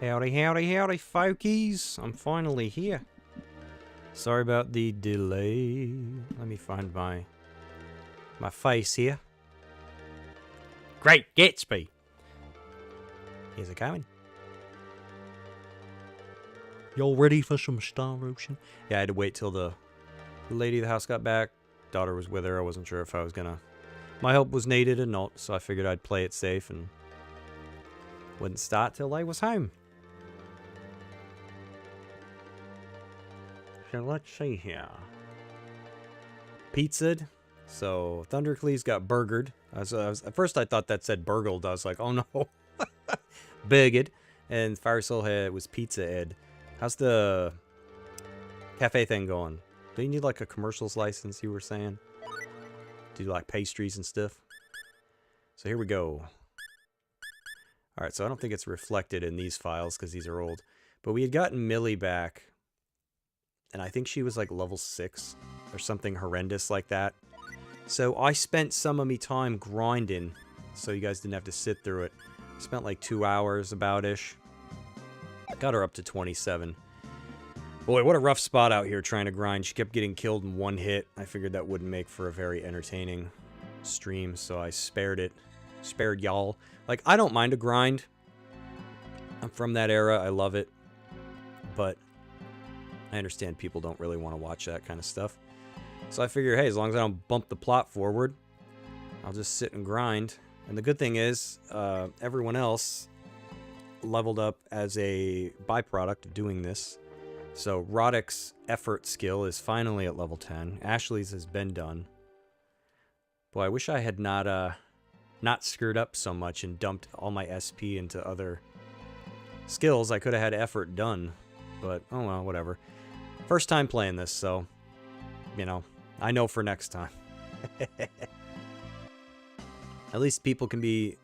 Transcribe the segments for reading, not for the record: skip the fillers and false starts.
Howdy, howdy, howdy, folkies. I'm finally here. Sorry about the delay. Let me find my face here. Great Gatsby. Here's it coming. Y'all ready for some Star Ocean? Yeah, I had to wait till the lady of the house got back. Daughter was with her. I wasn't sure if I was gonna... My help was needed or not, so I figured I'd play it safe and wouldn't start till I was home. So let's see here. Pizzaed. So Thundercleese got burgered. At first I thought that said burgled. I was like, oh no. Burgered. And Fire Soul was pizza ed. How's the cafe thing going? Do you need like a commercials license, you were saying? Do you like pastries and stuff? So here we go. Alright, so I don't think it's reflected in these files because these are old. But we had gotten Millie back. And I think she was like level 6 or something horrendous like that. So I spent some of me time grinding so you guys didn't have to sit through it. Spent like 2 hours about-ish. Got her up to 27. Boy, what a rough spot out here trying to grind. She kept getting killed in one hit. I figured that wouldn't make for a very entertaining stream, so I spared it. Spared y'all. Like, I don't mind a grind. I'm from that era. I love it. But I understand people don't really want to watch that kind of stuff. So I figure, hey, as long as I don't bump the plot forward, I'll just sit and grind. And the good thing is, everyone else leveled up as a byproduct of doing this. So Roddick's effort skill is finally at level 10. Ashley's has been done. Boy, I wish I had not screwed up so much and dumped all my SP into other skills. I could have had effort done. But, oh well, whatever. First time playing this, so, you know, I know for next time. At least people can be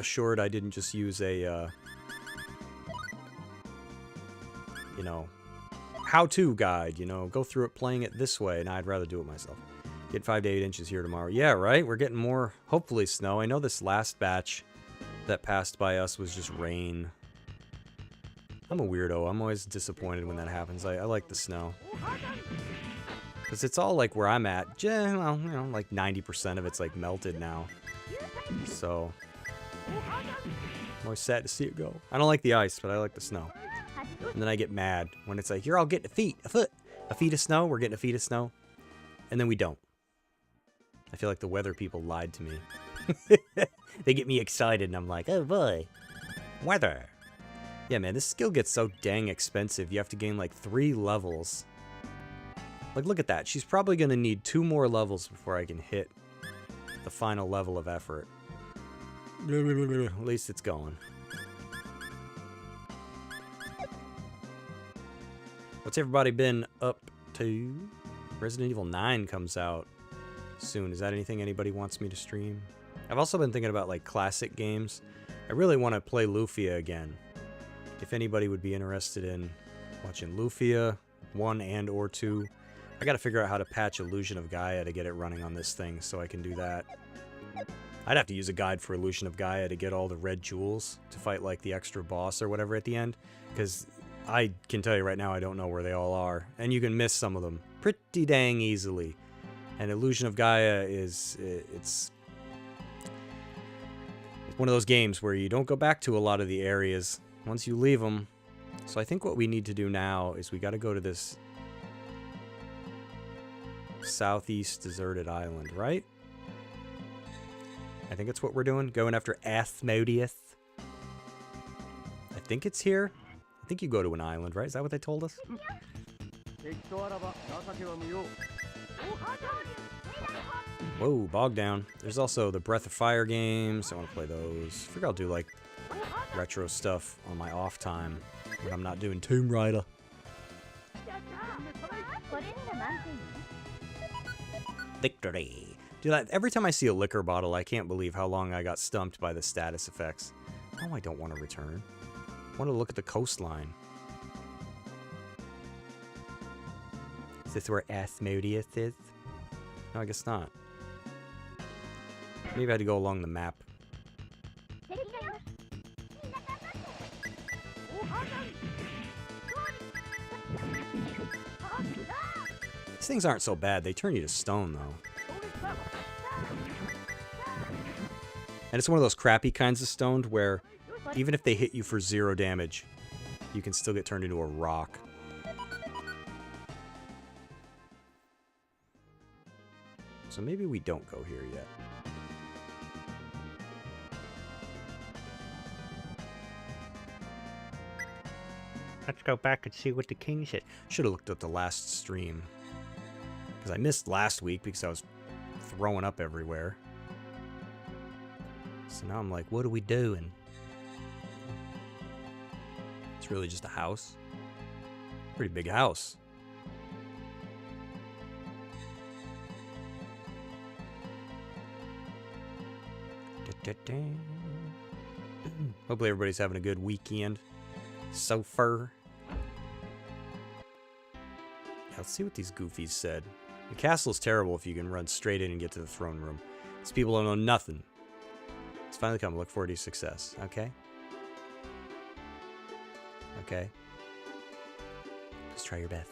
assured I didn't just use a, you know, how-to guide, you know, go through it playing it this way, and I'd rather do it myself. Get 5 to 8 inches here tomorrow. Yeah, right? We're getting more, hopefully, snow. I know this last batch that passed by us was just rain. I'm a weirdo. I'm always disappointed when that happens. I like the snow. Because it's all like where I'm at. Well, you know, like 90% of it's like melted now. So, I'm always sad to see it go. I don't like the ice, but I like the snow. And then I get mad when it's like, you're all getting a foot of snow. We're getting a feet of snow. And then we don't. I feel like the weather people lied to me. They get me excited and I'm like, oh boy. Weather. Yeah, man, this skill gets so dang expensive. You have to gain like 3 levels. Like, look at that. She's probably going to need 2 more levels before I can hit the final level of effort. At least it's going. What's everybody been up to? Resident Evil 9 comes out soon. Is that anything anybody wants me to stream? I've also been thinking about, like, classic games. I really want to play Lufia again. If anybody would be interested in watching Lufia 1 and or 2, I gotta figure out how to patch Illusion of Gaia to get it running on this thing so I can do that. I'd have to use a guide for Illusion of Gaia to get all the red jewels to fight like the extra boss or whatever at the end, because I can tell you right now I don't know where they all are, and you can miss some of them pretty dang easily. And Illusion of Gaia it's one of those games where you don't go back to a lot of the areas once you leave them. So I think what we need to do now is we got to go to this southeast deserted island, right? I think it's what we're doing. Going after Asmodeus. I think it's here. I think you go to an island, right? Is that what they told us? Whoa, bog down. There's also the Breath of Fire games. I want to play those. I figure I'll do like retro stuff on my off time when I'm not doing Tomb Raider. Victory. Dude, every time I see a liquor bottle, I can't believe how long I got stumped by the status effects. No, I don't want to return. I want to look at the coastline. Is this where Asmodeus is? No, I guess not. Maybe I had to go along the map. These things aren't so bad. They turn you to stone, though. And it's one of those crappy kinds of stoned where even if they hit you for 0 damage, you can still get turned into a rock. So maybe we don't go here yet. Let's go back and see what the king said. Should have looked at the last stream. Because I missed last week because I was throwing up everywhere. So now I'm like, what are we doing? It's really just a house. Pretty big house. Hopefully everybody's having a good weekend so far. Yeah, let's see what these goofies said. The castle is terrible if you can run straight in and get to the throne room. These people don't know nothing. It's finally come. Look forward to your success. Okay? Okay. Just try your best.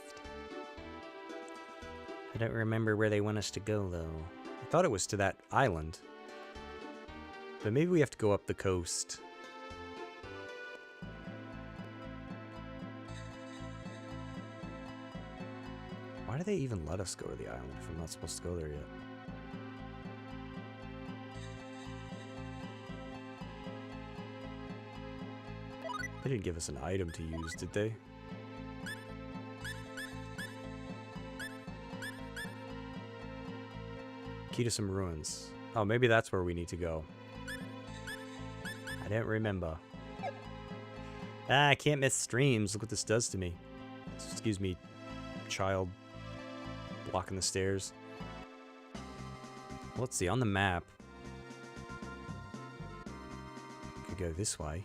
I don't remember where they want us to go, though. I thought it was to that island. But maybe we have to go up the coast. Why do they even let us go to the island if I'm not supposed to go there yet? They didn't give us an item to use, did they? Key to some ruins. Oh, maybe that's where we need to go. I don't remember. Ah, I can't miss streams. Look what this does to me. Excuse me, child blocking the stairs. Let's see, on the map. Could go this way.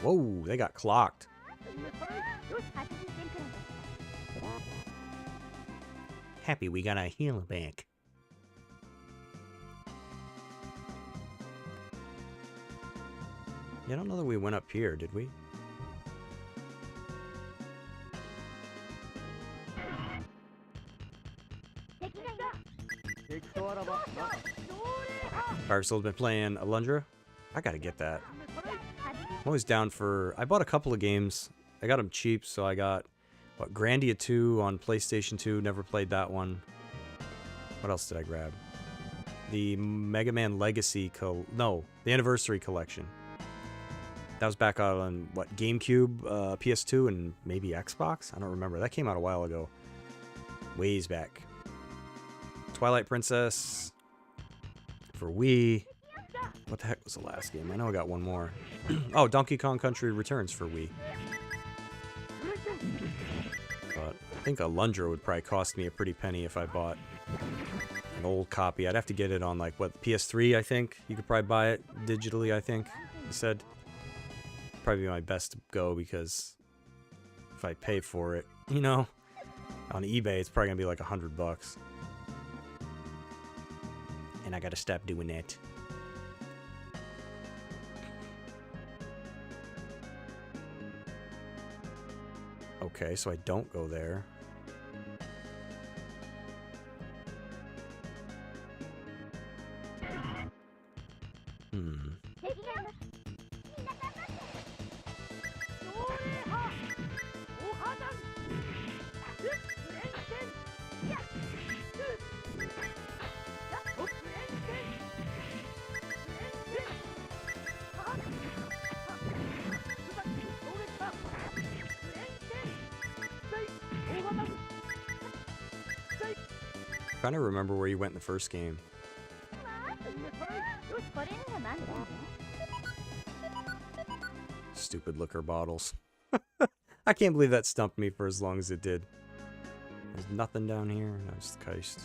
Whoa, they got clocked. Happy we got a healer back. Yeah, I don't know that we went up here, did we? Firesoul's been playing Alundra. I gotta get that. I'm always down for... I bought a couple of games. I got them cheap, so I got... What, Grandia 2 on PlayStation 2. Never played that one. What else did I grab? The Mega Man Legacy... No, the Anniversary Collection. That was back out on, what, GameCube, PS2, and maybe Xbox? I don't remember. That came out a while ago. Ways back. Twilight Princess... For Wii. What the heck was the last game? I know I got one more. Oh, Donkey Kong Country Returns for Wii. But I think Alundra would probably cost me a pretty penny if I bought an old copy. I'd have to get it on, like, what, PS3, I think? You could probably buy it digitally, I think, you said. Probably be my best to go, because if I pay for it, you know, on eBay, it's probably gonna be like $100. And I gotta stop doing that. Okay, so I don't go there. Trying to remember where you went in the first game. Stupid liquor bottles. I can't believe that stumped me for as long as it did. There's nothing down here. No, it's the coast.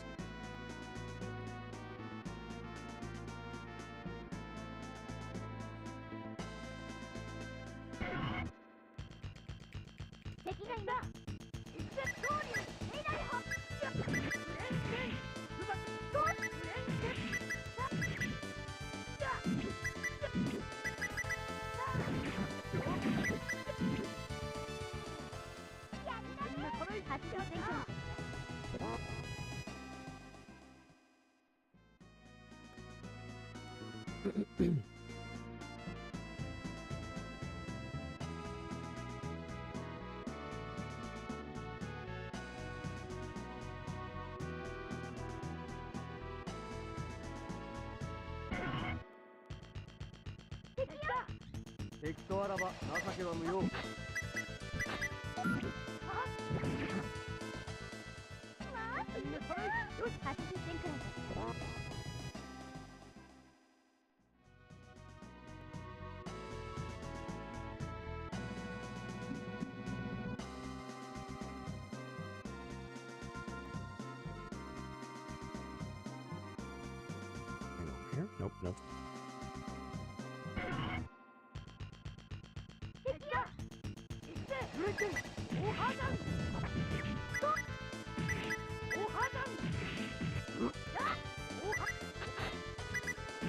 Here? Nope, nope.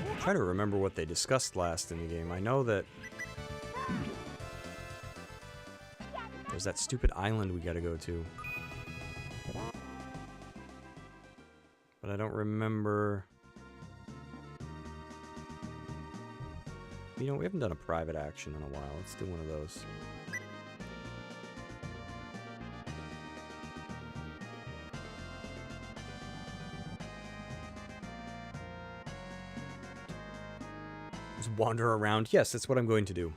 I'm trying to remember what they discussed last in the game. I know that there's that stupid island we gotta go to. But I don't remember... You know, we haven't done a private action in a while. Let's do one of those. Just wander around. Yes, that's what I'm going to do.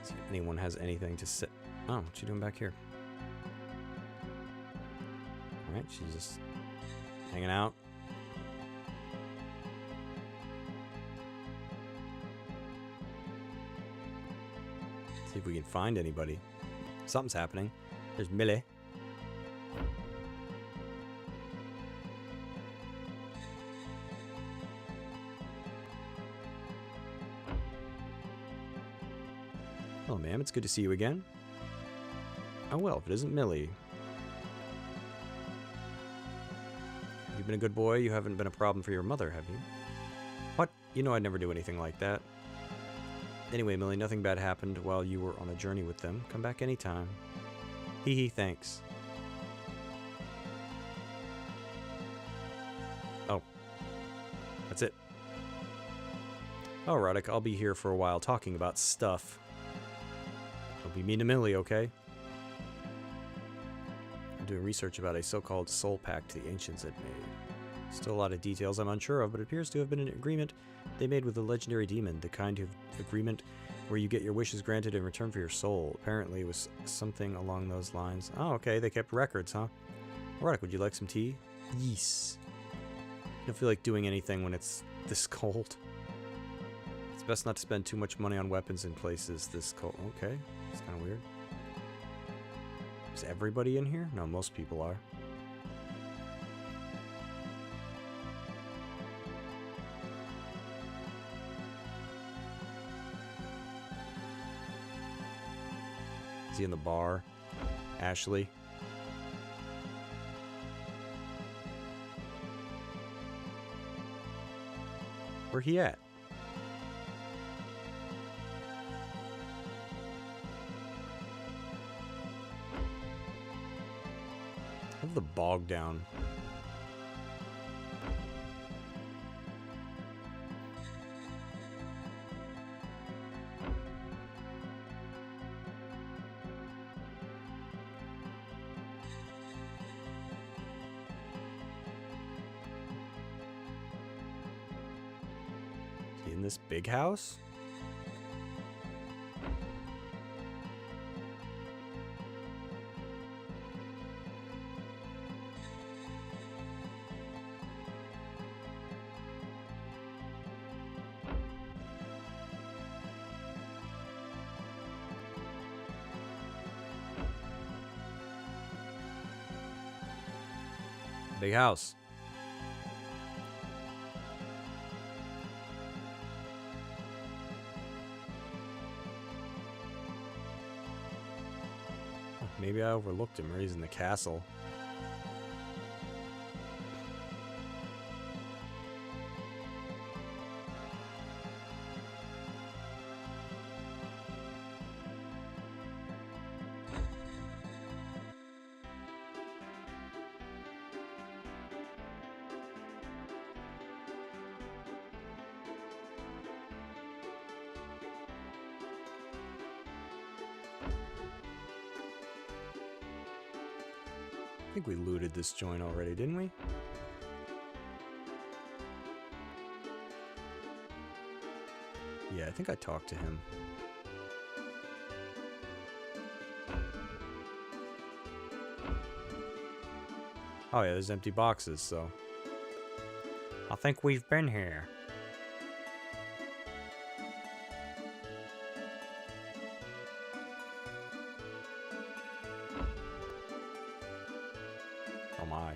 See if anyone has anything to say. Oh, what you doing back here? Alright, she's just hanging out. See if we can find anybody. Something's happening. There's Millie. Hello, ma'am. It's good to see you again. Oh, well, if it isn't Millie. You've been a good boy. You haven't been a problem for your mother, have you? What? You know I'd never do anything like that. Anyway, Millie, nothing bad happened while you were on a journey with them. Come back anytime. Hee hee, thanks. Oh. That's it. Alright, I'll be here for a while talking about stuff. Don't be mean to Millie, okay? I'm doing research about a so-called soul pact the ancients had made. Still a lot of details I'm unsure of, but it appears to have been an agreement they made with a legendary demon, the kind of agreement where you get your wishes granted in return for your soul. Apparently it was something along those lines. Oh, okay, they kept records, huh? Alright, would you like some tea? Yes. I don't feel like doing anything when it's this cold. It's best not to spend too much money on weapons in places this cold. Okay, it's kind of weird. Is everybody in here? No, most people are. Is he in the bar? Ashley? Where he at? Have the bog down. Is he in this big house? Big house. Maybe I overlooked him raising the castle. I think we looted this joint already, didn't we? Yeah, I think I talked to him. Oh yeah, there's empty boxes, so... I think we've been here. Oh my.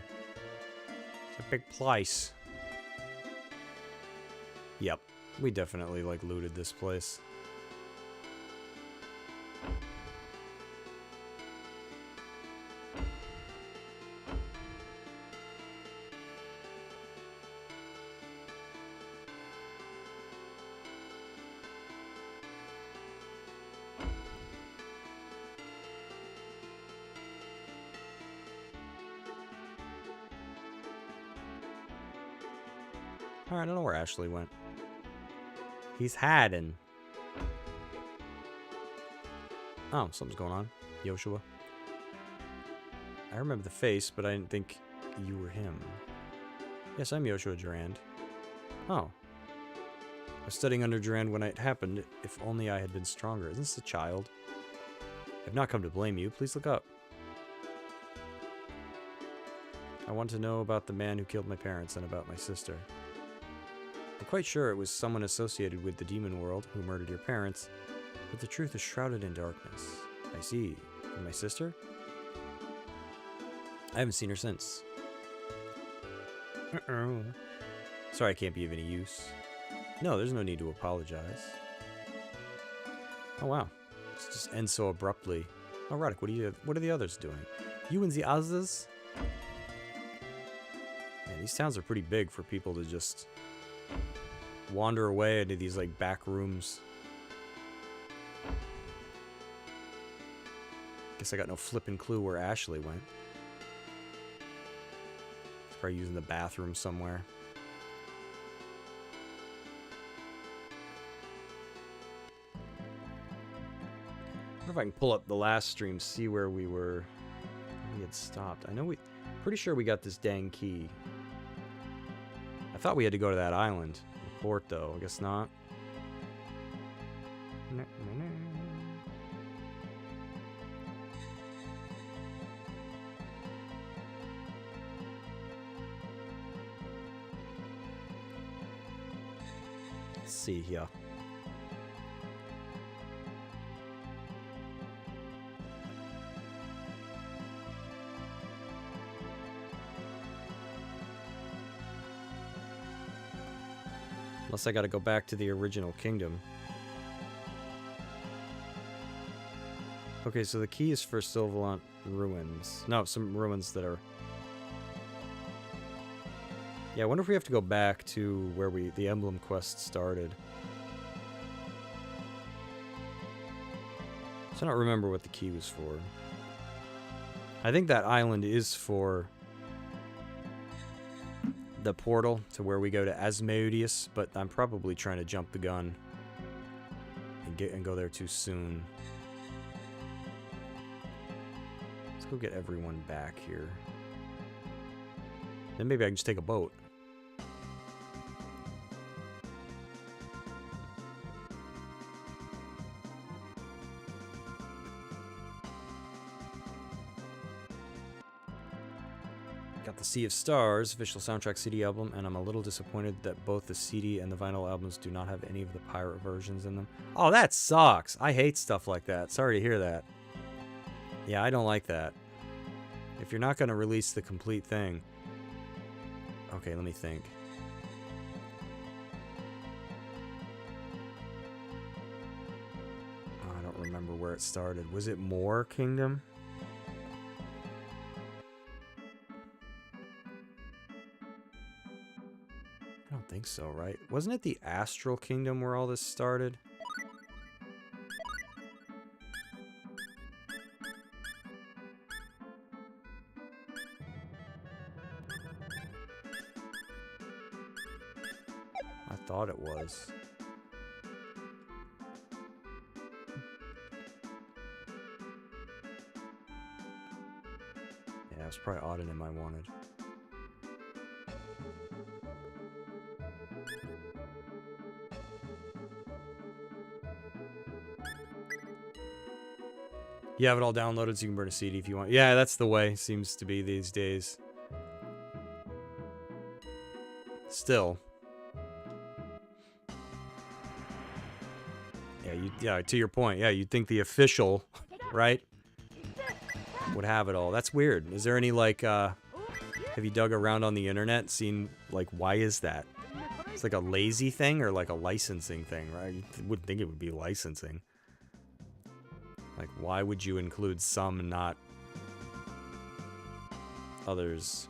It's a big place. Yep. We definitely, like, looted this place. Alright, I don't know where Ashley went. He's hiding. Oh, something's going on. Yoshua. I remember the face, but I didn't think you were him. Yes, I'm Yoshua Durand. Oh. I was studying under Durand when it happened. If only I had been stronger. Isn't this a child? I've not come to blame you. Please look up. I want to know about the man who killed my parents and about my sister. I'm quite sure it was someone associated with the demon world who murdered your parents, but the truth is shrouded in darkness. I see. And my sister? I haven't seen her since. Sorry I can't be of any use. No, there's no need to apologize. Oh wow. This just ends so abruptly. Oh, Roddick, what are the others doing? You and the others? Man, these towns are pretty big for people to just wander away into these, like, back rooms. Guess I got no flippin' clue where Ashley went. She's probably using the bathroom somewhere. I wonder if I can pull up the last stream, see where we were. We had stopped. I know pretty sure we got this dang key. I thought we had to go to that island. Port, though. I guess not. Let's see here. Unless I gotta go back to the original kingdom. Okay, so the key is for Sylvalant ruins. No, some ruins that are... Yeah, I wonder if we have to go back to where the emblem quest started. So I don't remember what the key was for. I think that island is for the portal to where we go to Asmodeus, but I'm probably trying to jump the gun and go there too soon. Let's go get everyone back here. Then maybe I can just take a boat. Got the Sea of Stars official soundtrack CD album, and I'm a little disappointed that both the CD and the vinyl albums do not have any of the pirate versions in them. Oh, that sucks! I hate stuff like that. Sorry to hear that. Yeah, I don't like that. If you're not going to release the complete thing... Okay, let me think. Oh, I don't remember where it started. Was it Moor Kingdom? think so, right? Wasn't it the Astral Kingdom where all this started? I thought it was. Yeah, it was probably Auden I wanted. You have it all downloaded so you can burn a CD if you want. Yeah, that's the way. Seems to be these days. Still. Yeah, to your point. Yeah, you'd think the official, right, would have it all. That's weird. Is there any, like, have you dug around on the internet, seen, like, why is that? It's like a lazy thing or like a licensing thing, right? You wouldn't think it would be licensing. Like, why would you include some and not others?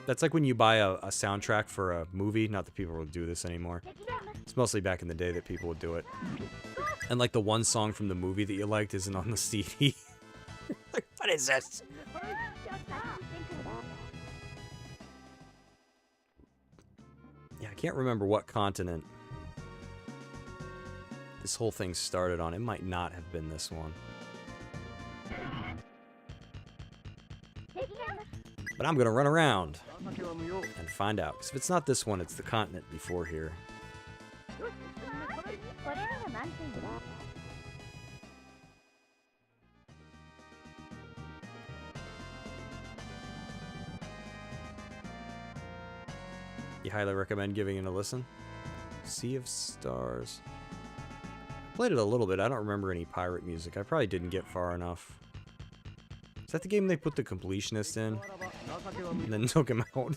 That's like when you buy a soundtrack for a movie. Not that people would do this anymore. It's mostly back in the day that people would do it. And like the one song from the movie that you liked isn't on the CD. Like, what is this? Yeah, I can't remember what continent this whole thing started on. It might not have been this one. But I'm gonna run around and find out. Because if it's not this one, it's the continent before here. You highly recommend giving it a listen. Sea of Stars. Played it a little bit. I don't remember any pirate music. I probably didn't get far enough. Is that the game they put the completionist in? And then took him out?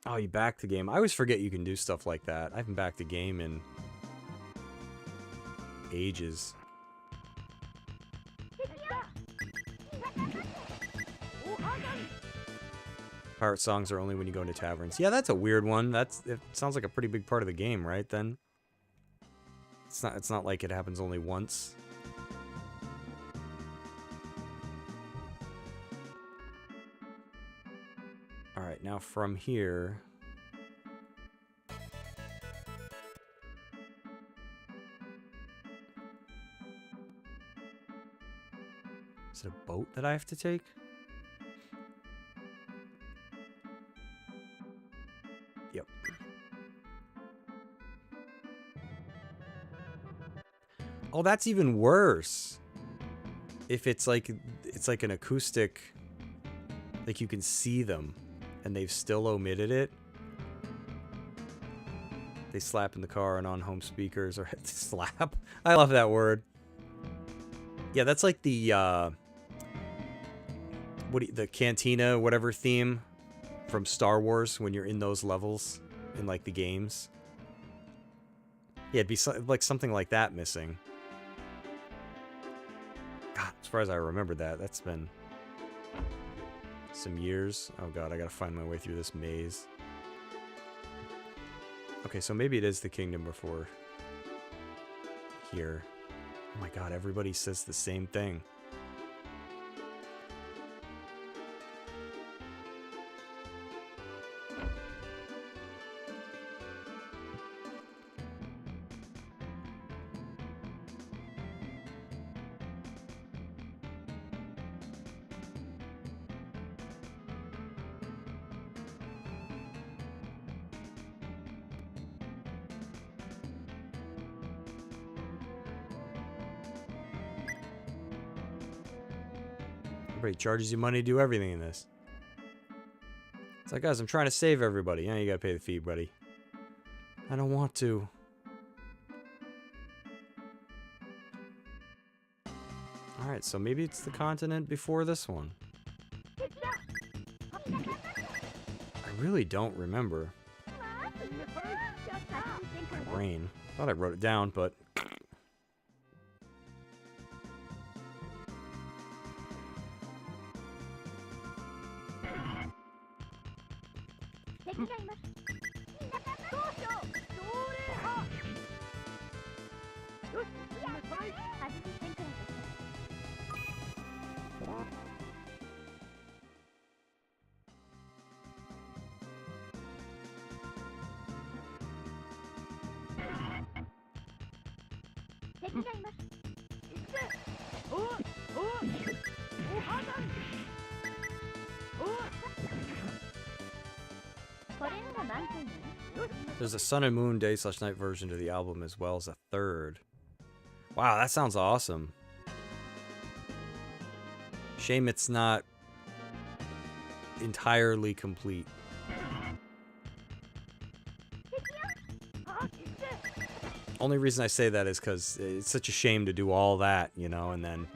Oh, you backed the game. I always forget you can do stuff like that. I haven't backed a game in ages. Pirate songs are only when you go into taverns. Yeah, that's a weird one. It sounds like a pretty big part of the game, right? Then it's not like it happens only once. All right, now from here. Is it a boat that I have to take? Yep. Oh, that's even worse. If it's like an acoustic, like you can see them and they've still omitted it. They slap in the car and on home speakers, or slap. I love that word. Yeah, that's like the the cantina whatever theme from Star Wars when you're in those levels in like the games. Yeah, it'd be like something like that missing. God, as far as I remember that, that's been some years. Oh god, I gotta find my way through this maze. Okay, so maybe it is the kingdom before here. Oh my god, everybody says the same thing. Everybody charges you money to do everything in this. It's like, guys, I'm trying to save everybody. Yeah, you gotta pay the fee, buddy. I don't want to. Alright, so maybe it's the continent before this one. I really don't remember. My brain. Thought I wrote it down, but... There's a Sun and Moon Day/Night version to the album as well as a third. Wow, that sounds awesome. Shame it's not entirely complete. Only reason I say that is because it's such a shame to do all that, you know, and then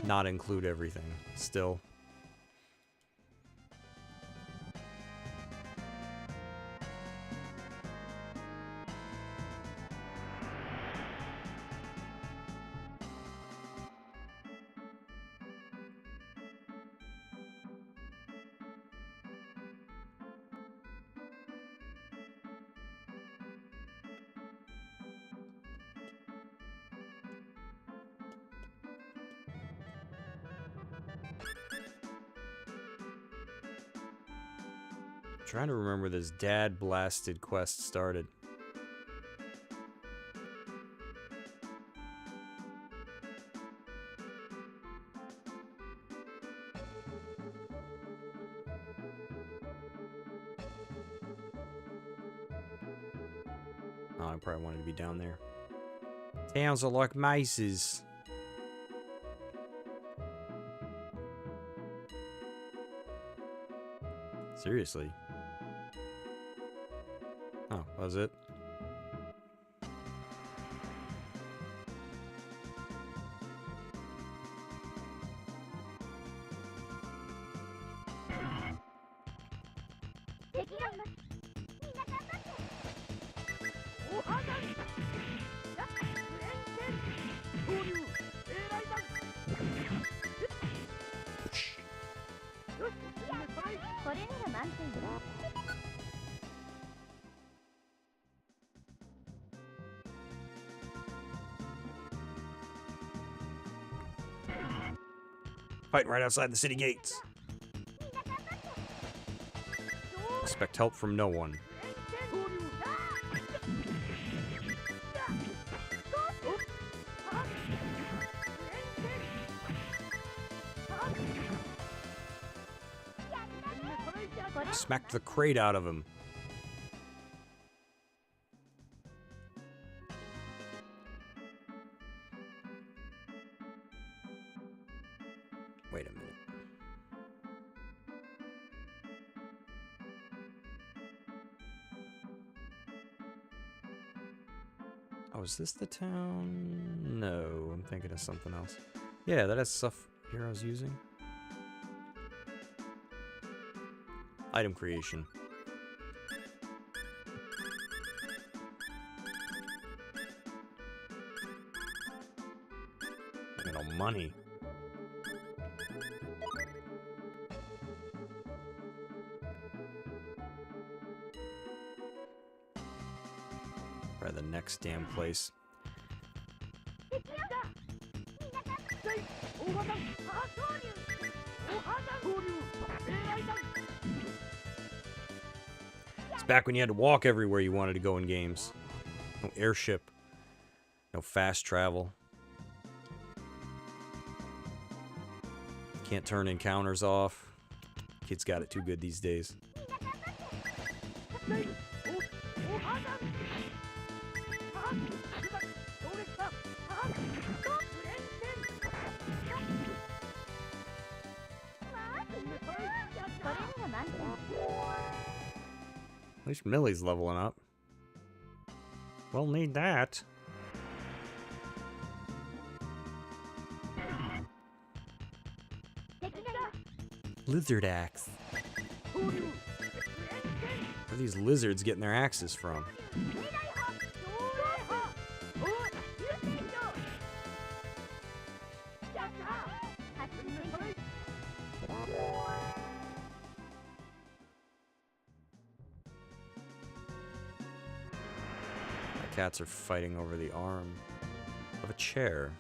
not include everything still. Trying to remember this dad blasted quest started. Oh, I probably wanted to be down there. Towns are like mazes. Seriously. Oh, was it? Fighting right outside the city gates. Expect help from no one. Smacked the crate out of him. Wait a minute. Oh, is this the town? No, I'm thinking of something else. Yeah, that has stuff here I was using. Item creation. Look at all money. Try the next damn place. It's back when you had to walk everywhere you wanted to go in games. No airship. No fast travel. Can't turn encounters off. Kids got it too good these days. At least Millie's leveling up. We'll need that. Lizard axe. Where are these lizards getting their axes from? Cats are fighting over the arm of a chair.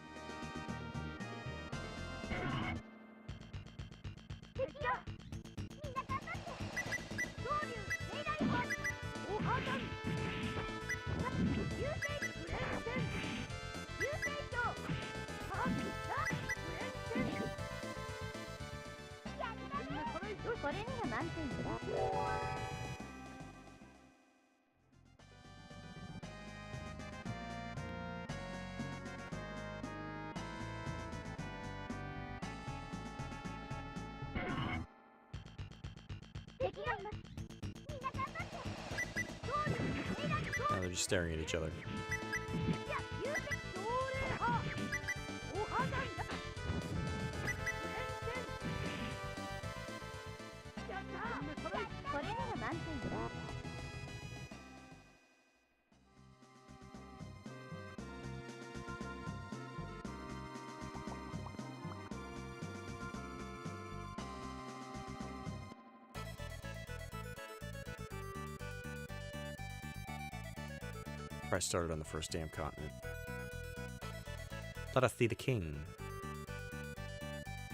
Oh, they're just staring at each other. I started on the first damn continent. Let us see the king.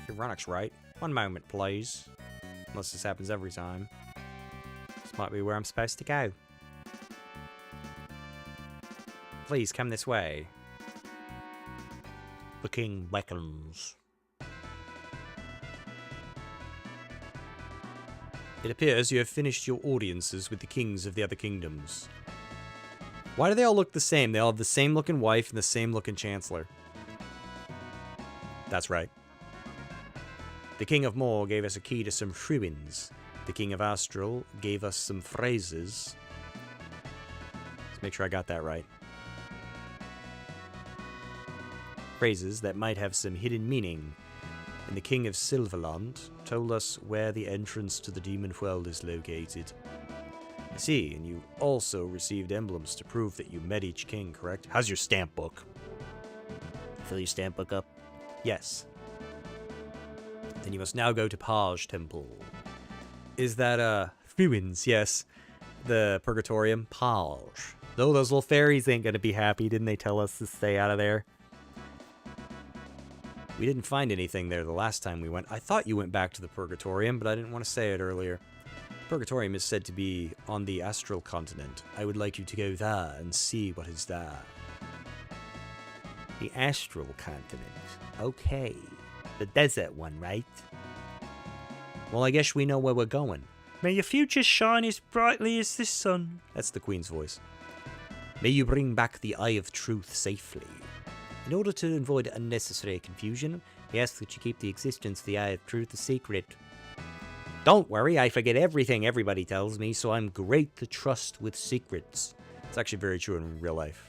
Ironic's right. One moment, please. Unless this happens every time. This might be where I'm supposed to go. Please come this way. The king beckons. It appears you have finished your audiences with the kings of the other kingdoms. Why do they all look the same? They all have the same looking wife and the same looking chancellor. That's right. The king of Mor gave us a key to some ruins. The king of Astral gave us some phrases. Let's make sure I got that right. Phrases that might have some hidden meaning. And the king of Silverland told us where the entrance to the demon world is located. I see, and you also received emblems to prove that you met each king, correct? How's your stamp book? Fill your stamp book up? Yes. Then you must now go to Page Temple. Is that, ruins? Yes. The Purgatorium? Page. Though those little fairies ain't gonna be happy, didn't they tell us to stay out of there? We didn't find anything there the last time we went. I thought you went back to the Purgatorium, but I didn't want to say it earlier. Purgatorium is said to be on the Astral Continent. I would like you to go there and see what is there. The Astral Continent. Okay. The desert one, right? Well, I guess we know where we're going. May your future shine as brightly as the sun. That's the Queen's voice. May you bring back the Eye of Truth safely. In order to avoid unnecessary confusion, we ask that you keep the existence of the Eye of Truth a secret. Don't worry, I forget everything everybody tells me, so I'm great to trust with secrets. It's actually very true in real life.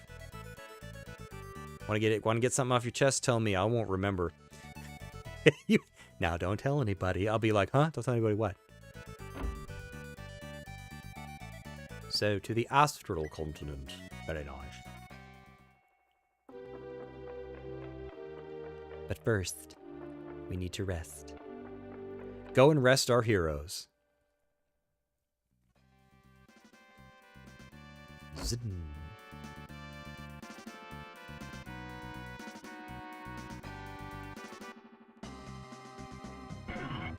Want to get something off your chest? Tell me, I won't remember. Now, don't tell anybody. I'll be like, huh? Don't tell anybody what? So, to the Astral Continent. Very nice. But first, we need to rest. Go and rest our heroes. Zin.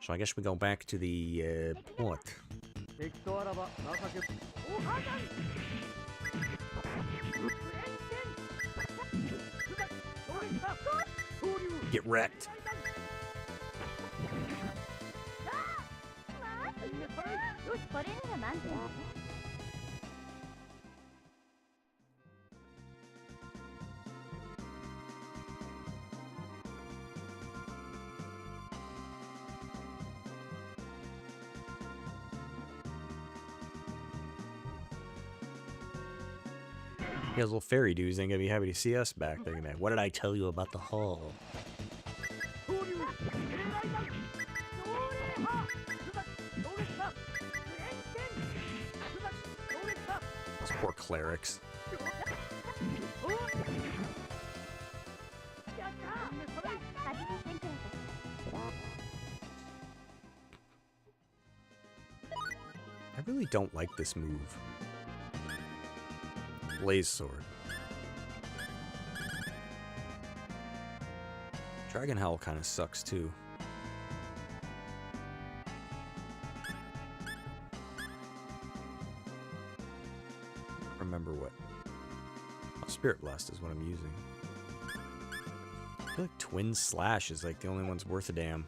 So I guess we go back to the port. Get wrecked. Yeah, those little fairy dudes ain't gonna be happy to see us back. They're gonna be like, what did I tell you about the hall? Those poor clerics. I really don't like this move. Blaze sword. Dragon Howl kind of sucks too. Remember what? Oh, Spirit Blast is what I'm using. I feel like Twin Slash is like the only one's worth a damn.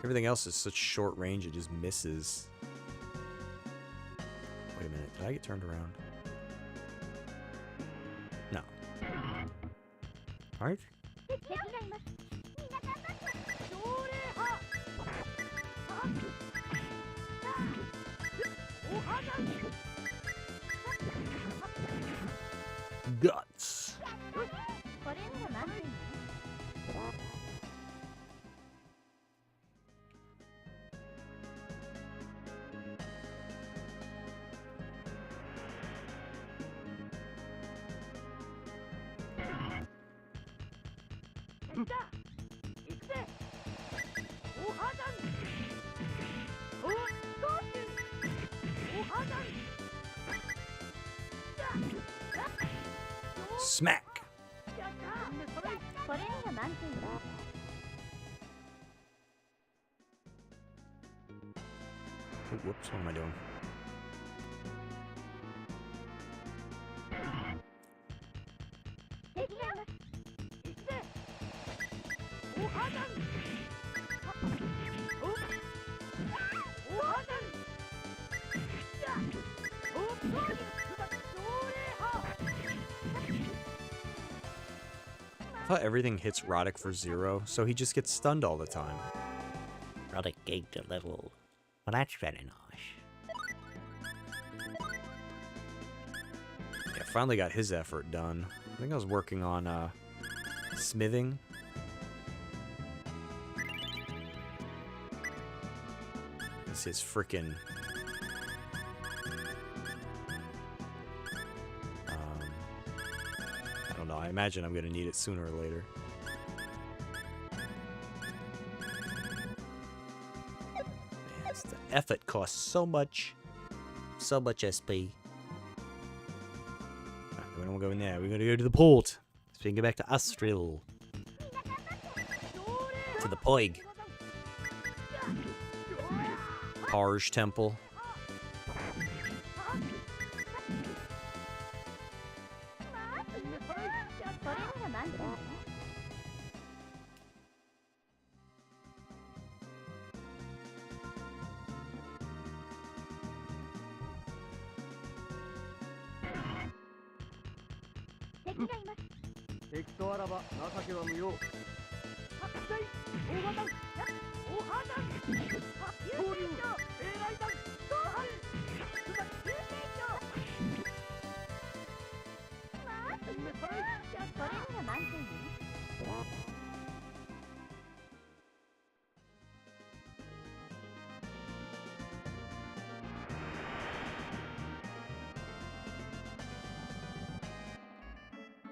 Everything else is such short range, it just misses. Wait a minute, did I get turned around? No. Alright. Guts. Smack. Oh, whoops, what am I doing? I thought everything hits Roddick for 0, so he just gets stunned all the time. Roddick gained a level. Well, that's very nice. Yeah, finally got his effort done. I think I was working on smithing. That's his frickin' I don't know, I imagine I'm gonna need it sooner or later. Man, the effort costs so much. So much SP. Alright, we don't go in there. We're gonna go to the port. So we can get back to Astril. To the Poig. Harj Temple.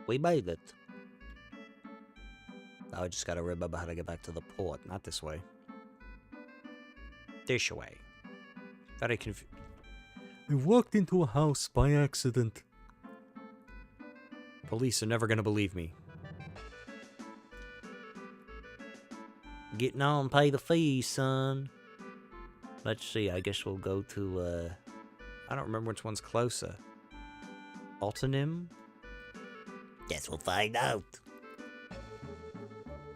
We made it. Now I just gotta remember how to get back to the port. Not this way. This way. Very confused. I walked into a house by accident. Police are never gonna believe me. Getting on, pay the fees, son. Let's see, I guess we'll go to, I don't remember which one's closer. Altonym? Guess we'll find out.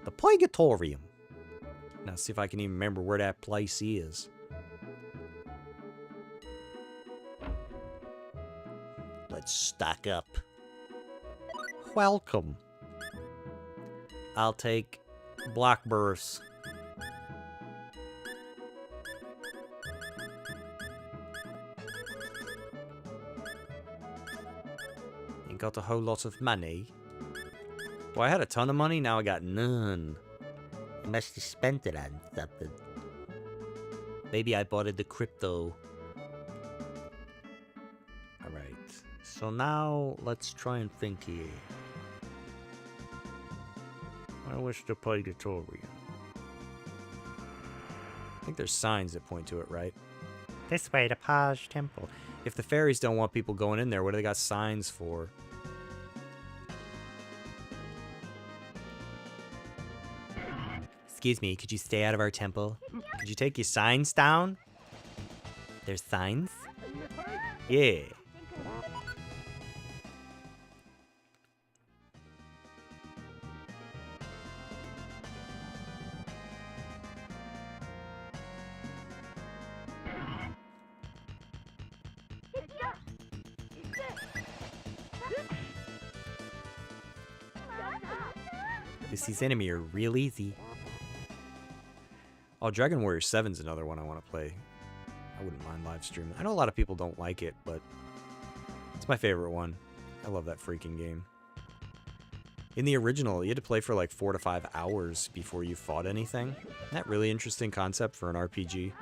The Purgatorium. Now see if I can even remember where that place is. Let's stock up. Welcome. I'll take Blackburst. Ain't got a whole lot of money. Well, I had a ton of money, now I got none. You must have spent it on something. Maybe I bought it the crypto. Alright, so now let's try and think here. I wish the Purgatorium. I think there's signs that point to it, right? This way to Harj Temple. If the fairies don't want people going in there, what do they got signs for? Excuse me, could you stay out of our temple? Could you take your signs down? There's signs? Yeah. These enemy are real easy. Oh, Dragon Warrior 7's another one I want to play. I wouldn't mind live streaming. I know a lot of people don't like it, but it's my favorite one. I love that freaking game. In the original, you had to play for like 4 to 5 hours before you fought anything. Isn't that really interesting concept for an RPG?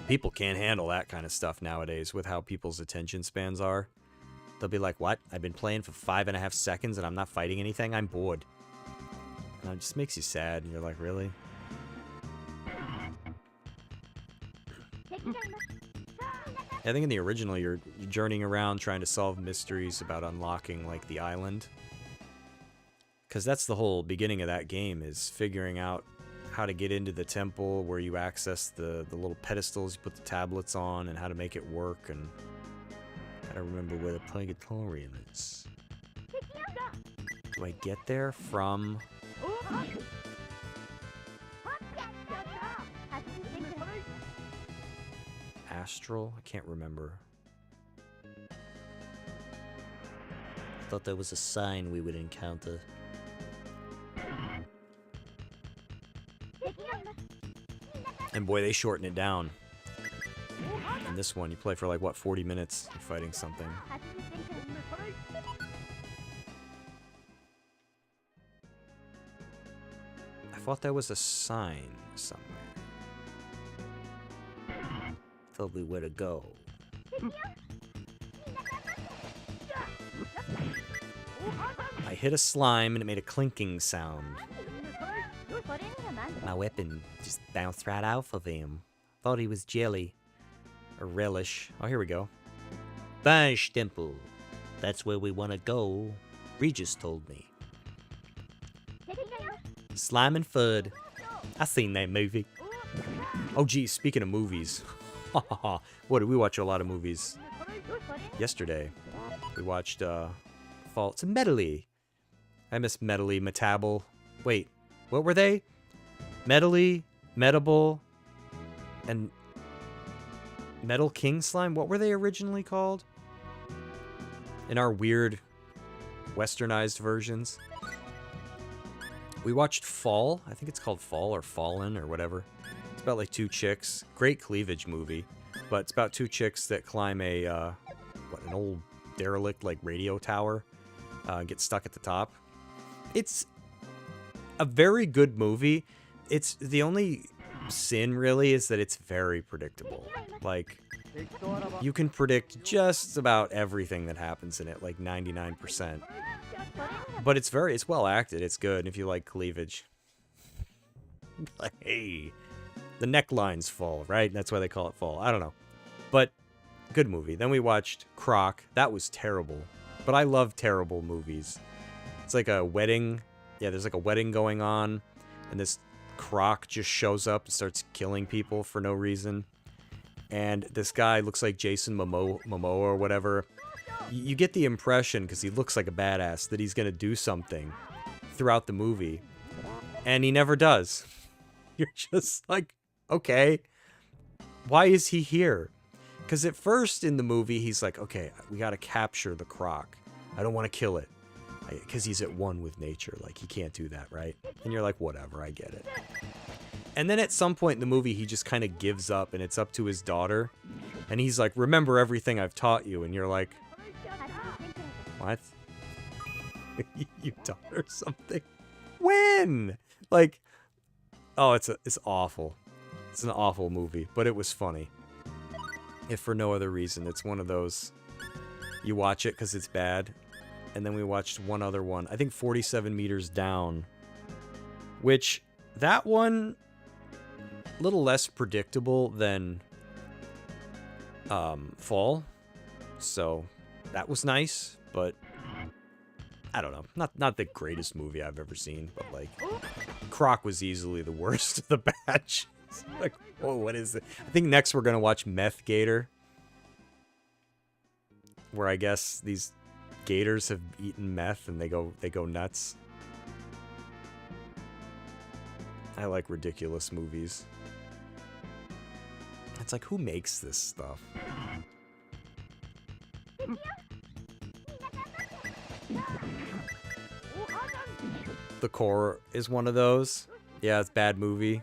People can't handle that kind of stuff nowadays with how people's attention spans are. They'll be like, what? I've been playing for 5.5 seconds and I'm not fighting anything? I'm bored. And it just makes you sad. And you're like, really? I think in the original, you're journeying around trying to solve mysteries about unlocking, like, the island. Because that's the whole beginning of that game, is figuring out how to get into the temple, where you access the little pedestals you put the tablets on, and how to make it work, and gotta remember where the Purgatorium is. Do I get there from... Astral? I can't remember. I thought there was a sign we would encounter. And boy, they shorten it down. In this one, you play for like, what, 40 minutes? You're fighting something. I thought there was a sign somewhere. Told me where to go. I hit a slime and it made a clinking sound. My weapon just bounced right off of him. Thought he was jelly. Or relish. Oh, here we go. Bash Temple. That's where we want to go. Regis told me. Slime and Fud. I seen that movie. Oh, geez, speaking of movies. What, did we watch a lot of movies yesterday? We watched, Fall to Medley. I miss Medley, Metable. Wait, what were they? Medley, Metable, and Metal King Slime? What were they originally called? In our weird westernized versions. We watched Fall. I think it's called Fall or Fallen or whatever. It's about like 2 chicks. Great cleavage movie. But it's about 2 chicks that climb a, an old derelict like radio tower. And get stuck at the top. It's a very good movie. It's the only sin really is that it's very predictable. Like, you can predict just about everything that happens in it, like 99%. But it's well acted. It's good if you like cleavage. Like, hey, the necklines fall, right? That's why they call it Fall. I don't know. But good movie. Then we watched Croc. That was terrible. But I love terrible movies. It's like a wedding. Yeah, there's like a wedding going on, and this croc just shows up and starts killing people for no reason. And this guy looks like Jason Momoa or whatever. You get the impression, because he looks like a badass, that he's going to do something throughout the movie. And he never does. You're just like, okay, why is he here? Because at first in the movie, he's like, okay, we got to capture the croc. I don't want to kill it. Because he's at one with nature. Like, he can't do that, right? And you're like, whatever, I get it. And then at some point in the movie, he just kind of gives up, and it's up to his daughter. And he's like, remember everything I've taught you. And you're like, what? You taught her something? When? Like, oh, it's awful. It's an awful movie, but it was funny. If for no other reason, it's one of those, you watch it because it's bad. And then we watched one other one, I think 47 Meters Down, which, that one, a little less predictable than Fall, so that was nice, but I don't know. Not the greatest movie I've ever seen, but like Croc was easily the worst of the batch. It's like, whoa, what is it? I think next we're gonna watch Meth Gator, where I guess these gators have eaten meth and they go nuts. I like ridiculous movies. It's like, who makes this stuff? The Core is one of those. Yeah, it's a bad movie.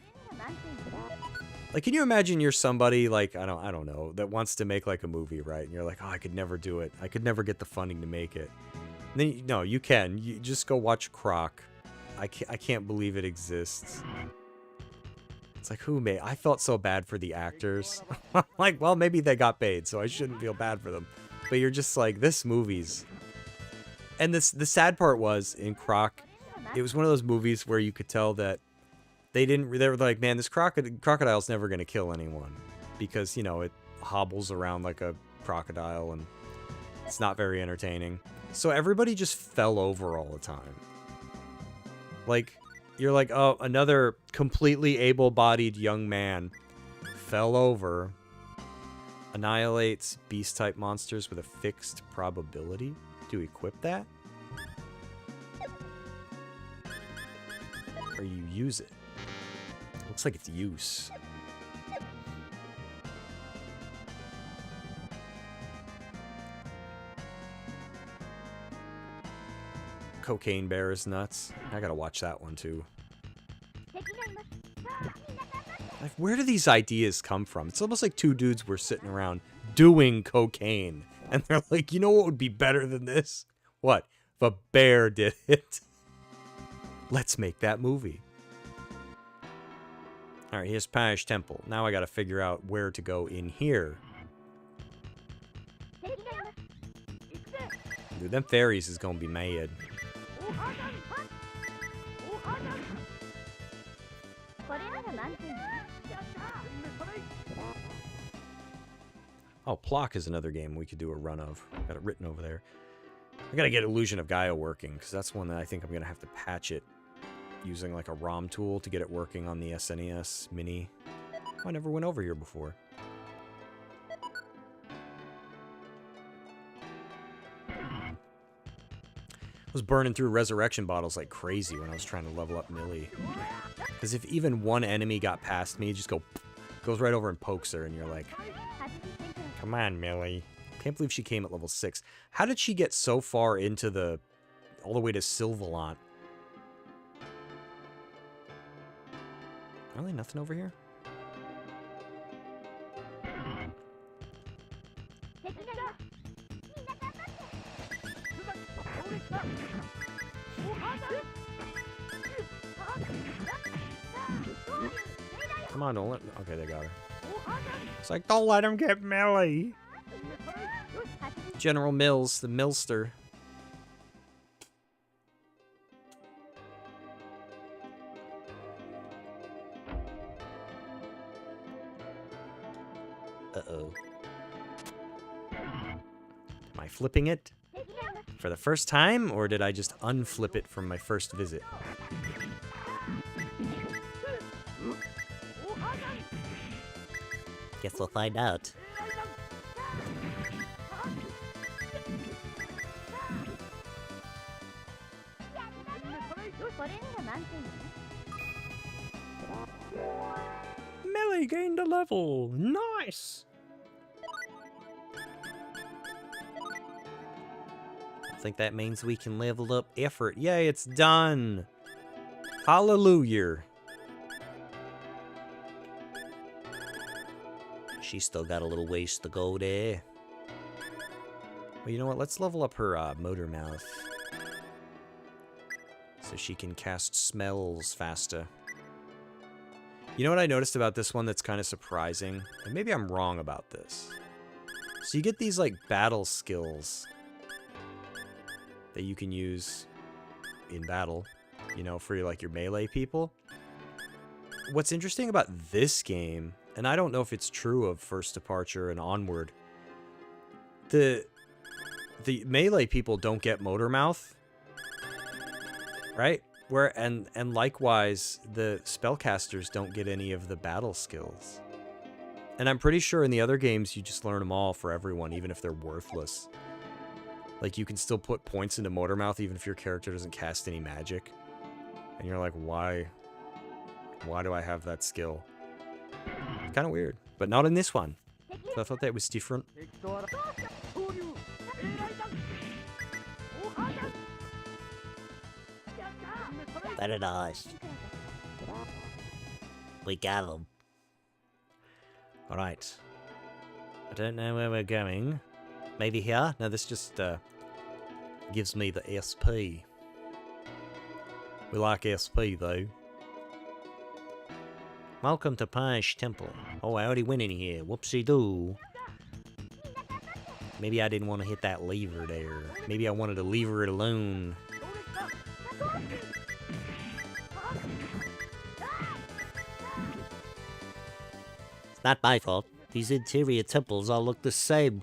Like, can you imagine you're somebody, like, I don't know, that wants to make, like, a movie, right? And you're like, oh, I could never do it. I could never get the funding to make it. And then, no, you can. You just go watch Croc. I can't believe it exists. It's like, who made... I felt so bad for the actors. Like, well, maybe they got paid, so I shouldn't feel bad for them. But you're just like, this movie's... And the sad part was, in Croc, it was one of those movies where you could tell that they were like, man, this crocodile's never going to kill anyone. Because, you know, it hobbles around like a crocodile and it's not very entertaining. So everybody just fell over all the time. Like, you're like, oh, another completely able-bodied young man fell over, annihilates beast-type monsters with a fixed probability. Do you equip that? Or you use it? Looks like it's use. Cocaine Bear is nuts. I gotta watch that one too. Like, where do these ideas come from? It's almost like two dudes were sitting around doing cocaine. And they're like, you know what would be better than this? What? If a bear did it. Let's make that movie. Alright, here's Panish Temple. Now I gotta figure out where to go in here. Dude, them fairies is gonna be mad. Oh, Plock is another game we could do a run of. Got it written over there. I gotta get Illusion of Gaia working, because that's one that I think I'm gonna have to patch it using like a ROM tool to get it working on the SNES Mini. Oh, I never went over here before. I was burning through resurrection bottles like crazy when I was trying to level up Millie. Because if even one enemy got past me, just goes right over and pokes her, and you're like, come on, Millie. Can't believe she came at level 6. How did she get so far into all the way to Sylvalant? Really? Nothing over here? Come on, don't let... Okay, they got her. It's like, don't let him get Millie. General Mills, the Millster. Uh-oh. Am I flipping it for the first time, or did I just unflip it from my first visit? Guess we'll find out. Millie gained a level. Nice. I think that means we can level up effort. Yay, it's done. Hallelujah. She's still got a little ways to go there. Well, you know what? Let's level up her motor mouth. So she can cast smells faster. You know what I noticed about this one that's kind of surprising? And maybe I'm wrong about this. So you get these, like, battle skills that you can use in battle, you know, for, like, your melee people. What's interesting about this game, and I don't know if it's true of First Departure and Onward, the melee people don't get motor mouth, Right? Where and likewise, the spellcasters don't get any of the battle skills. And I'm pretty sure in the other games you just learn them all for everyone, even if they're worthless. Like, you can still put points into Motormouth even if your character doesn't cast any magic. And you're like, why? Why do I have that skill? It's kind of weird. But not in this one. So I thought that was different. Very nice. We got them. Alright. I don't know where we're going. Maybe here? No, this just gives me the SP. We like SP though. Welcome to Page Temple. Oh, I already went in here. Whoopsie-doo. Maybe I didn't want to hit that lever there. Maybe I wanted to leave it alone. It's not my fault. These interior temples all look the same.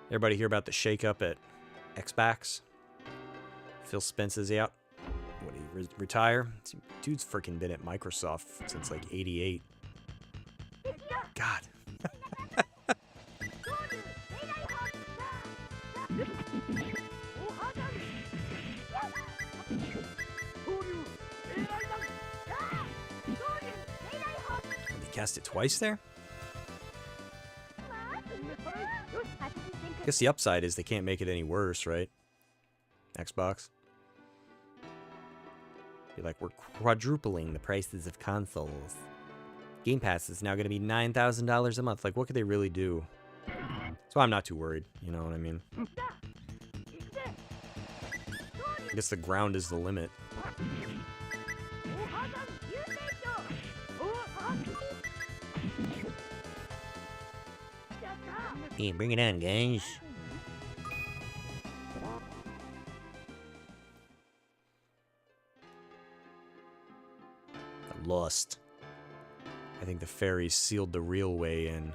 Everybody hear about the shakeup at Xbox? Phil Spence's out. What, he retire? Dude's freaking been at Microsoft since like '88. God. They cast it twice there? I guess the upside is they can't make it any worse, right? Xbox. You're like, we're quadrupling the prices of consoles. Game Pass is now going to be $9,000 a month. Like, what could they really do? So I'm not too worried, you know what I mean? I guess the ground is the limit. Yeah, bring it on, guys. I'm lost. I think the fairies sealed the real way in.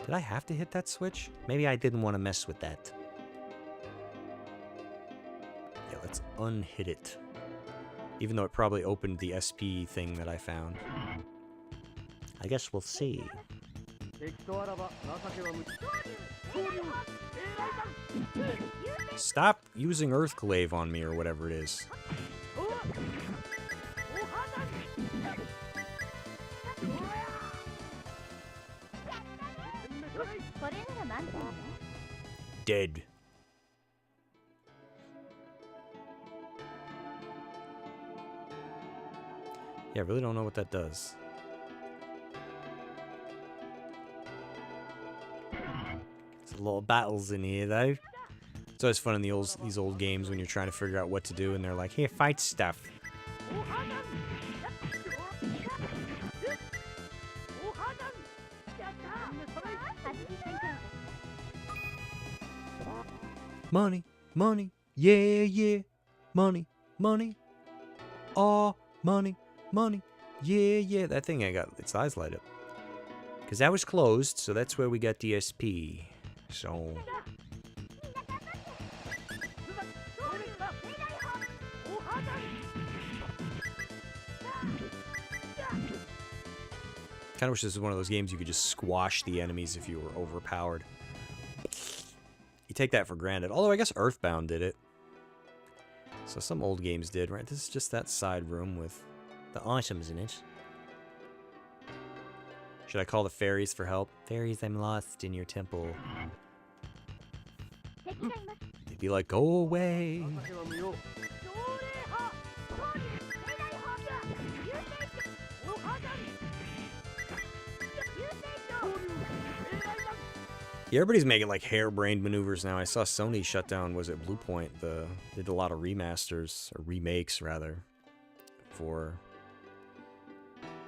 Did I have to hit that switch? Maybe I didn't want to mess with that. Yeah, let's unhit it. Even though it probably opened the SP thing that I found. I guess we'll see. Stop using Earthglaive on me or whatever it is. Dead. Yeah, I really don't know what that does. There's little battles in here, though. It's always fun in these old games when you're trying to figure out what to do, and they're like, "Here, fight stuff." Money, money, yeah, yeah. Money, money. Oh, money, money, yeah, yeah. That thing, I got its eyes light up. Because that was closed, so that's where we got DSP. So... kind of wish this was one of those games you could just squash the enemies if you were overpowered. You take that for granted. Although I guess Earthbound did it. So some old games did, right? This is just that side room with the items in it. Should I call the fairies for help? Fairies, I'm lost in your temple. They'd be like, go away. Yeah, everybody's making like harebrained maneuvers now. I saw Sony shut down, was it Bluepoint? They did a lot of remasters, or remakes rather, for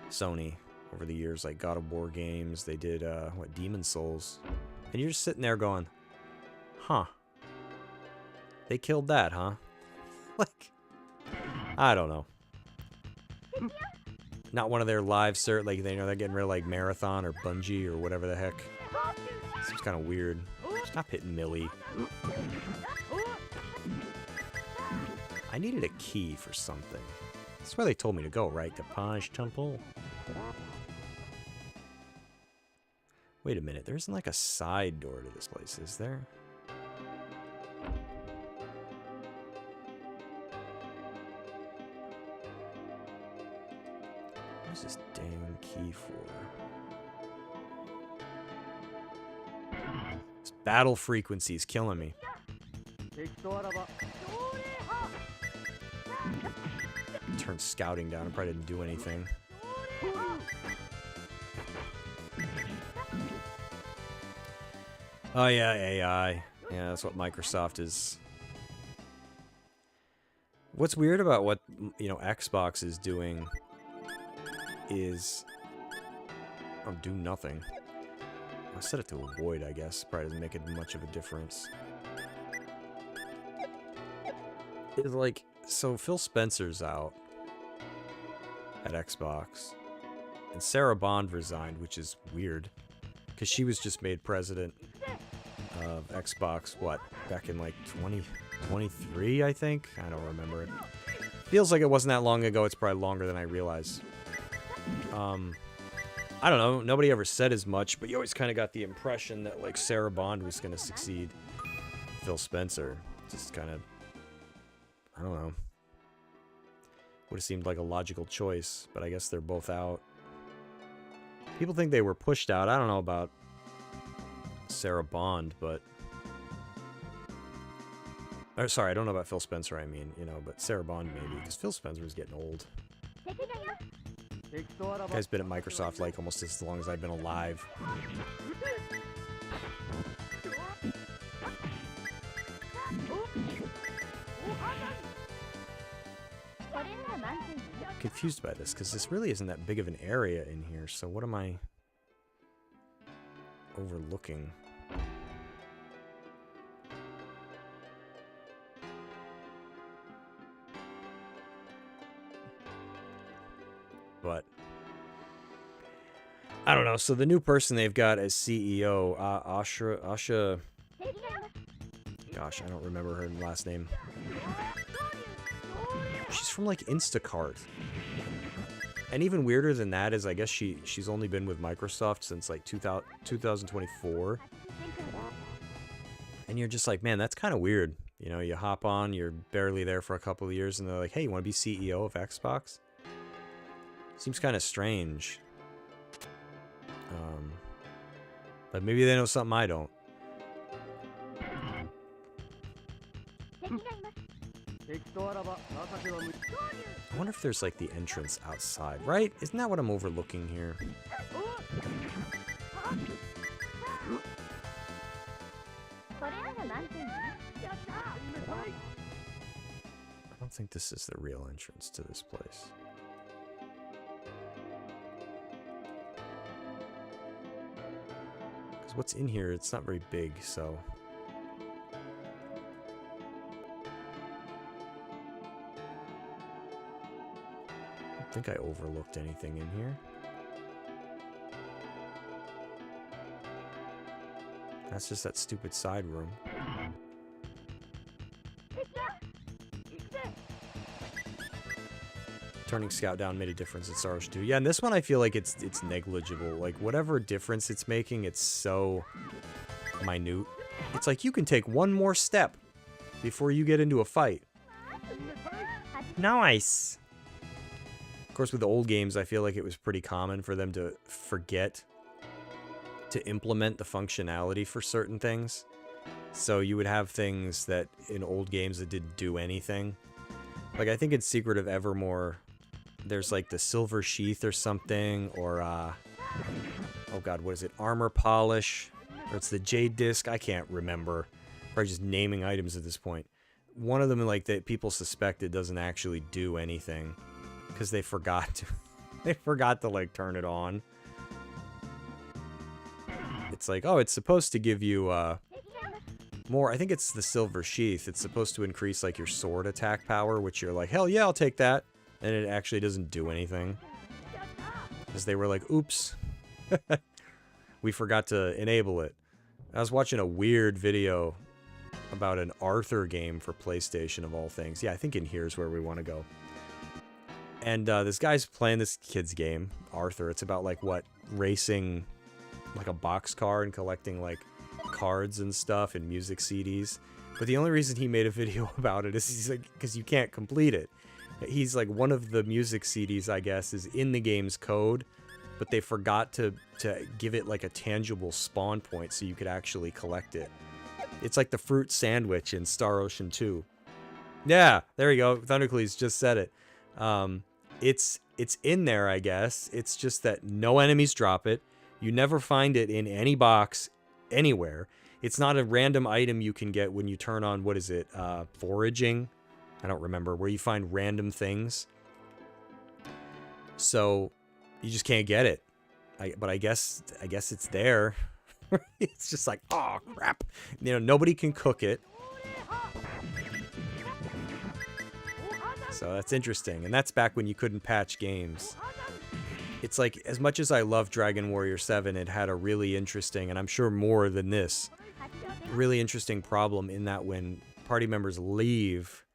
Sony over the years, like God of War games. They did, what, Demon Souls. And you're just sitting there going, huh. They killed that, huh? Like, I don't know. Not one of their live cert, like, they know they're getting rid of like Marathon or Bungie or whatever the heck. Seems kind of weird. Stop hitting Millie. I needed a key for something. That's where they told me to go, right? Capage Temple? Wait a minute, there isn't like a side door to this place, is there? What's this dang key for? This battle frequency is killing me. Turn scouting down, I probably didn't do anything. Oh yeah, AI. Yeah, that's what Microsoft is. What's weird about what, you know, Xbox is doing is... Oh, do nothing. I'll set it to avoid, I guess. Probably doesn't make it much of a difference. It's like, so Phil Spencer's out at Xbox. And Sarah Bond resigned, which is weird. Because she was just made president of Xbox, what, back in like 2023, I think? I don't remember it. Feels like it wasn't that long ago. It's probably longer than I realize. I don't know. Nobody ever said as much, but you always kind of got the impression that, like, Sarah Bond was going to succeed Phil Spencer. Just kind of, I don't know. Would have seemed like a logical choice, but I guess they're both out. People think they were pushed out. I don't know about Sarah Bond, but... Or, sorry, I don't know about Phil Spencer, I mean, you know, but Sarah Bond maybe, because Phil Spencer was getting old. Guy's been at Microsoft like almost as long as I've been alive. I'm confused by this because this really isn't that big of an area in here, so what am I overlooking? But I don't know. So the new person they've got as CEO, Asha. Gosh, I don't remember her last name. She's from like Instacart. And even weirder than that is, I guess she's only been with Microsoft since like 2024. And you're just like, man, that's kind of weird. You know, you hop on, you're barely there for a couple of years, and they're like, hey, you want to be CEO of Xbox? Seems kind of strange. But maybe they know something I don't. I wonder if there's like the entrance outside, right? Isn't that what I'm overlooking here? I don't think this is the real entrance to this place. Because what's in here, it's not very big, so... I don't think I overlooked anything in here. That's just that stupid side room. Turning Scout down made a difference in Star Wars 2. Yeah, and this one I feel like it's negligible. Like, whatever difference it's making, it's so minute. It's like you can take one more step before you get into a fight. Nice! Of course, with the old games, I feel like it was pretty common for them to forget to implement the functionality for certain things. So you would have things that in old games that didn't do anything. Like, I think in Secret of Evermore, there's like the silver sheath or something, or, oh god, what is it? Armor polish? Or it's the jade disc? I can't remember. Probably just naming items at this point. One of them, like, that people suspected doesn't actually do anything. Because they forgot to, they forgot to, like, turn it on. It's like, oh, it's supposed to give you, more, I think it's the silver sheath. It's supposed to increase, like, your sword attack power, which you're like, hell yeah, I'll take that. And it actually doesn't do anything. Because they were like, oops. We forgot to enable it. I was watching a weird video about an Arthur game for PlayStation, of all things. Yeah, I think in here is where we want to go. And this guy's playing this kid's game, Arthur. It's about, like, what, racing, like, a boxcar and collecting, like, cards and stuff and music CDs. But the only reason he made a video about it is he's like, because you can't complete it. He's like, one of the music CDs, I guess, is in the game's code, but they forgot to give it, like, a tangible spawn point so you could actually collect it. It's like the fruit sandwich in Star Ocean 2. Yeah, there you go. Thundercleese just said it. It's in there, I guess. It's just that no enemies drop it. You never find it in any box anywhere. It's not a random item you can get when you turn on, what is it, foraging? I don't remember, where you find random things. So you just can't get it. But I guess it's there. It's just like, oh crap. You know, nobody can cook it. So that's interesting. And that's back when you couldn't patch games. It's like, as much as I love Dragon Warrior 7, it had a really interesting, and I'm sure more than this, really interesting problem in that when party members leave,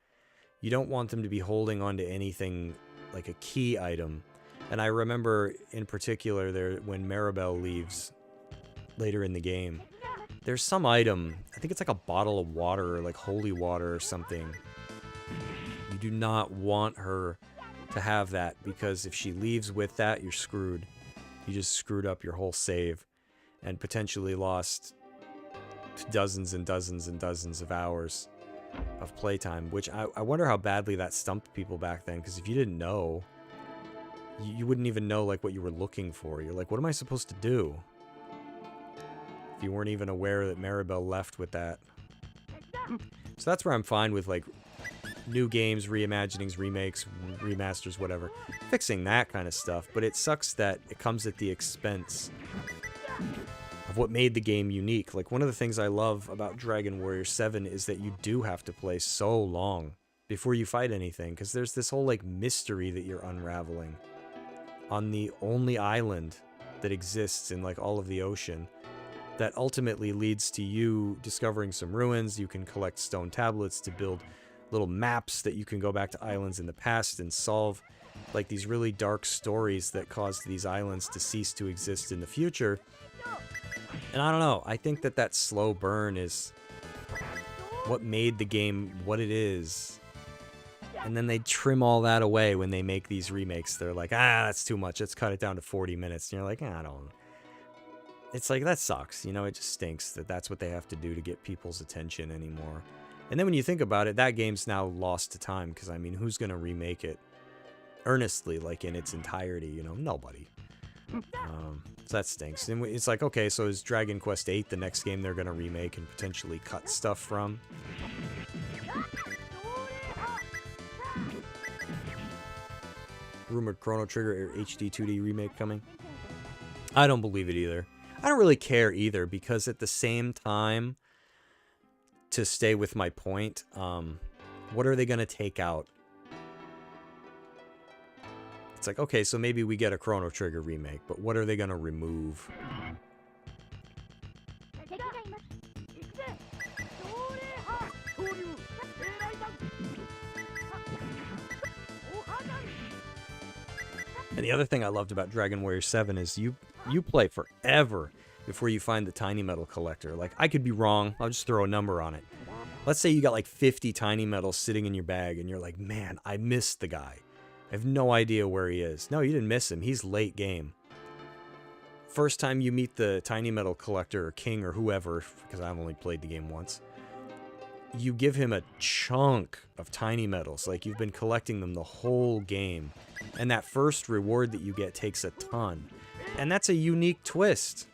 you don't want them to be holding on to anything like a key item. And I remember in particular there when Maribel leaves later in the game, there's some item, I think it's like a bottle of water or like holy water or something. You do not want her to have that, because if she leaves with that, you're screwed. You just screwed up your whole save and potentially lost dozens and dozens and dozens of hours of playtime, which I wonder how badly that stumped people back then, because if you didn't know, you wouldn't even know like what you were looking for. You're like, what am I supposed to do? If you weren't even aware that Maribel left with that. So that's where I'm fine with like new games, reimaginings, remakes, remasters, whatever. Fixing that kind of stuff, but it sucks that it comes at the expense of what made the game unique. Like, one of the things I love about Dragon Warrior 7 is that you do have to play so long before you fight anything, because there's this whole, like, mystery that you're unraveling on the only island that exists in, like, all of the ocean that ultimately leads to you discovering some ruins. You can collect stone tablets to build little maps that you can go back to islands in the past and solve, like, these really dark stories that caused these islands to cease to exist in the future. And I don't know, I think that that slow burn is what made the game what it is. And then they trim all that away when they make these remakes. They're like, that's too much, let's cut it down to 40 minutes. And you're like, I don't... It's like, that sucks, you know, it just stinks that that's what they have to do to get people's attention anymore. And then when you think about it, that game's now lost to time, because, I mean, who's going to remake it earnestly, like, in its entirety, you know? Nobody. So that stinks. And it's like, okay, so is Dragon Quest VIII the next game they're going to remake and potentially cut stuff from? Rumored Chrono Trigger HD 2D remake coming? I don't believe it either. I don't really care either, because at the same time, to stay with my point, what are they going to take out? It's like, okay, so maybe we get a Chrono Trigger remake, but what are they going to remove? And the other thing I loved about Dragon Warrior 7 is you play forever before you find the tiny metal collector. Like, I could be wrong, I'll just throw a number on it. Let's say you got like 50 tiny metals sitting in your bag and you're like, man, I missed the guy. I have no idea where he is. No, you didn't miss him, he's late game. First time you meet the tiny metal collector or king or whoever, because I've only played the game once, you give him a chunk of tiny metals, like you've been collecting them the whole game. And that first reward that you get takes a ton. And that's a unique twist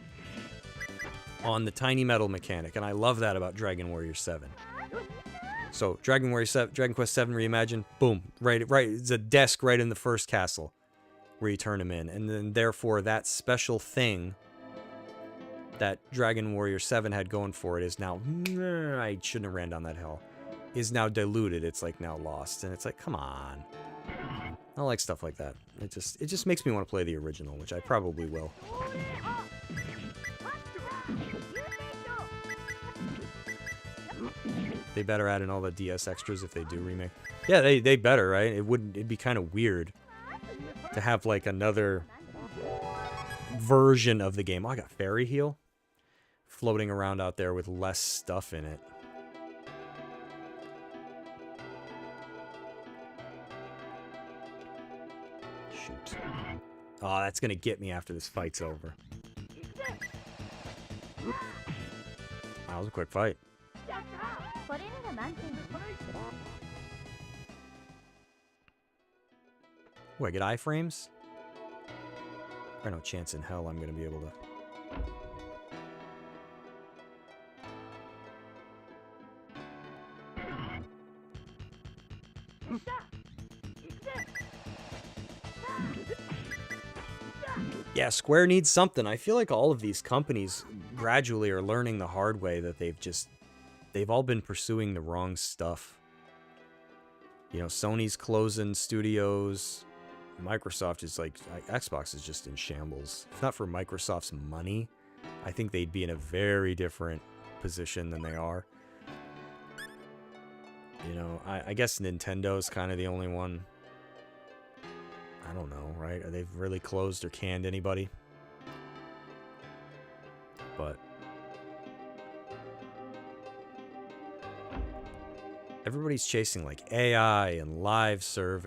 on the tiny metal mechanic, and I love that about Dragon Warrior 7. So, Dragon Quest 7 Reimagined, boom, right, it's a desk right in the first castle where you turn him in, and then therefore that special thing that Dragon Warrior 7 had going for it is now, I shouldn't have ran down that hill, is now diluted. It's like now lost, and it's like, come on. I like stuff like that. It just makes me want to play the original, which I probably will. They better add in all the DS extras if they do remake. Yeah, they better, right? It'd be kind of weird to have like another version of the game. Oh, I got Fairy Heal floating around out there with less stuff in it. Shoot. Oh, that's gonna get me after this fight's over. That was a quick fight. Ooh, I get iframes? There's no chance in hell I'm gonna be able to. Yeah, Square needs something. I feel like all of these companies gradually are learning the hard way that they've all been pursuing the wrong stuff. You know, Sony's closing studios. Microsoft is like, Xbox is just in shambles. If not for Microsoft's money, I think they'd be in a very different position than they are. You know, I guess Nintendo's kind of the only one. I don't know, right? Are they really closed or canned anybody? But everybody's chasing like AI and live serve.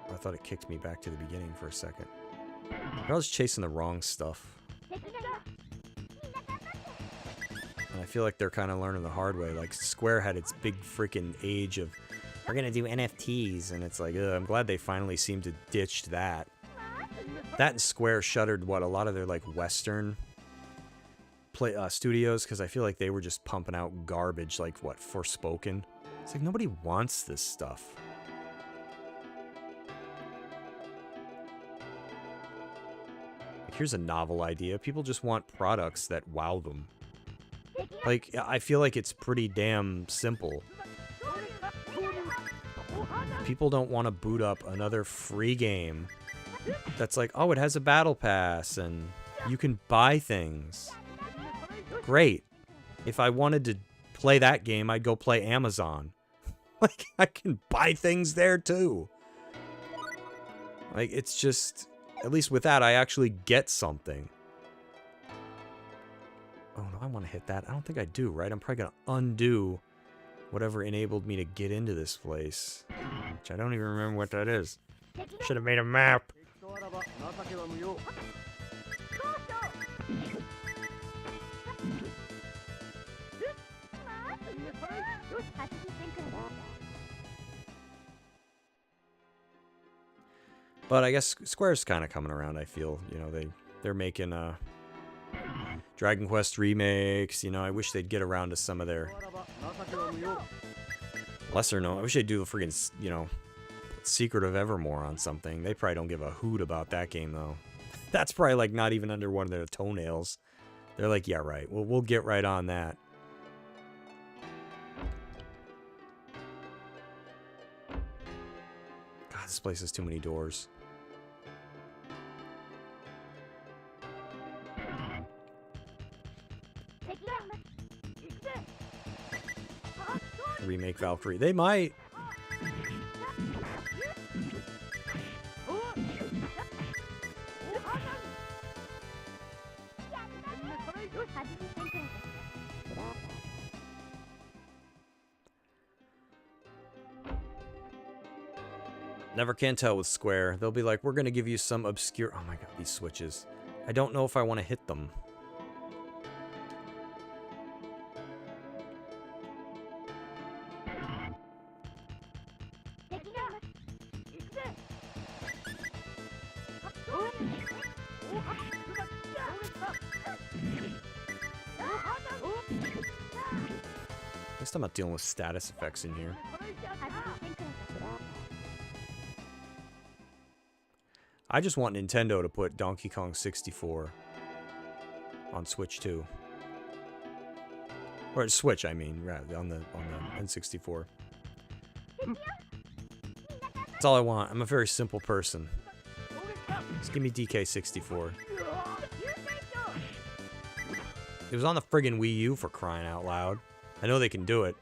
I thought it kicked me back to the beginning for a second. I was chasing the wrong stuff. And I feel like they're kind of learning the hard way. Like Square had its big freaking age of, we're gonna do NFTs, and it's like, ugh, I'm glad they finally seemed to ditch that. That and Square shuttered what a lot of their like Western studios, because I feel like they were just pumping out garbage like what Forspoken. It's like nobody wants this stuff. Like, here's a novel idea. People just want products that wow them. Like, I feel like it's pretty damn simple. People don't want to boot up another free game that's like, oh, it has a battle pass and you can buy things. Great. If I wanted to play that game, I'd go play Amazon. Like, I can buy things there too. Like, it's just, at least with that, I actually get something. Oh, no, I want to hit that. I don't think I do, right? I'm probably going to undo whatever enabled me to get into this place. Which I don't even remember what that is. Should have made a map. But I guess Square's kind of coming around, I feel. You know, they're making Dragon Quest remakes. You know, I wish they'd get around to some of their lesser known. I wish they'd do the freaking, you know, Secret of Evermore on something. They probably don't give a hoot about that game, though. That's probably, like, not even under one of their toenails. They're like, yeah, right. Well, we'll get right on that. God, this place has too many doors. Remake Valkyrie. They might. Never can tell with Square. They'll be like, we're going to give you some obscure... Oh my god, these switches. I don't know if I want to hit them. At least I'm not dealing with status effects in here. I just want Nintendo to put Donkey Kong 64 on Switch 2. Or Switch, I mean, rather, on the N64. That's all I want. I'm a very simple person. Just give me DK64. It was on the friggin' Wii U, for crying out loud. I know they can do it.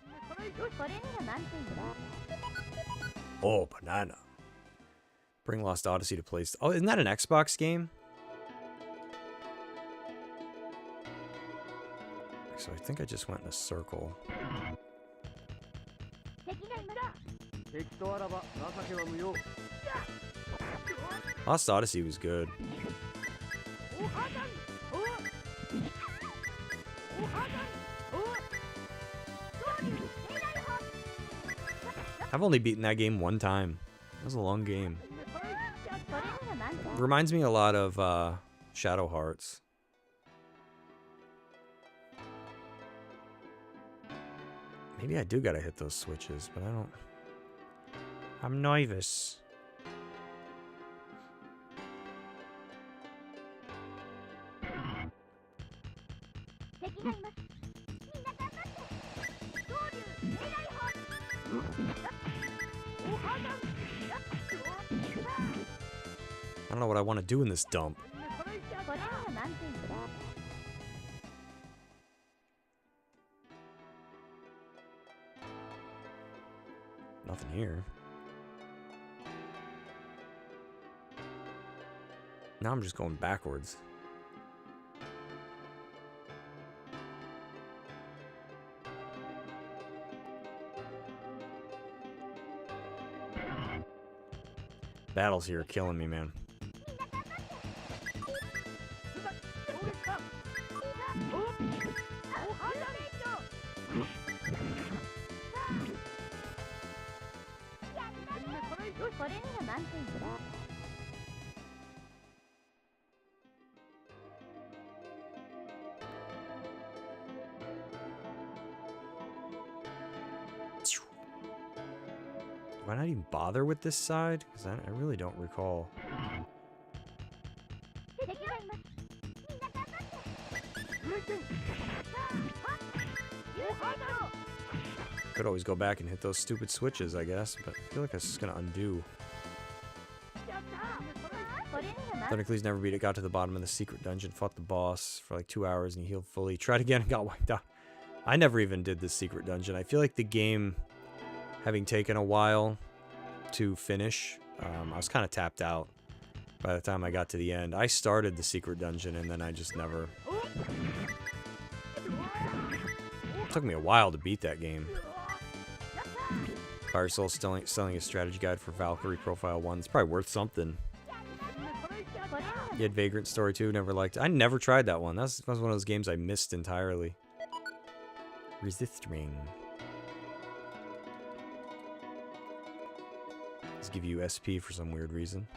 Oh, banana. Bring Lost Odyssey to place. Oh, isn't that an Xbox game? So I think I just went in a circle. Lost Odyssey was good. I've only beaten that game one time. It was a long game. Reminds me a lot of Shadow Hearts. Maybe I do gotta hit those switches, but I don't... I'm nervous. I don't know what I want to do in this dump. Nothing here. Now I'm just going backwards. Battles here are killing me, man. Do I not even bother with this side? Because I really don't recall. Could always go back and hit those stupid switches, I guess, but I feel like that's just gonna undo. Thundercleese never beat it, got to the bottom of the secret dungeon, fought the boss for like 2 hours and he healed fully. Tried again and got wiped out. I never even did this secret dungeon. I feel like the game, having taken a while to finish, I was kind of tapped out by the time I got to the end. I started the secret dungeon and then I just never... It took me a while to beat that game. Fire Soul selling a strategy guide for Valkyrie Profile 1. It's probably worth something. You had Vagrant Story 2, never liked it. I never tried that one. That was one of those games I missed entirely. Resist ring. Let's give you SP for some weird reason.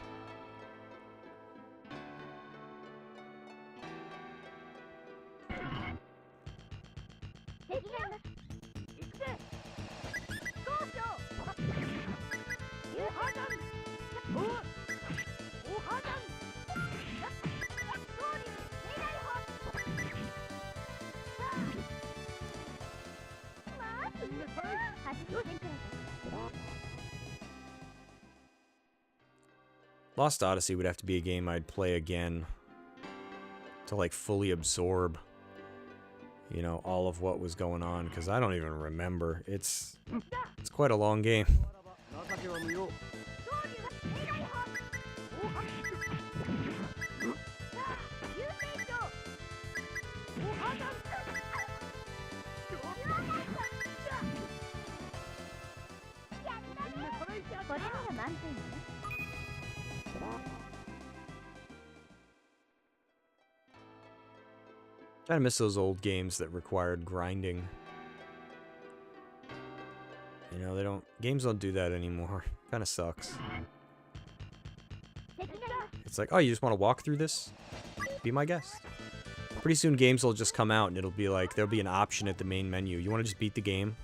Lost Odyssey would have to be a game I'd play again to like fully absorb, you know, all of what was going on, because I don't even remember. It's quite a long game. I miss those old games that required grinding. You know, games don't do that anymore. Kind of sucks. It's like, oh, you just want to walk through this? Be my guest. Pretty soon games will just come out and it'll be like, there'll be an option at the main menu. You want to just beat the game?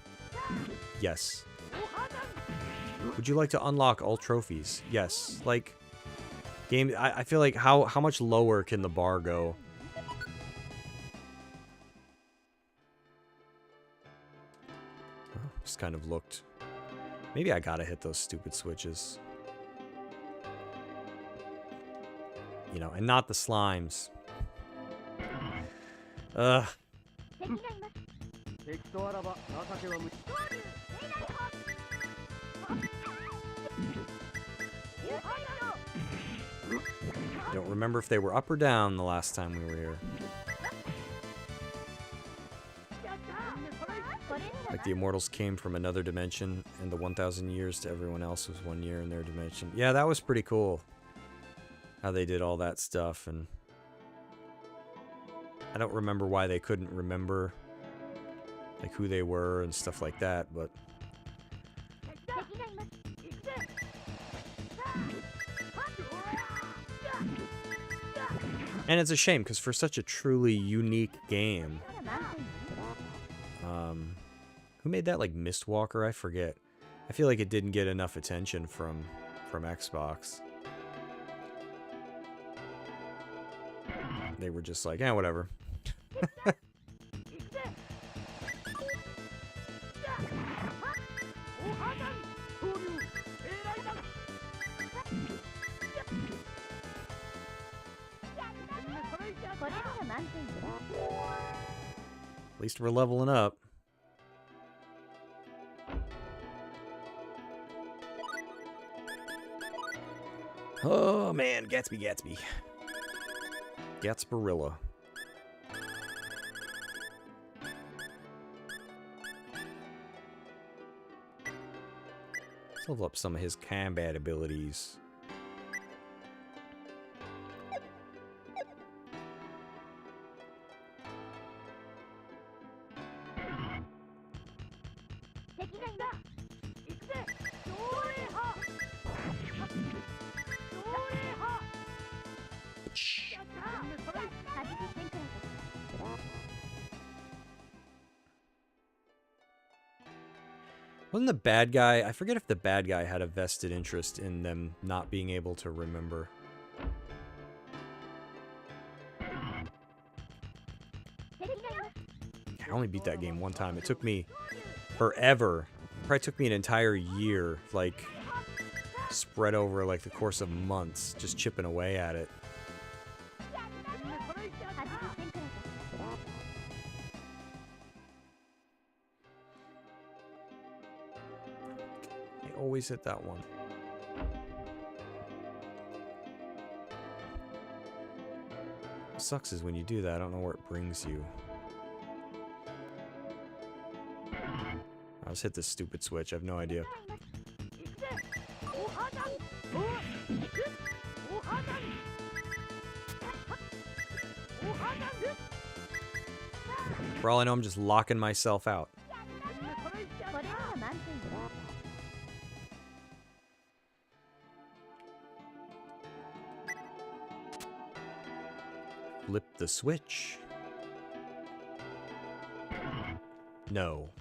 Yes. Would you like to unlock all trophies? Yes. Like, game, I feel like how much lower can the bar go? Just kind of looked. Maybe I gotta hit those stupid switches. You know, and not the slimes. I don't remember if they were up or down the last time we were here. Like the immortals came from another dimension, and the 1,000 years to everyone else was 1 year in their dimension. Yeah, that was pretty cool. How they did all that stuff, and I don't remember why they couldn't remember like who they were and stuff like that, but and it's a shame because for such a truly unique game, who made that, like Mistwalker? I forget. I feel like it didn't get enough attention from Xbox. They were just like, whatever. At least we're leveling up. Oh man, Gatsby. Gatsparilla. Let's level up some of his combat abilities. Wasn't the bad guy... I forget if the bad guy had a vested interest in them not being able to remember. I only beat that game one time. It took me forever. It probably took me an entire year, like, spread over, like, the course of months, just chipping away at it. Always hit that one. What sucks is when you do that, I don't know where it brings you. I'll just hit this stupid switch, I have no idea. For all I know, I'm just locking myself out. Flip the switch. No.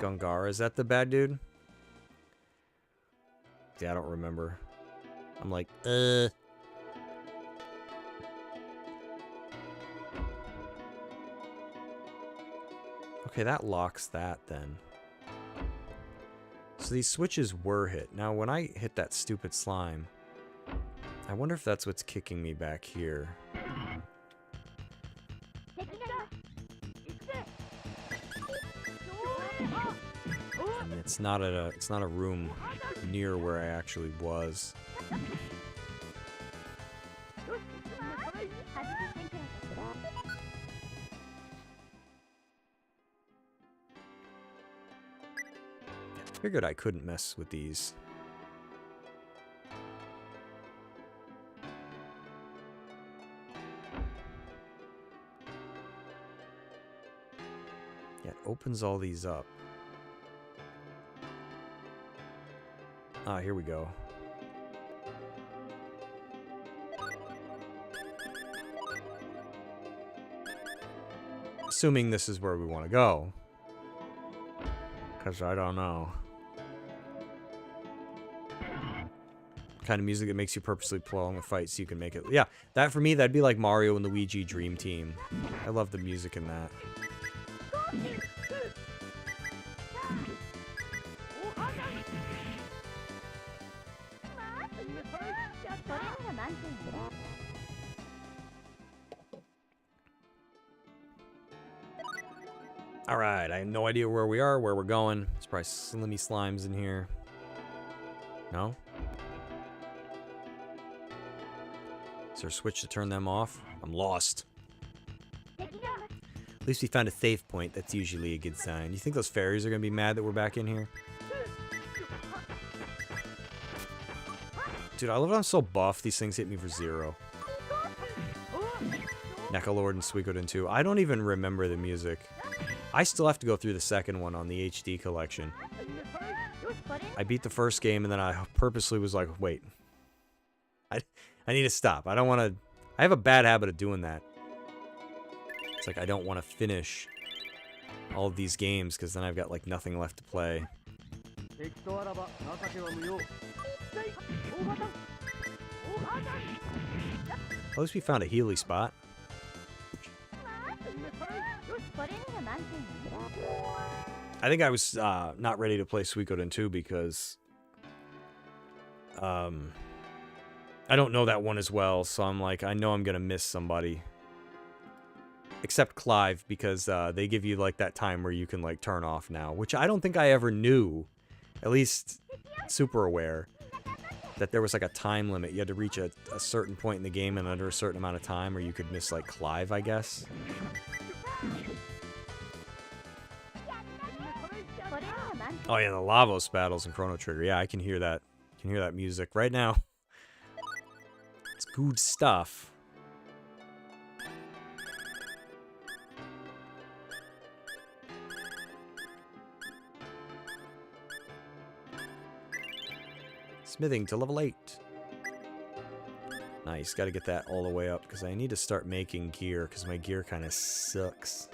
Gungara, is that the bad dude? Yeah, I don't remember. I'm like, Okay, that locks that then. So these switches were hit. Now when I hit that stupid slime, I wonder if that's what's kicking me back here. And it's not a room near where I actually was. Figured I couldn't mess with these. Yeah, it opens all these up. Ah, here we go. Assuming this is where we want to go. Because I don't know. kind of music that makes you purposely prolong the fight so you can make it. Yeah, that for me, that'd be like Mario and Luigi Dream Team. I love the music in that. Alright, I have no idea where we are, where we're going. There's probably Slimmy Slimes in here. No? Is there a switch to turn them off? I'm lost. At least we found a save point. That's usually a good sign. You think those fairies are going to be mad that we're back in here? Dude, I love how I'm so buff. These things hit me for 0. Neckalord and Suikoden 2. I don't even remember the music. I still have to go through the second one on the HD collection. I beat the first game and then I purposely was like, wait. I need to stop. I don't want to... I have a bad habit of doing that. It's like I don't want to finish all of these games because then I've got like nothing left to play. At least we found a Healy spot. I think I was not ready to play Suikoden 2 because I don't know that one as well, so I'm like, I know I'm gonna miss somebody. Except Clive, because they give you like that time where you can like turn off now, which I don't think I ever knew, at least super aware, that there was like a time limit. You had to reach a certain point in the game and under a certain amount of time, or you could miss like Clive, I guess. Oh yeah, the Lavos battles in Chrono Trigger. Yeah, I can hear that. I can hear that music right now. It's good stuff. Smithing to level 8. Nice, gotta get that all the way up because I need to start making gear because my gear kind of sucks.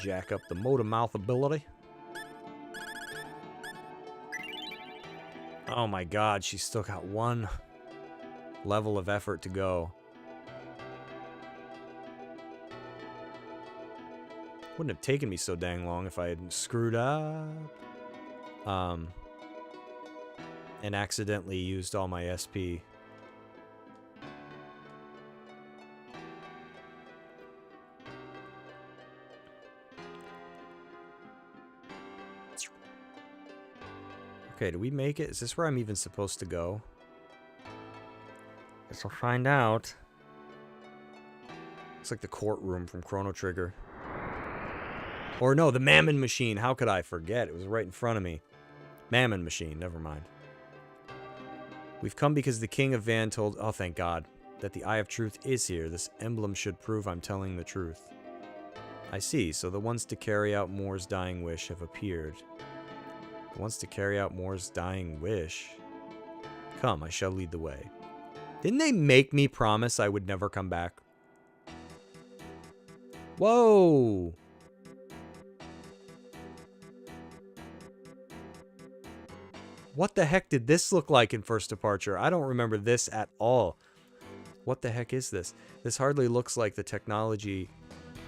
Jack up the motor mouth ability. Oh my god, she's still got one level of effort to go. Wouldn't have taken me so dang long if I hadn't screwed up. And accidentally used all my SP. Okay, do we make it? Is this where I'm even supposed to go? Guess we'll find out. It's like the courtroom from Chrono Trigger. Or no, the Mammon Machine. How could I forget? It was right in front of me. Mammon Machine, never mind. We've come because the King of Van told... Oh, thank God. That the Eye of Truth is here. This emblem should prove I'm telling the truth. I see. So the ones to carry out Moore's dying wish have appeared. The ones to carry out Moore's dying wish? Come, I shall lead the way. Didn't they make me promise I would never come back? Whoa! What the heck did this look like in First Departure? I don't remember this at all. What the heck is this? This hardly looks like the technology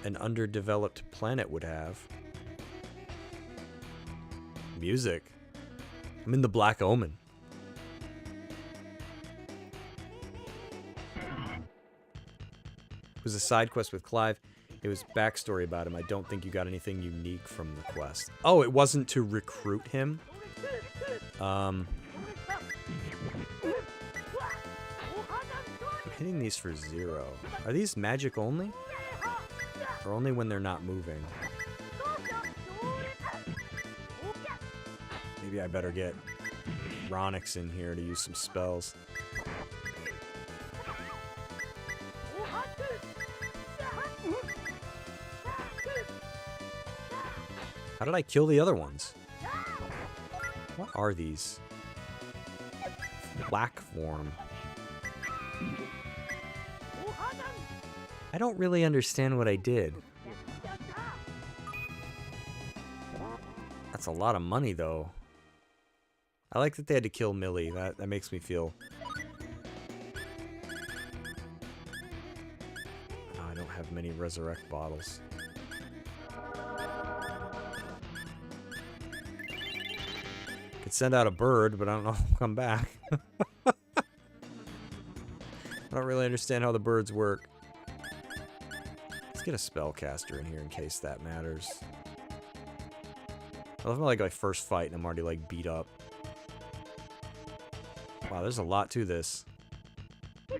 an underdeveloped planet would have. Music. I'm in the Black Omen. It was a side quest with Clive. It was backstory about him. I don't think you got anything unique from the quest. Oh, it wasn't to recruit him? I'm hitting these for 0. Are these magic only? Or only when they're not moving? Maybe I better get Ronix in here to use some spells. How did I kill the other ones? What are these? Black form. I don't really understand what I did. a lot of money, though. I like that they had to kill Millie. That makes me feel... Oh, I don't have many resurrect bottles. Could send out a bird, but I don't know if it'll come back. I don't really understand how the birds work. Let's get a spellcaster in here in case that matters. I love like my first fight and I'm already like beat up. Wow, there's a lot to this. I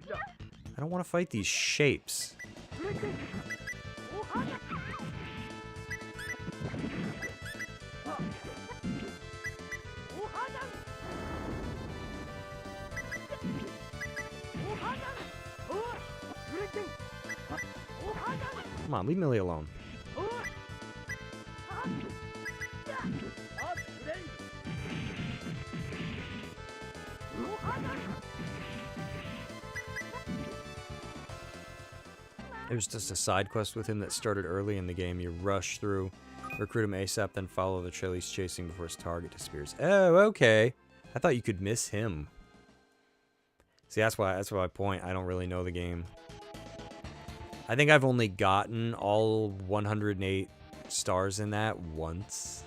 don't want to fight these shapes. Come on, leave Millie alone. It was just a side quest with him that started early in the game. You rush through, recruit him ASAP, then follow the trail he's chasing before his target disappears. Oh, okay. I thought you could miss him. See, that's my point. I don't really know the game. I think I've only gotten all 108 stars in that once.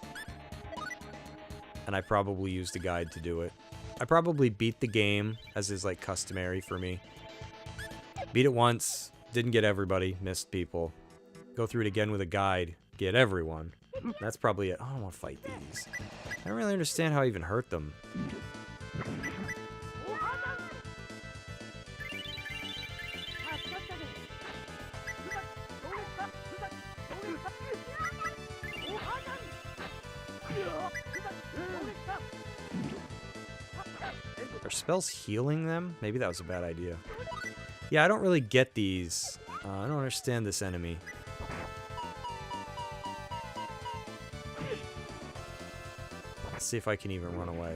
And I probably used a guide to do it. I probably beat the game, as is like customary for me. Beat it once, didn't get everybody, missed people. Go through it again with a guide, get everyone. That's probably it. Oh, I don't want to fight these. I don't really understand how I even hurt them. Are spells healing them? Maybe that was a bad idea. Yeah, I don't really get these. I don't understand this enemy. Let's see if I can even run away.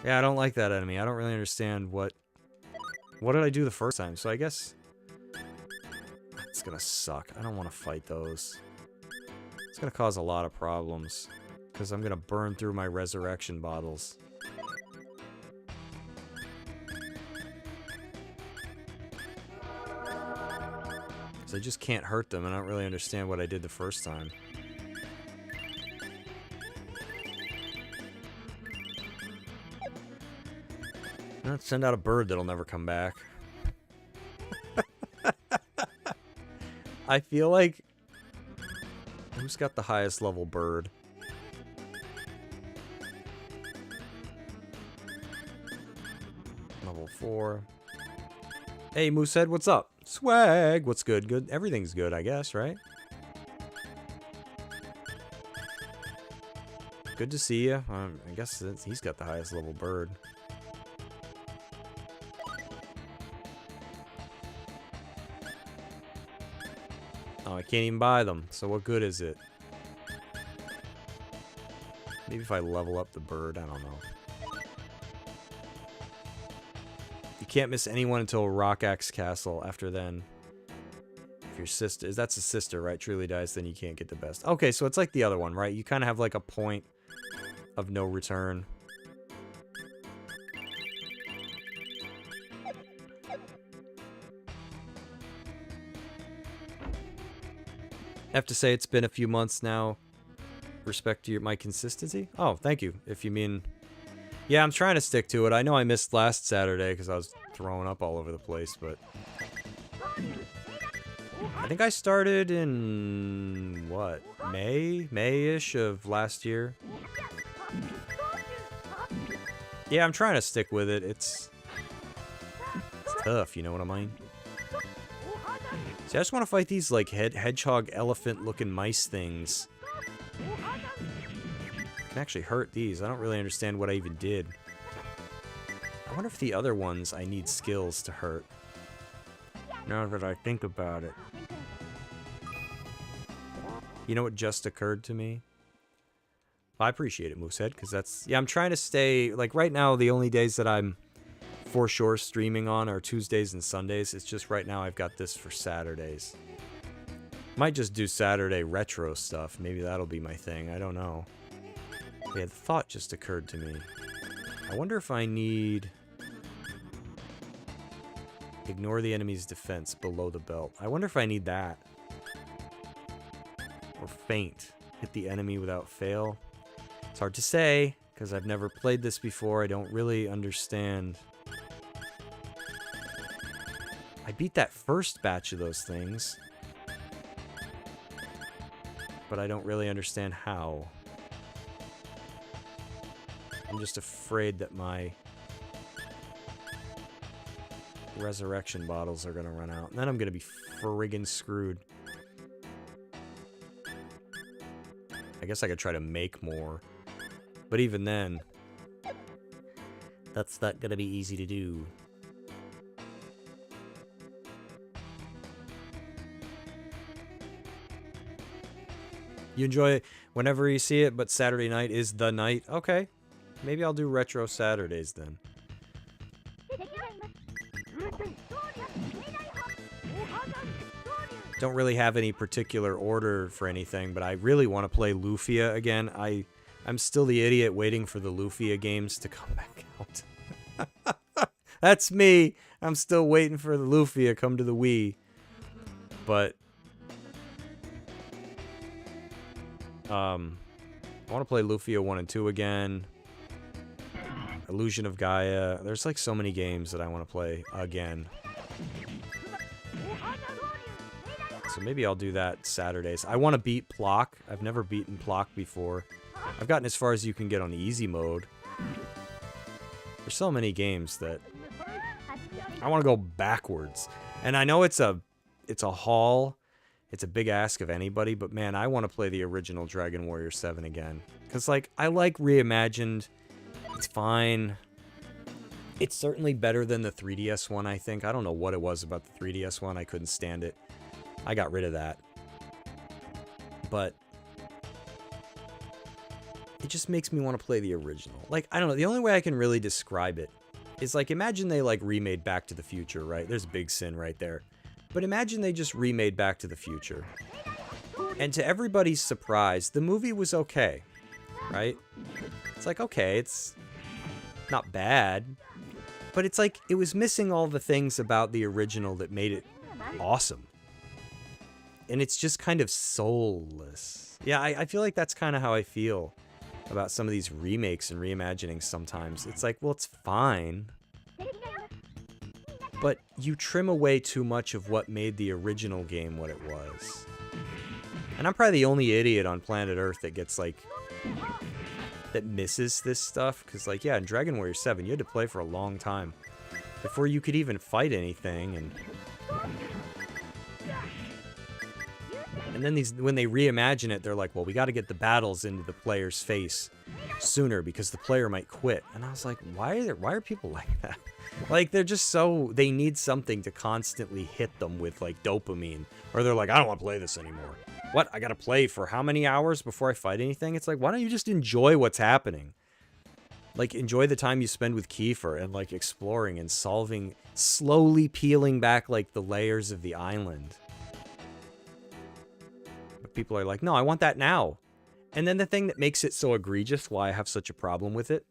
Yeah, I don't like that enemy. I don't really understand what did I do the first time? So I guess it's gonna suck. I don't want to fight those. It's gonna cause a lot of problems because I'm gonna burn through my resurrection bottles. So I just can't hurt them, and I don't really understand what I did the first time. Let's send out a bird that'll never come back. I feel like... Who's got the highest level bird? Level 4. Hey, Moosehead, what's up? Swag! What's good? Good. Everything's good, I guess, right? Good to see you. I guess he's got the highest level bird. Oh, I can't even buy them, so what good is it? Maybe if I level up the bird, I don't know. You can't miss anyone until Rock Axe Castle. After then, if your sister, that's a sister, right, truly dies, then you can't get the best. Okay, so it's like the other one, right? You kind of have like a point of no return. I have to say it's been a few months now. Respect to my consistency. Oh, thank you. If you mean... Yeah, I'm trying to stick to it. I know I missed last Saturday because I was throwing up all over the place, but... I think I started in... what? May-ish of last year. Yeah, I'm trying to stick with it. It's tough, you know what I mean? See, I just want to fight these, like, hedgehog, elephant-looking mice things. I can actually hurt these. I don't really understand what I even did. I wonder if the other ones I need skills to hurt. Now that I think about it. You know what just occurred to me? I appreciate it, Moosehead, because that's... Yeah, I'm trying to stay... Like, right now, the only days that I'm For Sure streaming on are Tuesdays and Sundays. It's just right now I've got this for Saturdays. Might just do Saturday retro stuff. Maybe that'll be my thing. I don't know. Yeah, the thought just occurred to me. I wonder if I need... Ignore the enemy's defense below the belt. I wonder if I need that. Or Feint. Hit the enemy without fail. It's hard to say, because I've never played this before. I don't really understand. I beat that first batch of those things. But I don't really understand how. I'm just afraid that my resurrection bottles are going to run out. And then I'm going to be friggin' screwed. I guess I could try to make more. But even then, that's not going to be easy to do. You enjoy it whenever you see it, but Saturday night is the night. Okay. Maybe I'll do retro Saturdays then. Don't really have any particular order for anything, but I really want to play Lufia again. I'm still the idiot waiting for the Lufia games to come back out. That's me. I'm still waiting for the Lufia come to the Wii. But I want to play Lufia 1 and 2 again. Illusion of Gaia. There's like so many games that I want to play again. So maybe I'll do that Saturdays. I want to beat Plock. I've never beaten Plock before. I've gotten as far as you can get on the easy mode. There's so many games that I want to go backwards. And I know it's a haul. It's a big ask of anybody, but man, I want to play the original Dragon Warrior 7 again. Because, like, I like Reimagined. It's fine. It's certainly better than the 3DS one, I think. I don't know what it was about the 3DS one. I couldn't stand it. I got rid of that. But it just makes me want to play the original. Like, I don't know. The only way I can really describe it is, like, imagine they, like, remade Back to the Future, right? There's Big Sin right there. But imagine they just remade Back to the Future. And to everybody's surprise, the movie was okay, right? It's like, okay, it's not bad. But it's like, it was missing all the things about the original that made it awesome. And it's just kind of soulless. Yeah, I feel like that's kind of how I feel about some of these remakes and reimaginings sometimes. It's like, well, it's fine. But you trim away too much of what made the original game what it was. And I'm probably the only idiot on planet Earth that gets, like, that misses this stuff. Because, like, yeah, in Dragon Warrior 7, you had to play for a long time before you could even fight anything. And then when they reimagine it, they're like, well, we got to get the battles into the player's face sooner because the player might quit. And I was like, why are people like that? Like, they're just so, they need something to constantly hit them with, like, dopamine. Or they're like, I don't want to play this anymore. What? I got to play for how many hours before I fight anything? It's like, why don't you just enjoy what's happening? Like, enjoy the time you spend with Kiefer and, like, exploring and solving, slowly peeling back, like, the layers of the island. But people are like, no, I want that now. And then the thing that makes it so egregious, why I have such a problem with it,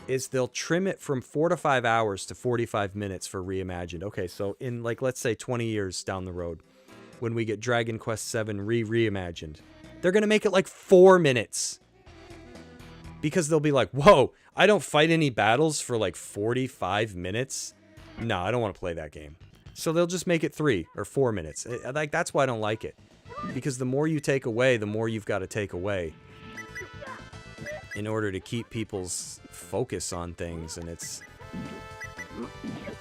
is they'll trim it from 4 to 5 hours to 45 minutes for Reimagined. Okay, so in, like, let's say 20 years down the road, when we get Dragon Quest VII reimagined, they're going to make it like 4 minutes. Because they'll be like, whoa, I don't fight any battles for like 45 minutes? No, I don't want to play that game. So they'll just make it 3 or 4 minutes. Like, that's why I don't like it. Because the more you take away, the more you've got to take away in order to keep people's focus on things. And it's,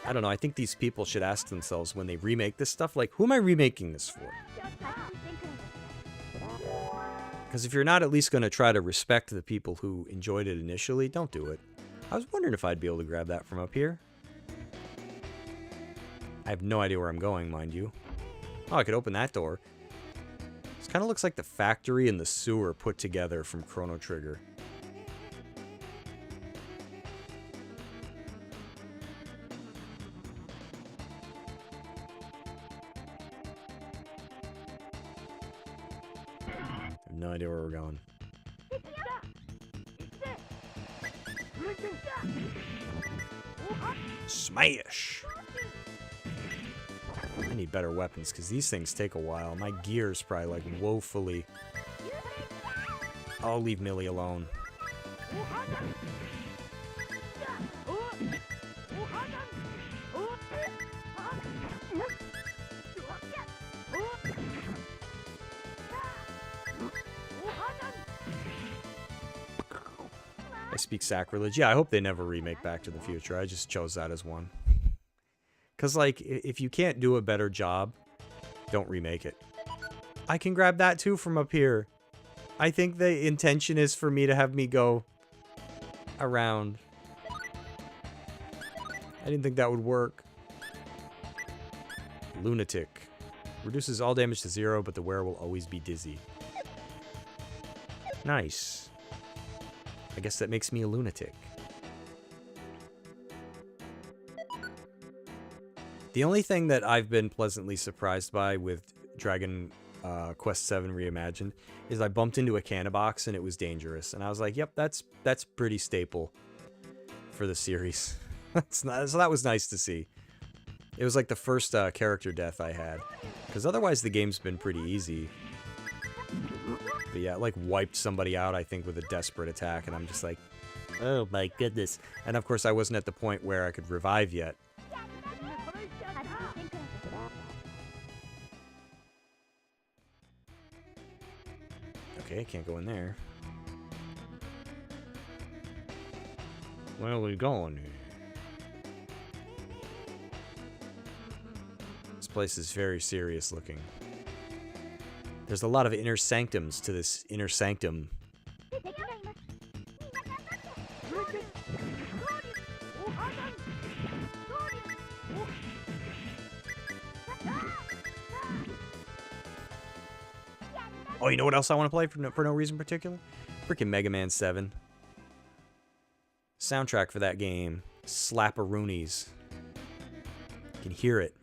I don't know, I think these people should ask themselves when they remake this stuff, like, who am I remaking this for? Because if you're not at least going to try to respect the people who enjoyed it initially, don't do it. I was wondering if I'd be able to grab that from up here. I have no idea where I'm going, mind you. Oh, I could open that door. This kind of looks like the factory and the sewer put together from Chrono Trigger. no idea where we're going. Smash! I need better weapons, because these things take a while. My gear's probably, like, woefully... I'll leave Millie alone. I speak sacrilege. Yeah, I hope they never remake Back to the Future. I just chose that as one. Because, like, if you can't do a better job, don't remake it. I can grab that, too, from up here. I think the intention is for me to have me go around. I didn't think that would work. Lunatic. Reduces all damage to 0, but the wearer will always be dizzy. Nice. I guess that makes me a lunatic. The only thing that I've been pleasantly surprised by with Dragon Quest VII Reimagined is I bumped into a Canabox and it was dangerous. And I was like, yep, that's pretty staple for the series. So that was nice to see. It was like the first character death I had. Because otherwise the game's been pretty easy. But yeah, it like wiped somebody out, I think, with a desperate attack. And I'm just like, oh my goodness. And of course I wasn't at the point where I could revive yet. Okay, can't go in there. Where are we going? This place is very serious looking. There's a lot of inner sanctums to this inner sanctum. Oh, you know what else I want to play for no reason particular? Freaking Mega Man 7. Soundtrack for that game. Slap-a-roonies. You can hear it.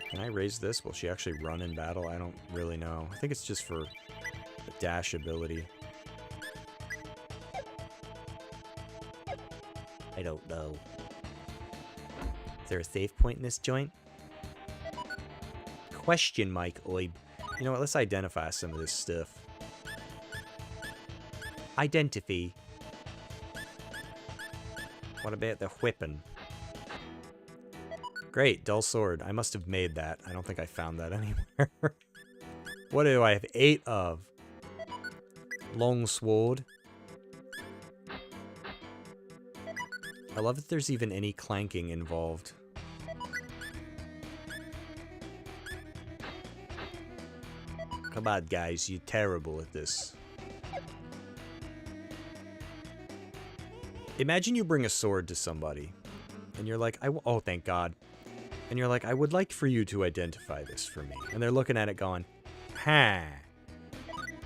Can I raise this? Will she actually run in battle? I don't really know. I think it's just for the dash ability. I don't know. Is there a save point in this joint? Question, Mike Oib. You know what? Let's identify some of this stuff. Identify. What about the weapon? Great, dull sword. I must have made that. I don't think I found that anywhere. What do I have 8 of? Long sword. I love that there's even any clanking involved. Come on, guys. You're terrible at this. Imagine you bring a sword to somebody, and you're like, oh, thank God. And you're like, I would like for you to identify this for me. And they're looking at it going, huh.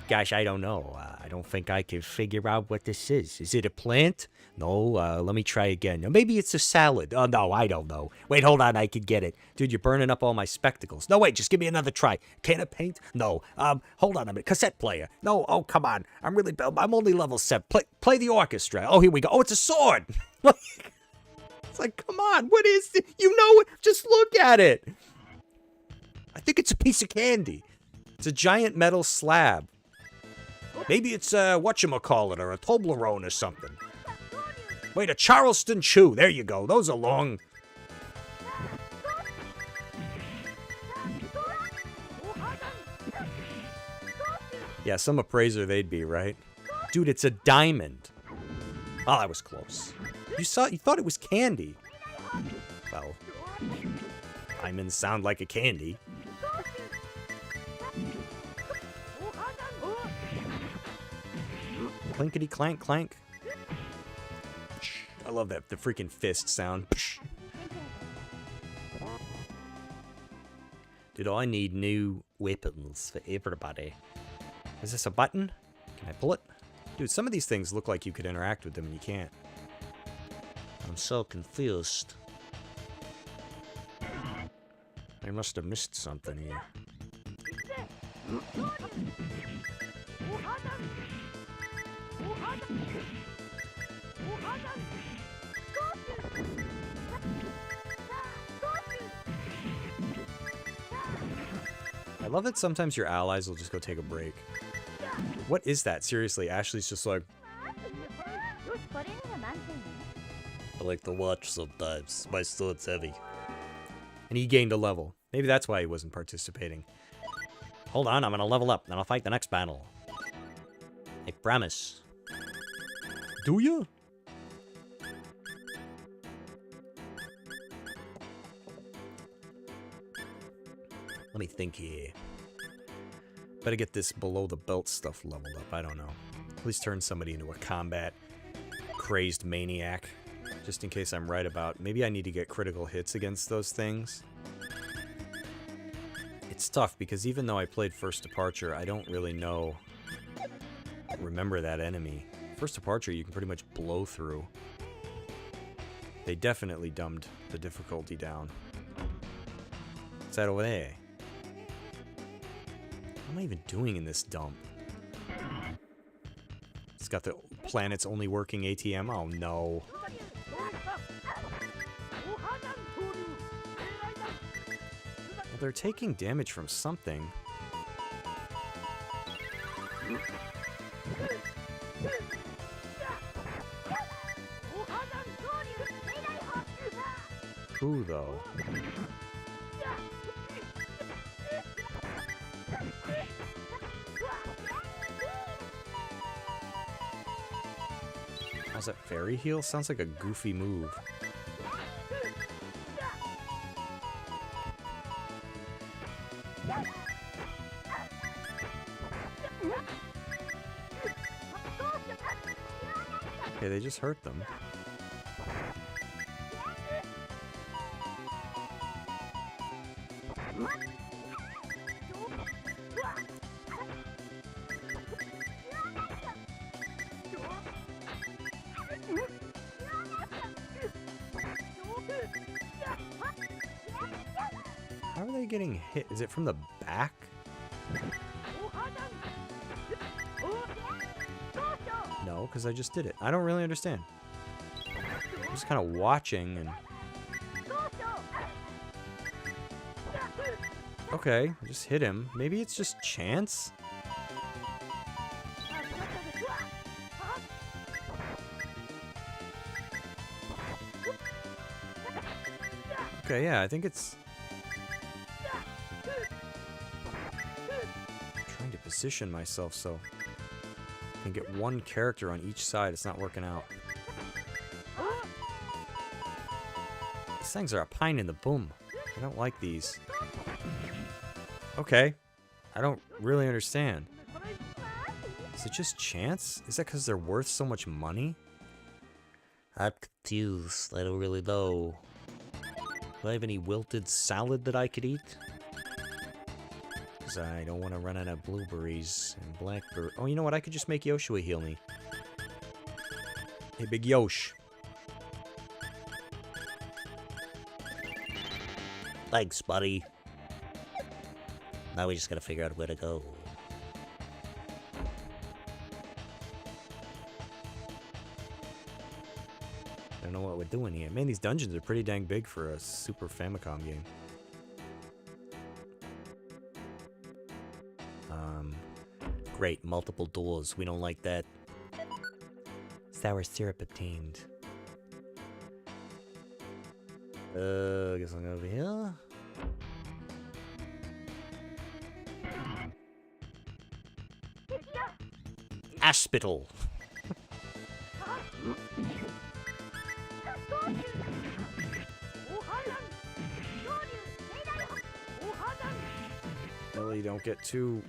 Gosh, I don't know. I don't think I can figure out what this is. Is it a plant? No, let me try again. No, maybe it's a salad. Oh, no, I don't know. Wait, hold on, I can get it. Dude, you're burning up all my spectacles. No, wait, just give me another try. Can of paint? No. Hold on a minute. Cassette player. No, oh, come on. I'm only level 7. Play the orchestra. Oh, here we go. Oh, it's a sword. It's like, come on, what is it? You know it. Just look at it. I think it's a piece of candy. It's a giant metal slab. Maybe it's a whatchamacallit or a Toblerone or something. Wait, a Charleston Chew. There you go. Those are long. Yeah, some appraiser they'd be, right? Dude, it's a diamond. Oh, that was close. You thought it was candy. Well, diamonds sound like a candy. Clinkety clank clank. I love that, the freaking fist sound. Dude, I need new weapons for everybody. Is this a button? Can I pull it? Dude, some of these things look like you could interact with them and you can't. I'm so confused. I must have missed something here. I love that sometimes your allies will just go take a break. What is that? Seriously, Ashley's just like... I like to watch sometimes. My sword's heavy. And he gained a level. Maybe that's why he wasn't participating. Hold on, I'm gonna level up, then I'll fight the next battle. I promise. Do ya? Let me think here. Better get this below the belt stuff leveled up. I don't know. At least turn somebody into a combat crazed maniac. Just in case I'm right about... Maybe I need to get critical hits against those things. It's tough because even though I played First Departure, I don't really remember that enemy. First Departure you can pretty much blow through. They definitely dumbed the difficulty down. What's that over there? What am I even doing in this dump? It's got the planet's only working ATM? Oh no. Well, they're taking damage from something. Who though? How's that fairy heal? Sounds like a goofy move. Okay, they just hurt them. How are they getting hit? Is it from the back? No, because I just did it. I don't really understand. I'm just kind of watching and... Okay, I just hit him. Maybe it's just chance? Okay, yeah, I think it's... I'm trying to position myself so I can get one character on each side. It's not working out. These things are a pine in the boom. I don't like these. Okay. I don't really understand. Is it just chance? Is that because they're worth so much money? I'm confused. I don't really know. Do I have any wilted salad that I could eat? Because I don't want to run out of blueberries and blackberry. Oh, you know what? I could just make Yoshua heal me. Hey, big Yosh. Thanks, buddy. Now we just gotta figure out where to go. I don't know what we're doing here. Man, these dungeons are pretty dang big for a Super Famicom game. Great, multiple doors. We don't like that. Sour syrup obtained. I guess I'll go over here. Hospital. Millie, don't get too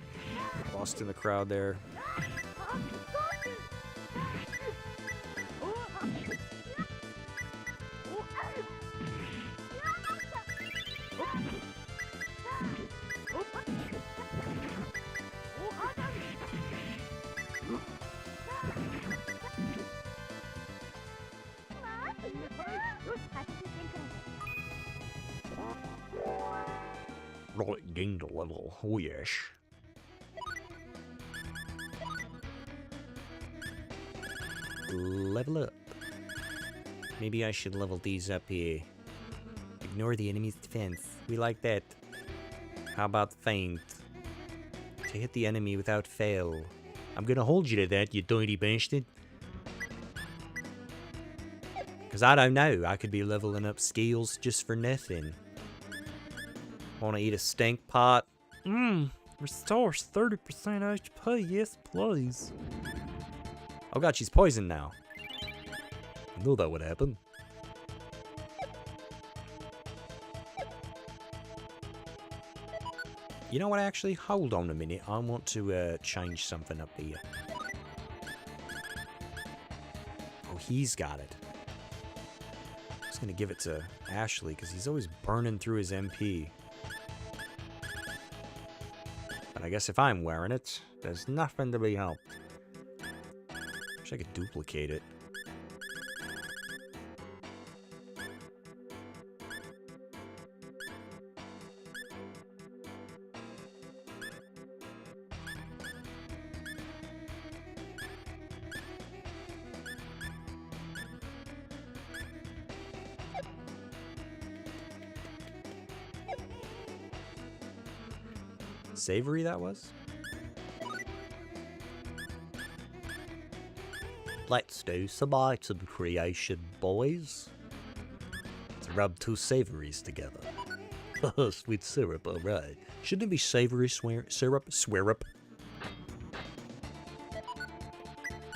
lost in the crowd there. Right, gained a level. Oh, yes. Level up. Maybe I should level these up here. Ignore the enemy's defense. We like that. How about feint? To hit the enemy without fail. I'm gonna hold you to that, you dirty bastard. Because I don't know. I could be leveling up skills just for nothing. Want to eat a stink pot? Restores 30% HP. Yes, please. Oh god, she's poisoned now. I knew that would happen. You know what, actually? Hold on a minute. I want to change something up here. Oh, he's got it. I'm just going to give it to Ashley, because he's always burning through his MP. But I guess if I'm wearing it, there's nothing to be helped. Wish I could duplicate it. Savory that was? Let's do some item creation, boys. Let's rub two savories together. Sweet syrup, alright. Shouldn't it be savory syrup? Swearup?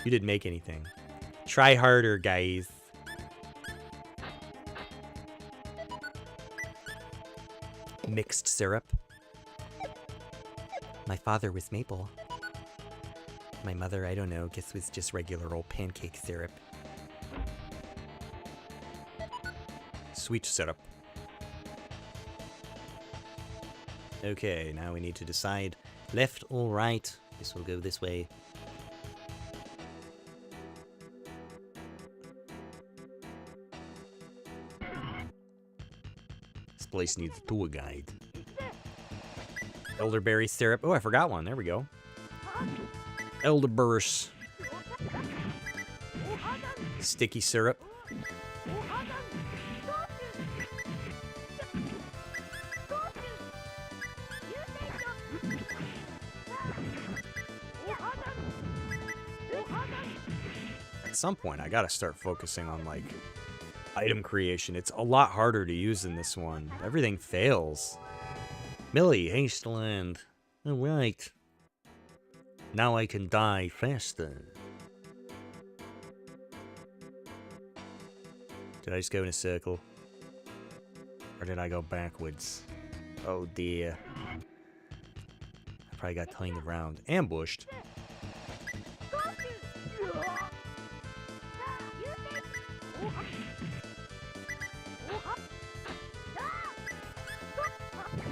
You didn't make anything. Try harder, guys. Mixed syrup. My father was maple. My mother, I don't know, guess was just regular old pancake syrup. Sweet syrup. Okay, now we need to decide left or right. This will go this way. This place needs a tour guide. Elderberry syrup. Oh, I forgot one. There we go. Elderburst. Sticky syrup. At some point, I gotta start focusing on, like, item creation. It's a lot harder to use in this one. Everything fails. Millie, Hasteland. Alright. Now I can die faster. Did I just go in a circle? Or did I go backwards? Oh dear. I probably got turned around. Ambushed.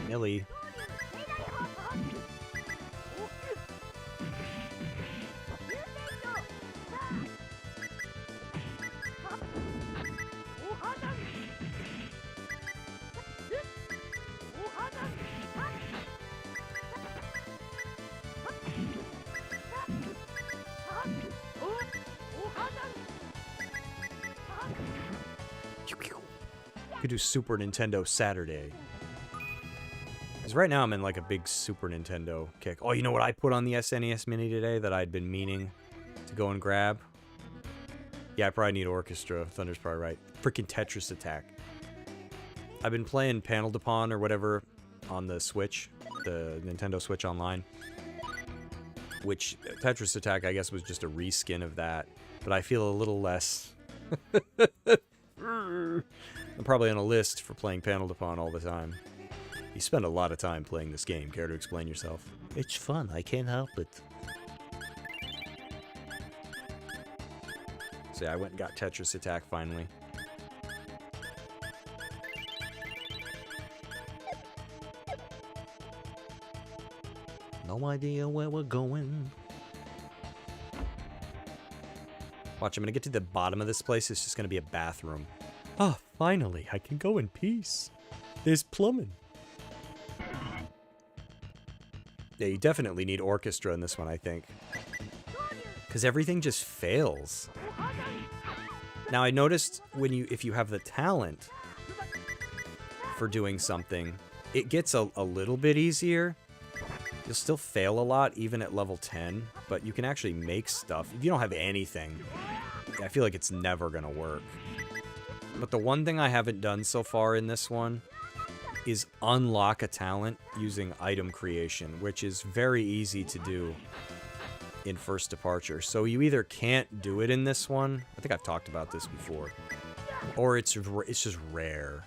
Millie. Could do Super Nintendo Saturday. Because right now I'm in like a big Super Nintendo kick. Oh, you know what I put on the SNES Mini today that I'd been meaning to go and grab? Yeah, I probably need Orchestra. Thunder's probably right. Freaking Tetris Attack. I've been playing Panel de Pon or whatever on the Switch. The Nintendo Switch Online. Which, Tetris Attack, I guess, was just a reskin of that. But I feel a little less... I'm probably on a list for playing Panel de Pon all the time. You spend a lot of time playing this game. Care to explain yourself? It's fun, I can't help it. So yeah, I went and got Tetris Attack finally. No idea where we're going. Watch, I'm gonna get to the bottom of this place. It's just gonna be a bathroom. Ah, finally, I can go in peace. There's plumbing. Yeah, you definitely need orchestra in this one, I think. Because everything just fails. Now, I noticed if you have the talent for doing something, it gets a little bit easier. You'll still fail a lot, even at level 10, but you can actually make stuff. If you don't have anything, I feel like it's never going to work. But the one thing I haven't done so far in this one is unlock a talent using item creation, which is very easy to do in First Departure. So you either can't do it in this one, I think I've talked about this before, or it's just rare.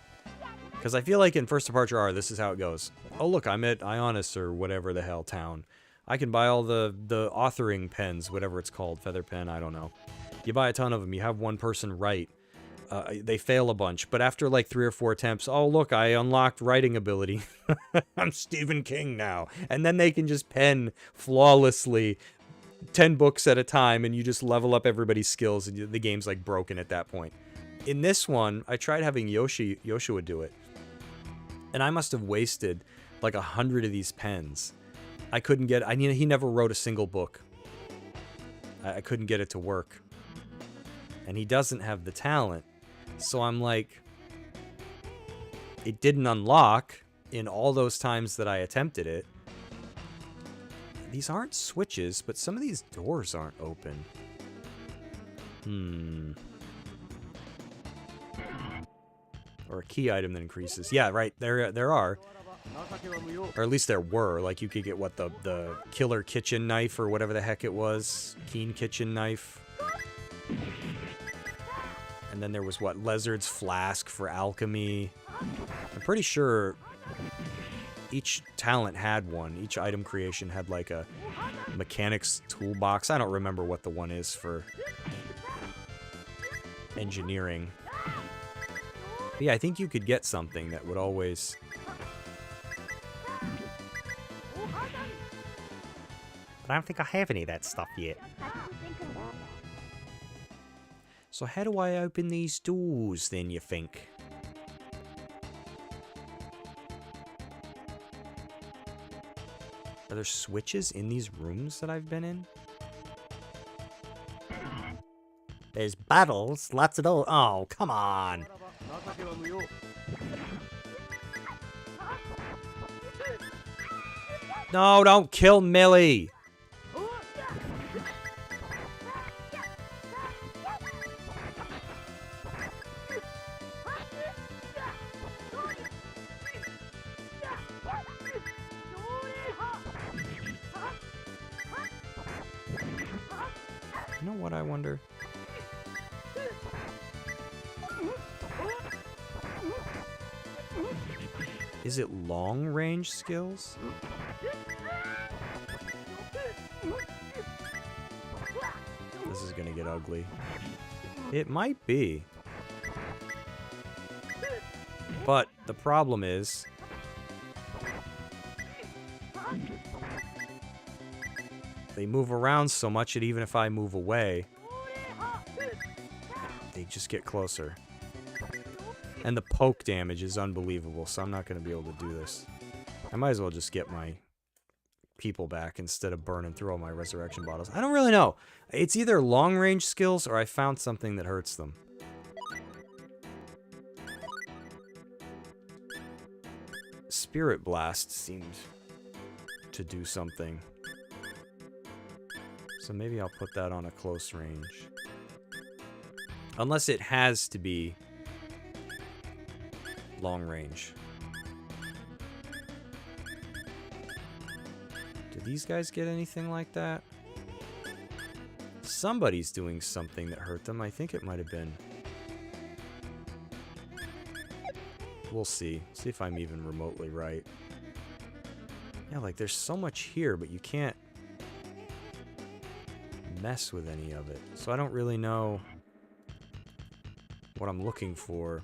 Because I feel like in First Departure R, this is how it goes. Oh, look, I'm at Ionis or whatever the hell town. I can buy all the authoring pens, whatever it's called. Feather pen, I don't know. You buy a ton of them. You have one person write. They fail a bunch. But after like 3 or 4 attempts, oh, look, I unlocked writing ability. I'm Stephen King now. And then they can just pen flawlessly 10 books at a time, and you just level up everybody's skills, and the game's like broken at that point. In this one, I tried having Yoshua do it. And I must have wasted like 100 of these pens. I couldn't get... he never wrote a single book. I couldn't get it to work. And he doesn't have the talent. So I'm like... It didn't unlock in all those times that I attempted it. These aren't switches, but some of these doors aren't open. Or a key item that increases. Yeah, right. There are. Or at least there were. Like, you could get, what, the killer kitchen knife or whatever the heck it was. Keen kitchen knife. And then there was, what, Lizard's flask for alchemy. I'm pretty sure each talent had one. Each item creation had, like, a mechanics toolbox. I don't remember what the one is for engineering. But yeah, I think you could get something that would always... But I don't think I have any of that stuff yet. So how do I open these doors, then, you think? Are there switches in these rooms that I've been in? There's battles, lots of those. Oh, come on. No, don't kill Millie. You know what I wonder? Is it long range skills? This is gonna get ugly. It might be. But the problem is... they move around so much that even if I move away, they just get closer. And the poke damage is unbelievable, so I'm not going to be able to do this. I might as well just get my people back instead of burning through all my resurrection bottles. I don't really know. It's either long-range skills or I found something that hurts them. Spirit Blast seemed to do something. So maybe I'll put that on a close range. Unless it has to be long range. Do these guys get anything like that? Somebody's doing something that hurt them. I think it might have been. We'll see. See if I'm even remotely right. Yeah, like there's so much here, but you can't mess with any of it. So I don't really know what I'm looking for.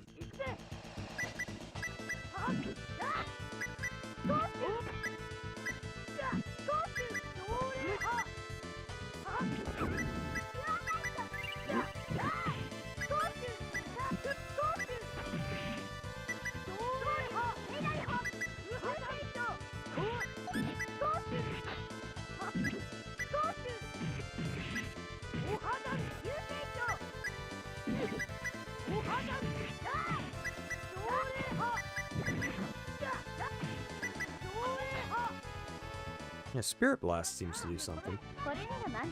Yeah, Spirit Blast seems to do something.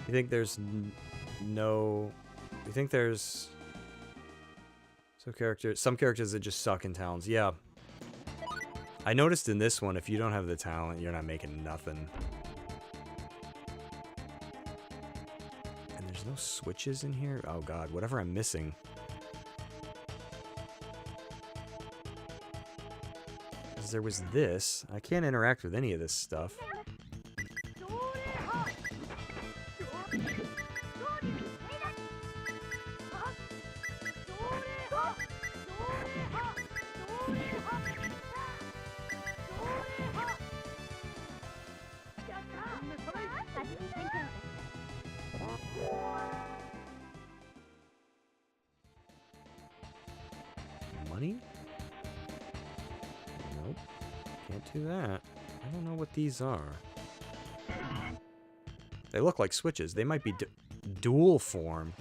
You think there's no... You think there's... Some characters that just suck in talents. Yeah. I noticed in this one, if you don't have the talent, you're not making nothing. And there's no switches in here? Oh god, whatever I'm missing. Because there was this. I can't interact with any of this stuff. Money? Nope. Can't do that. I don't know what these are. They look like switches. They might be dual form.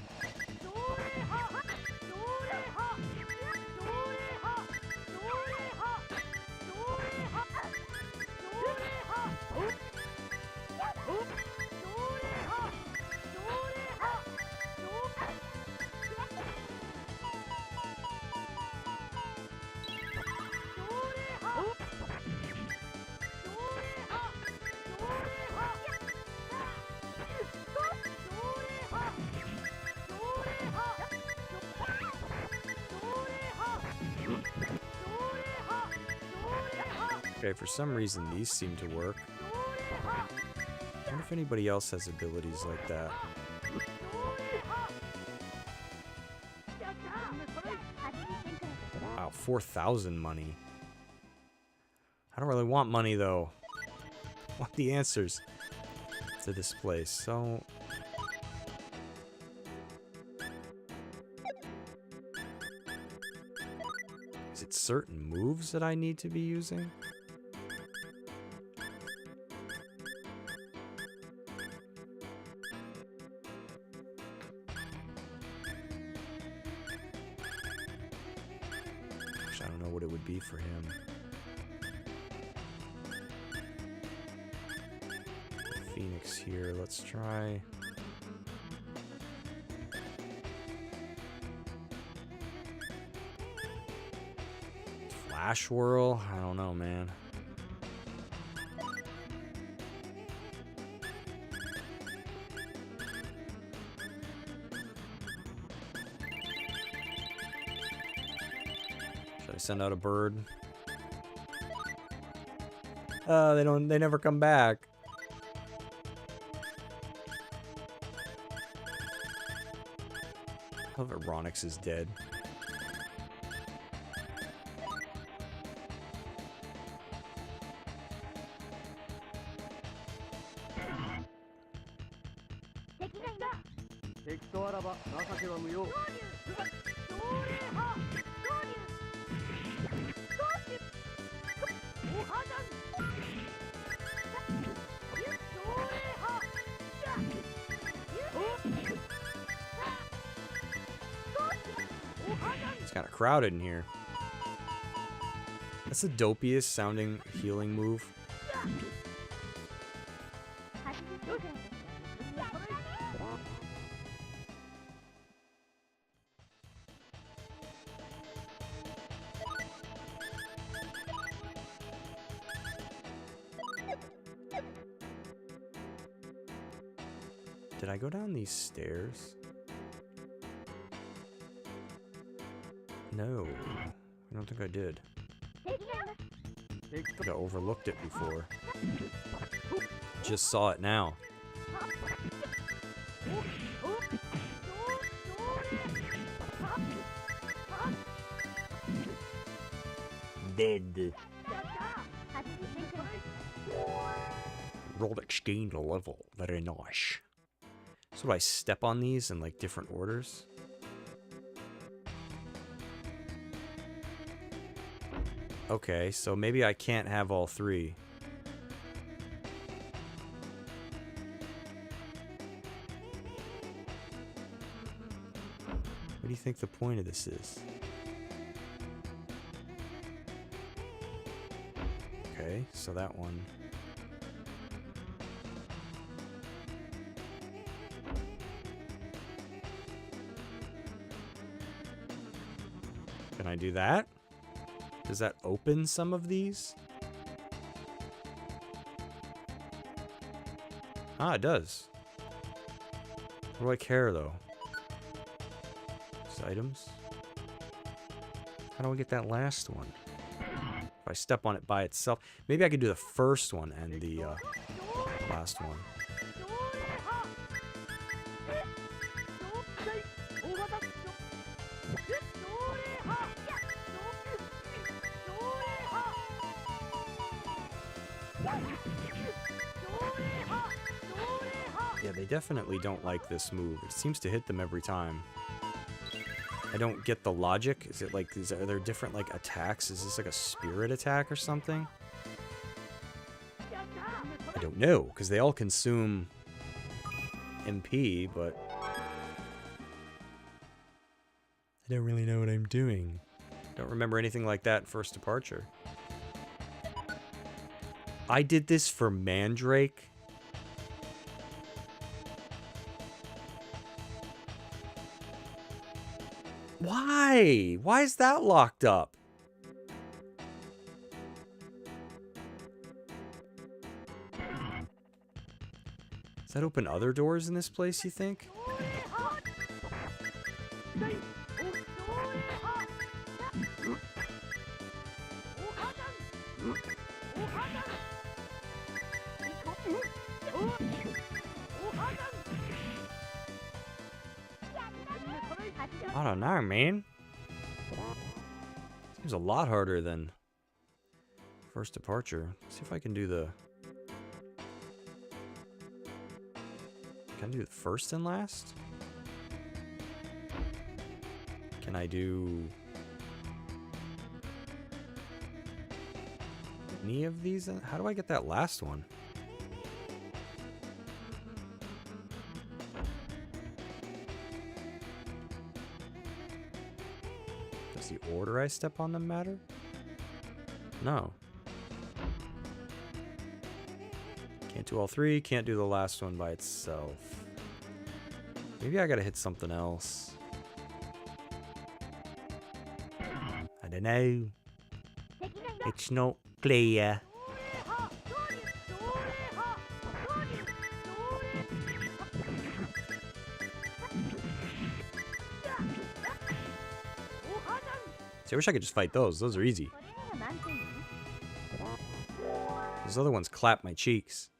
Okay, for some reason these seem to work. I wonder if anybody else has abilities like that. Wow, 4,000 money. I don't really want money though. I want the answers to this place, so... Is it certain moves that I need to be using? I don't know what it would be for him. Phoenix here, let's try. Flash Whirl? I don't know, man. Should I send out a bird? They never come back. I love it, Ronix is dead. It's kind of crowded in here. That's the dopiest sounding healing move. Did I go down these stairs? No, I don't think I did. I think I overlooked it before. Just saw it now. Dead. Rodix gained a level. Very nice. So do I step on these in like different orders? Okay, so maybe I can't have all three. What do you think the point of this is? Okay, so that one. do that? Does that open some of these? Ah, it does. What do I care, though? Just items? How do I get that last one? If I step on it by itself. Maybe I could do the first one and the last one. Yeah, they definitely don't like this move. It seems to hit them every time. I don't get the logic. Is it like, are there different like attacks? Is this like a spirit attack or something? I don't know, because they all consume MP, but I don't really know what I'm doing. Don't remember anything like that in First Departure. I did this for Mandrake. Why? Why is that locked up? Does that open other doors in this place, you think? I don't know, man. Seems a lot harder than First Departure. Let's see if I can do the... Can I do the first and last? Can I do... any of these? How do I get that last one? Does the order I step on them matter? No. Can't do all three, can't do the last one by itself. Maybe I gotta hit something else. I don't know. It's not clear. See, I wish I could just fight those. Those are easy. Those other ones clap my cheeks.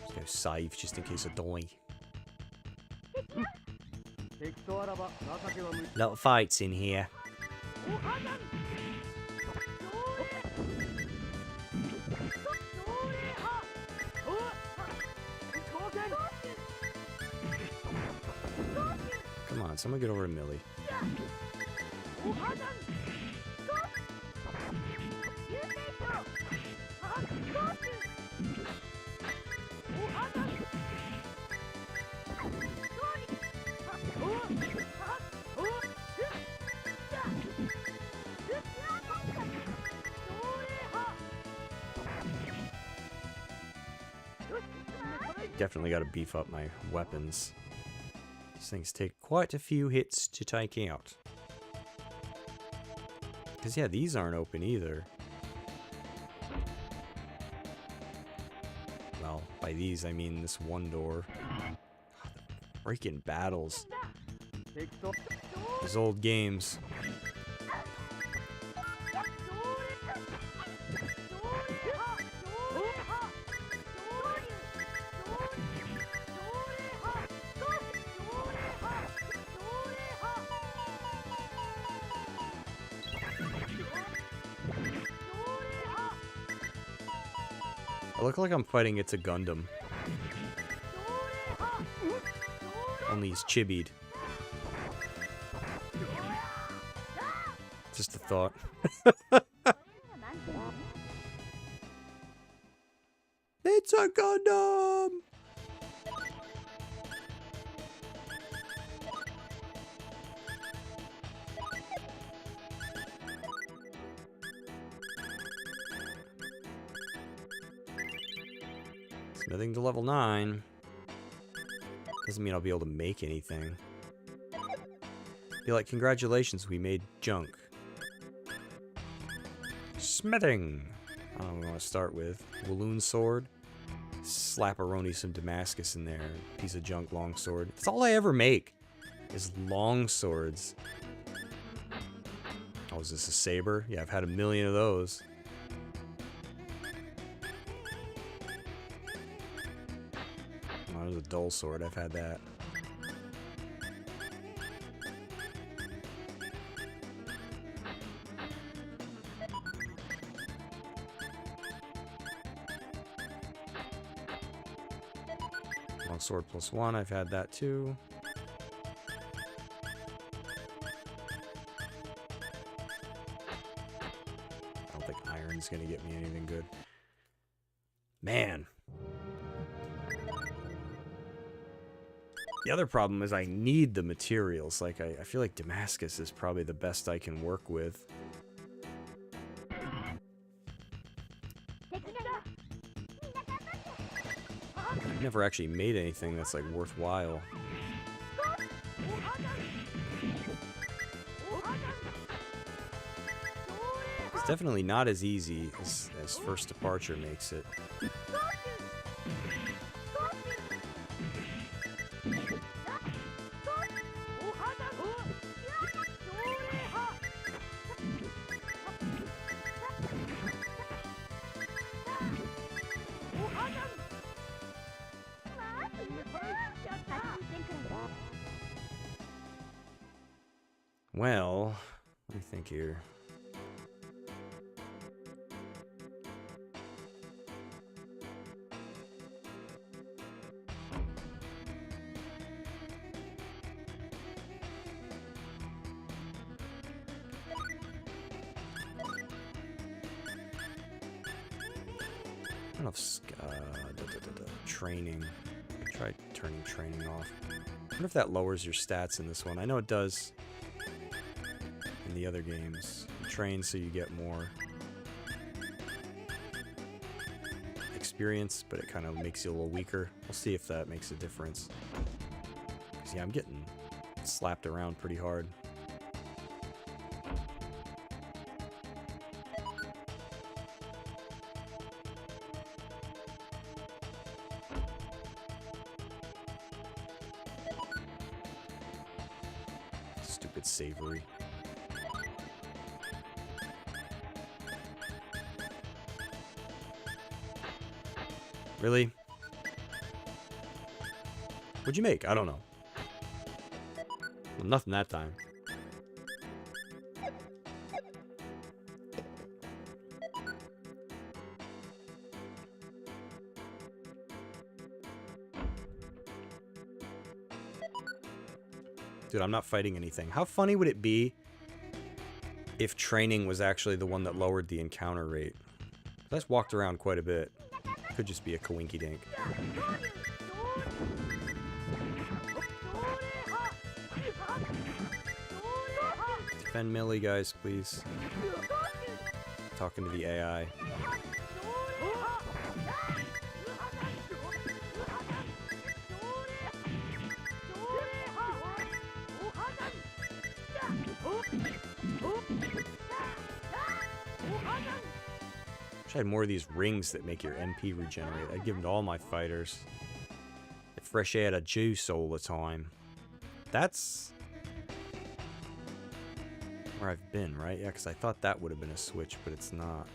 Just go save just in case I die. Lot of fights in here. Come on, someone get over to Millie. Definitely got to beef up my weapons. These things take quite a few hits to take out. Because, yeah, these aren't open either. Well, by these, I mean this one door. Freaking battles. Those old games. I look like I'm fighting It's a Gundam. Only he's chibied. Just a thought. It's a Gundam! Smithing to level 9. Doesn't mean I'll be able to make anything. Be like, congratulations, we made junk. Smithing! I don't know what I want to start with. Walloon sword. Slap-a-roni some Damascus in there. Piece of junk longsword. That's all I ever make, is long swords. Oh, is this a saber? Yeah, I've had a million of those. Oh, there's a dull sword. I've had that. Long sword +1. I've had that too. I don't think iron's gonna get me anything good. Man. The other problem is I need the materials. Like, I feel like Damascus is probably the best I can work with. I've never actually made anything that's, like, worthwhile. It's definitely not as easy as First Departure makes it. Well, let me think here. I don't know if training. Try turning training off. I wonder if that lowers your stats in this one. I know it does in the other games. You train so you get more experience, but it kind of makes you a little weaker. We'll see if that makes a difference. 'Cause, yeah, I'm getting slapped around pretty hard. Stupid savory. Really? What'd you make? I don't know. Well, nothing that time. Dude, I'm not fighting anything. How funny would it be if training was actually the one that lowered the encounter rate? I just walked around quite a bit. Could just be a coinky dink. Defend Millie, guys, please. Talking to the AI. Wish I had more of these rings that make your MP regenerate. I'd give them to all my fighters. They fresh out of juice all the time. That's where I've been, right? Yeah, because I thought that would have been a switch, but it's not.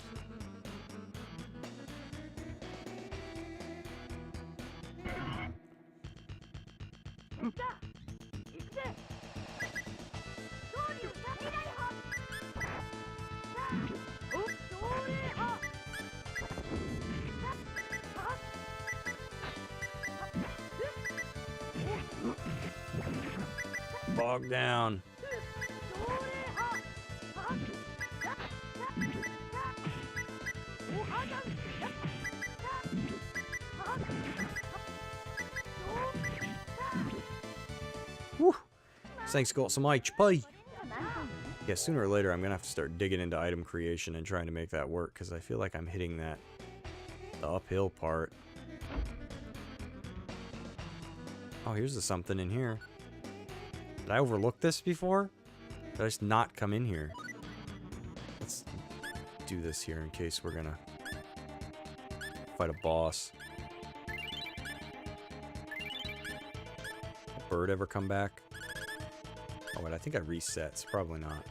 Bog down. Woo! Thanks, got some HP. Yeah, sooner or later I'm gonna have to start digging into item creation and trying to make that work, because I feel like I'm hitting the uphill part. Oh, here's the something in here. Did I overlook this before? Did I just not come in here? Let's do this here in case we're gonna fight a boss. Did bird ever come back? Oh, wait, I think I reset, so probably not.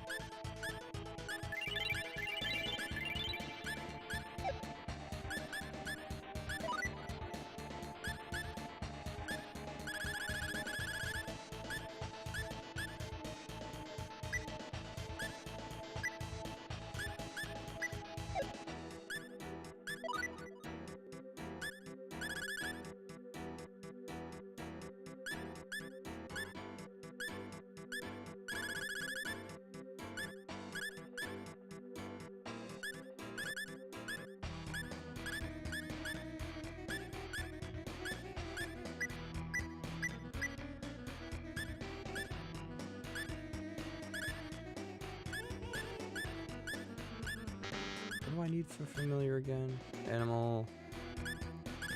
What do I need for familiar again? Animal,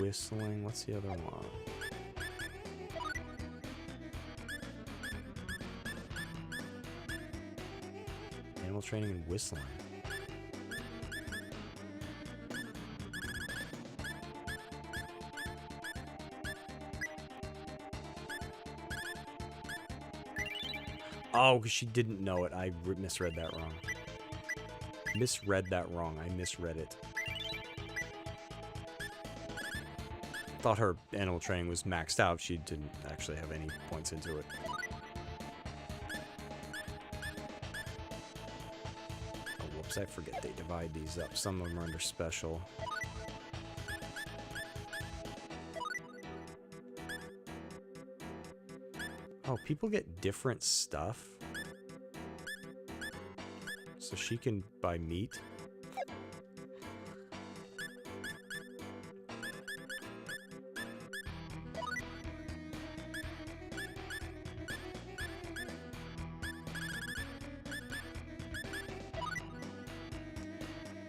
whistling, what's the other one? Animal training and whistling. Oh, because she didn't know it. I misread that wrong. Misread that wrong. I misread it. Thought her animal training was maxed out. She didn't actually have any points into it. Oh, whoops, I forget they divide these up. Some of them are under special. Oh, people get different stuff? So she can buy meat?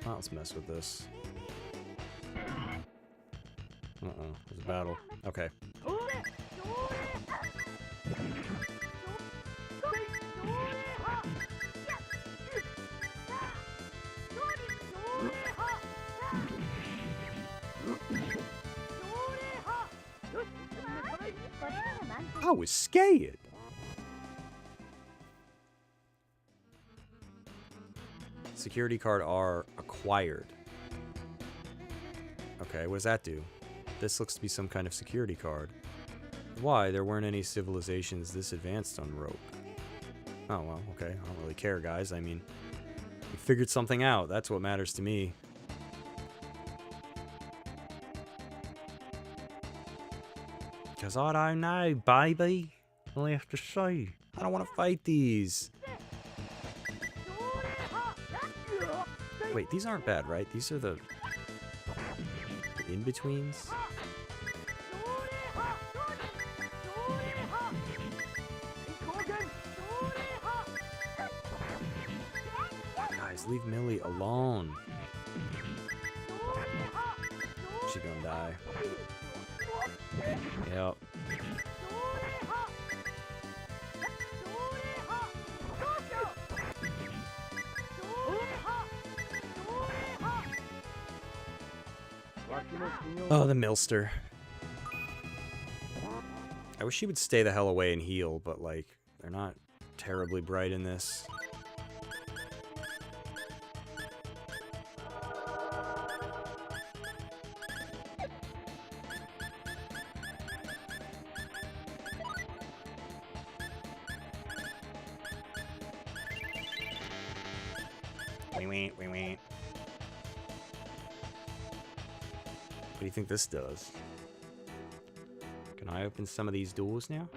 Oh, let's mess with this. There's a battle. Okay. I was scared. Security card R acquired. Okay, what does that do? This looks to be some kind of security card. Why? There weren't any civilizations this advanced on rope. Oh, well, okay. I don't really care, guys. I mean, we figured something out. That's what matters to me. Because I don't know, baby. I'll have to see. I don't want to fight these. Wait, these aren't bad, right? These are the in-betweens? Guys, leave Millie alone. She's gonna die. Yep. Oh, the Millster. I wish she would stay the hell away and heal, but, like, they're not terribly bright in this. Wait. What do you think this does? Can I open some of these doors now?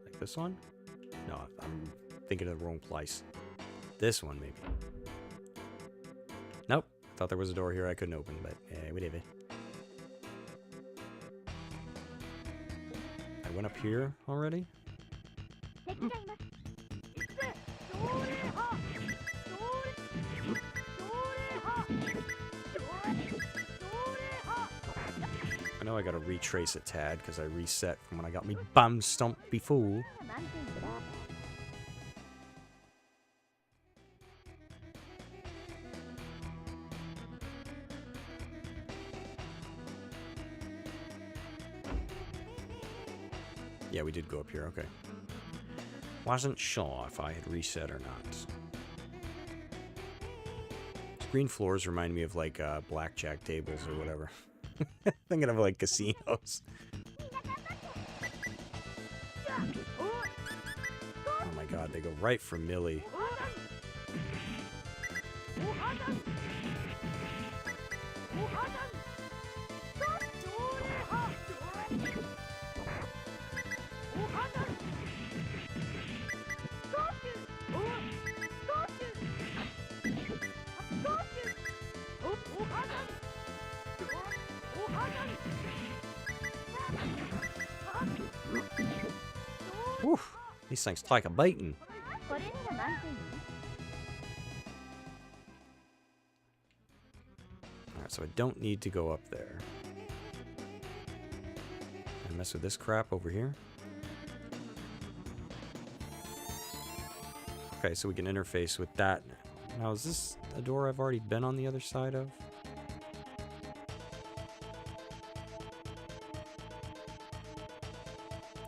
Like this one? No, I'm thinking of the wrong place. This one, maybe. Nope. Thought there was a door here I couldn't open, but whatever. I went up here already? know I gotta retrace a tad because I reset from when I got me bum stomped before. Yeah, we did go up here, okay. Wasn't sure if I had reset or not. Green floors remind me of like blackjack tables or whatever. Thinking of like casinos. Oh my god, they go right for Millie. Whew, these things take a beating. Alright, so I don't need to go up there. I mess with this crap over here. Okay, so we can interface with that now. Now, is this a door I've already been on the other side of?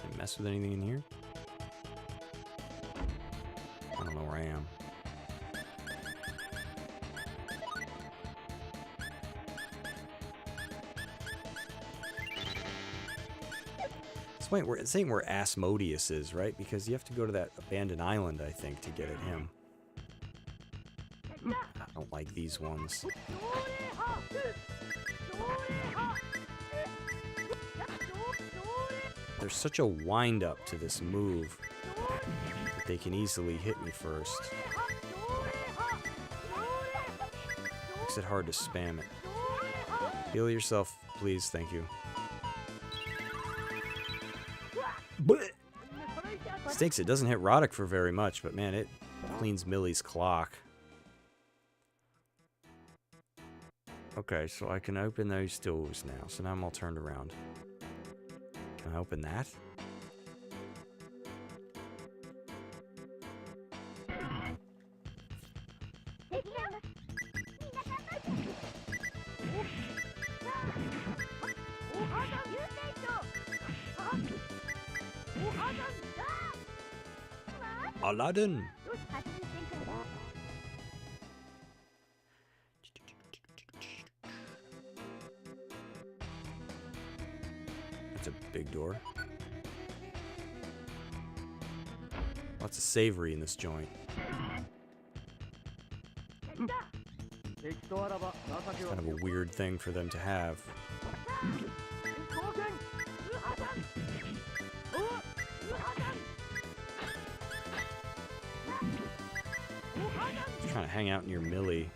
Can I mess with anything in here? I don't know where I am. It's saying where Asmodeus is, right? Because you have to go to that abandoned island, I think, to get at him. I don't like these ones. There's such a wind-up to this move that they can easily hit me first. Makes it hard to spam it. Heal yourself, please. Thank you. Stinks it doesn't hit Roddick for very much, but man, it cleans Millie's clock. Okay, so I can open those doors now. So now I'm all turned around. Can I open that? Aladdin! That's a big door. Lots of savory in this joint. It's kind of a weird thing for them to have. Just trying to hang out near Millie.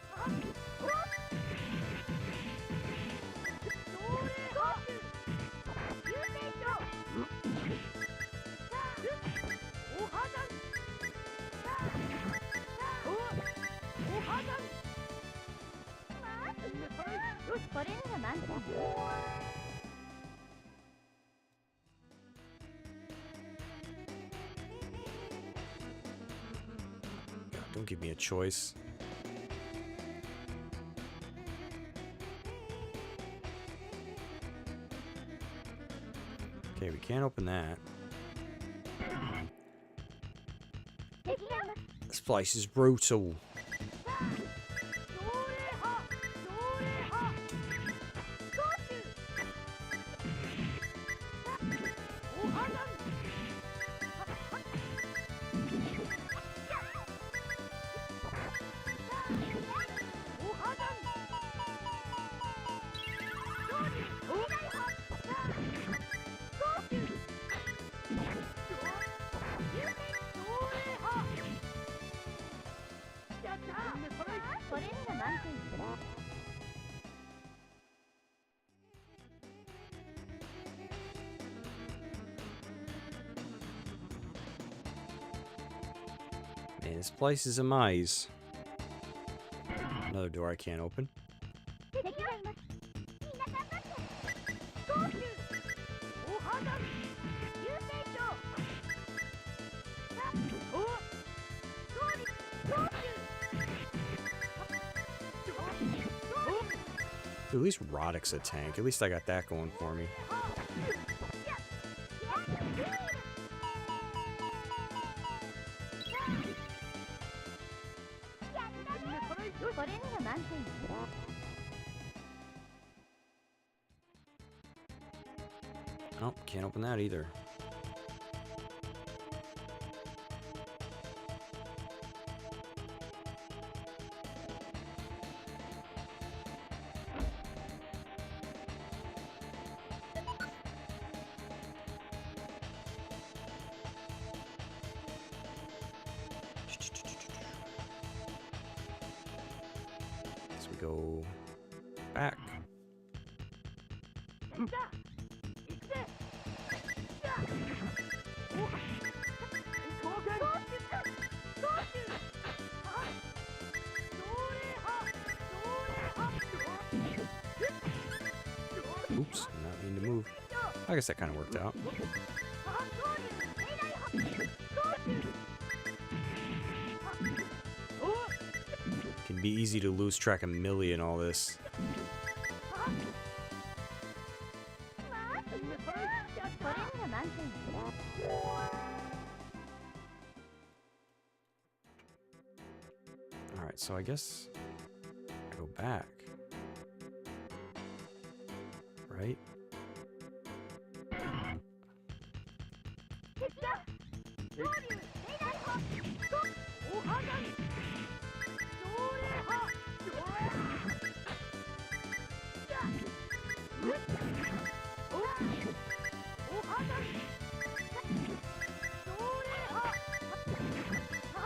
God, don't give me a choice. Okay, we can't open that. This place is brutal. Man, this place is a maze. Another door I can't open. Dude, at least Roddick's a tank. At least I got that going for me. Oh, can't open that either. So we go back. Oops, not mean to move. I guess that kind of worked out. Can be easy to lose track of Millie and all this. Alright, so I guess I go back. Right?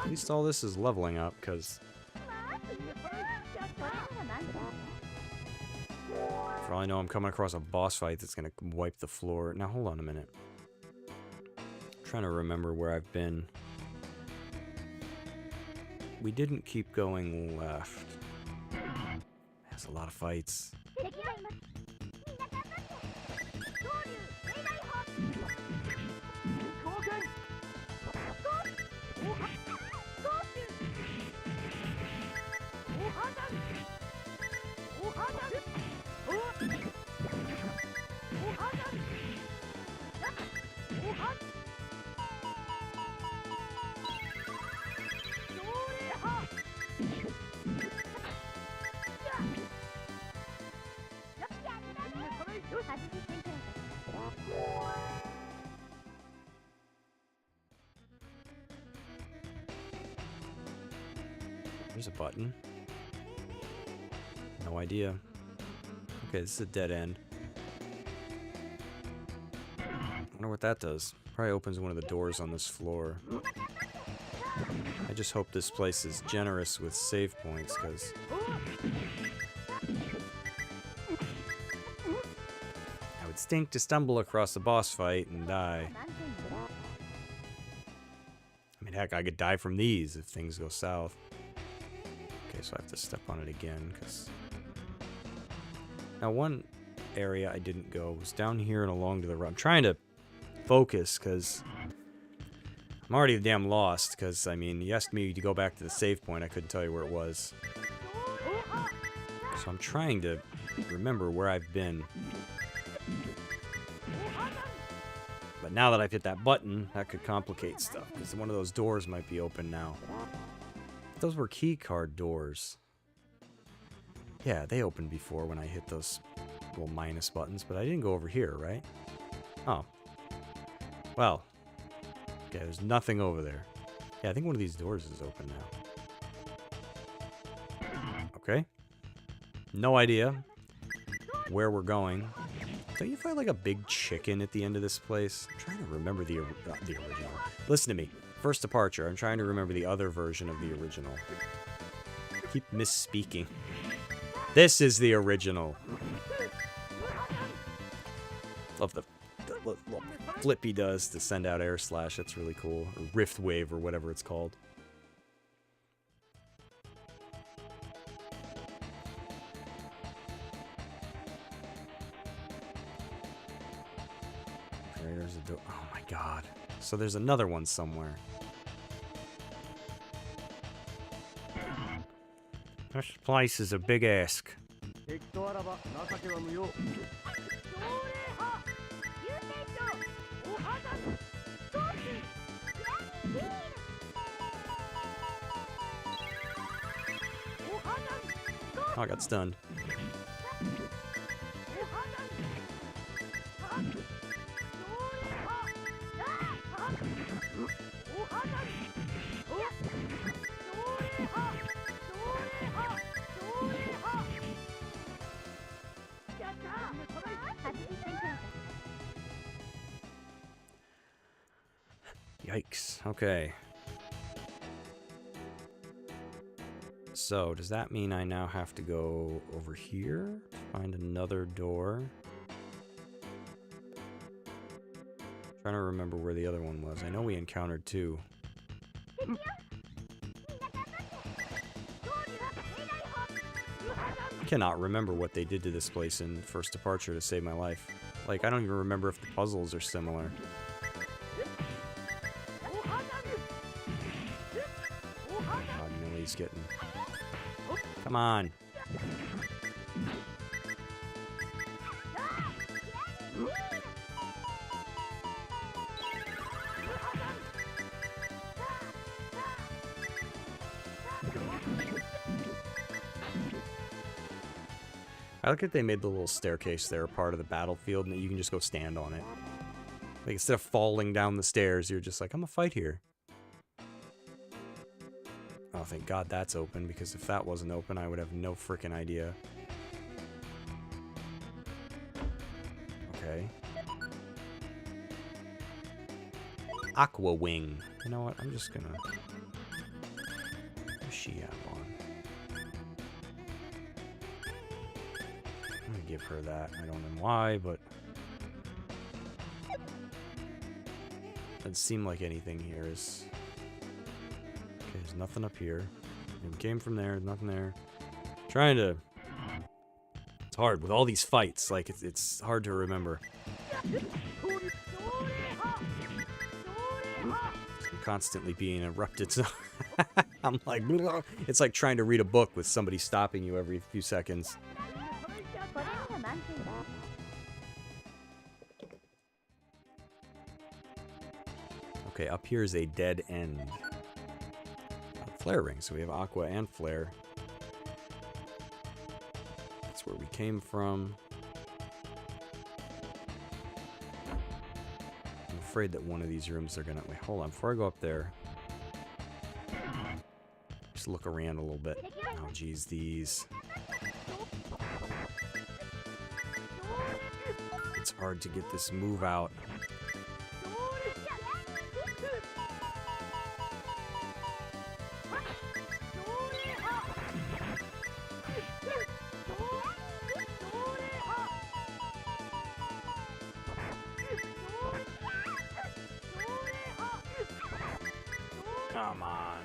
At least all this is leveling up, because for all I know, I'm coming across a boss fight that's going to wipe the floor. Now, hold on a minute. I'm trying to remember where I've been. We didn't keep going left. That's a lot of fights. There's a button. No idea. Okay, this is a dead end. Wonder what that does. Probably opens one of the doors on this floor. I just hope this place is generous with save points, because I would stink to stumble across a boss fight and die. I mean, heck, I could die from these if things go south. Okay, so I have to step on it again, because... Now, one area I didn't go was down here and along to the right. I'm trying to focus, because I'm already damn lost, because, I mean, you asked me to go back to the save point, I couldn't tell you where it was. So I'm trying to remember where I've been. But now that I've hit that button, that could complicate stuff, because one of those doors might be open now. Those were key card doors. Yeah, they opened before when I hit those little minus buttons, but I didn't go over here, right? Oh. Well. Okay, there's nothing over there. Yeah, I think one of these doors is open now. Okay. No idea where we're going. Don't you find like a big chicken at the end of this place? I'm trying to remember the original. Listen to me. First departure. I'm trying to remember the other version of the original. I keep misspeaking. This is the original. Love the little flip he does to send out air slash. That's really cool. Or rift wave or whatever it's called. There's a door. Oh my god. So there's another one somewhere. This place is a big ask. Oh, I got stunned. Yikes. Okay. So, does that mean I now have to go over here to find another door? Trying to remember where the other one was. I know we encountered two. Cannot remember what they did to this place in First Departure to save my life. Like, I don't even remember if the puzzles are similar. God, Millie's getting... Come on. I like that they made the little staircase there a part of the battlefield and that you can just go stand on it. Like, instead of falling down the stairs, you're just like, I'm gonna fight here. Oh, thank God that's open, because if that wasn't open, I would have no freaking idea. Okay. Aqua Wing. You know what? I'm just gonna... What's she have on? I'm gonna give her that. I don't know why, but... Doesn't seem like anything here is... Okay, there's nothing up here. We came from there, nothing there. Trying to... It's hard with all these fights. Like, it's hard to remember. I'm constantly being interrupted, so... I'm like... It's like trying to read a book with somebody stopping you every few seconds. Okay, up here is a dead end. Flare ring, so we have Aqua and Flare. That's where we came from. I'm afraid that one of these rooms are gonna... Wait, hold on, before I go up there... Just look around a little bit. Oh, geez, these... It's hard to get this move out. Come on.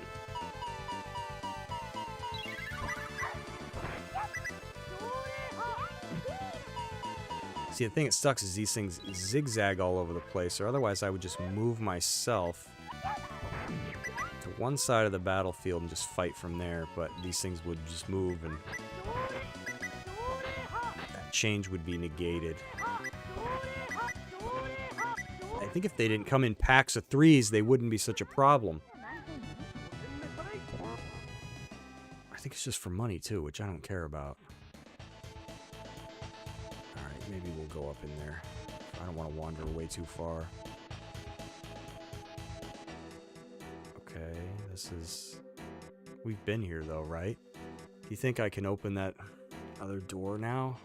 See, the thing that sucks is these things zigzag all over the place, or otherwise I would just move myself to one side of the battlefield and just fight from there, but these things would just move and that change would be negated. I think if they didn't come in packs of threes, they wouldn't be such a problem. I think it's just for money too, which I don't care about. Alright, maybe we'll go up in there. I don't want to wander way too far. Okay, this is... We've been here though, right? Do you think I can open that other door now?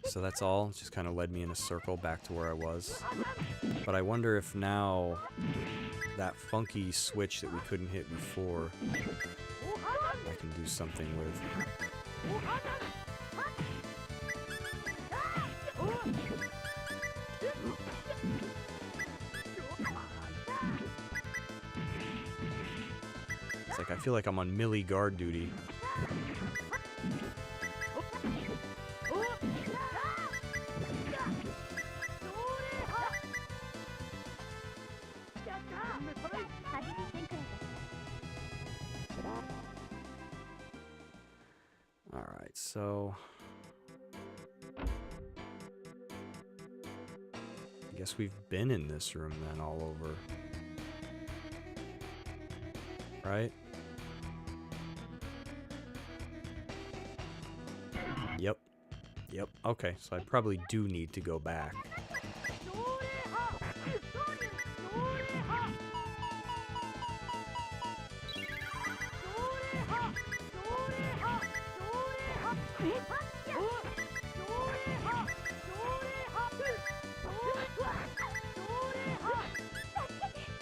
So that's all. It just kind of led me in a circle back to where I was. But I wonder if now that funky switch that we couldn't hit before, I can do something with. It's like I feel like I'm on Millie guard duty. Alright, so... I guess we've been in this room then all over. Right? Yep. Yep. Okay, so I probably do need to go back.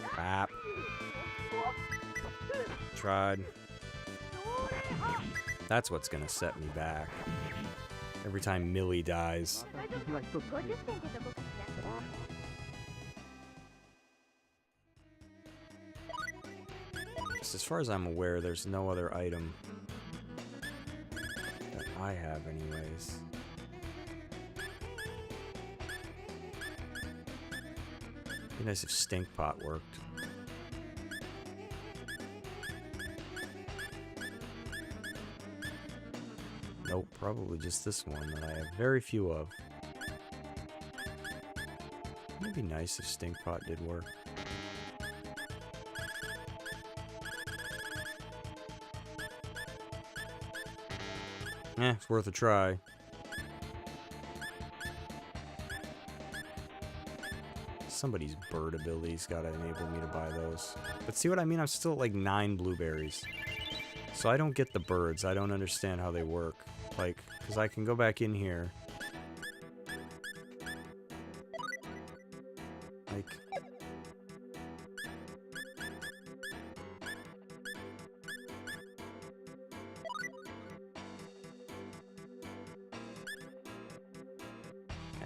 Crap. Tried. That's what's gonna set me back. Every time Millie dies. As far as I'm aware, there's no other item that I have anyways. Be nice if Stink Pot worked. Nope, probably just this one that I have very few of. It'd be nice if Stink Pot did work. Eh, it's worth a try. Somebody's bird ability's gotta enable me to buy those. But see what I mean? I'm still at like 9 blueberries. So I don't get the birds. I don't understand how they work. Like, because I can go back in here. Like...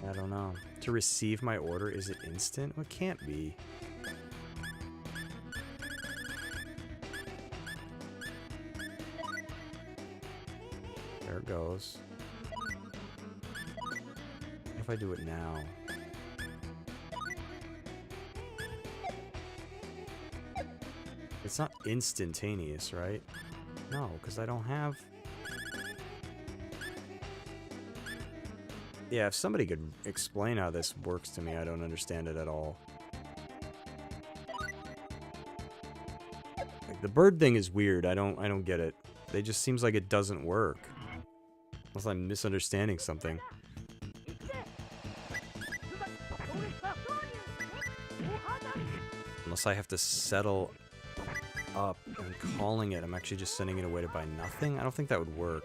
I don't know. To receive my order, is it instant? Well, it can't be. There it goes. What if I do it now? It's not instantaneous, right? No, because I don't have... Yeah, if somebody could explain how this works to me, I don't understand it at all. Like, the bird thing is weird. I don't get it. It just seems like it doesn't work. Unless I'm misunderstanding something. Unless I have to settle up and calling it. I'm actually just sending it away to buy nothing. I don't think that would work.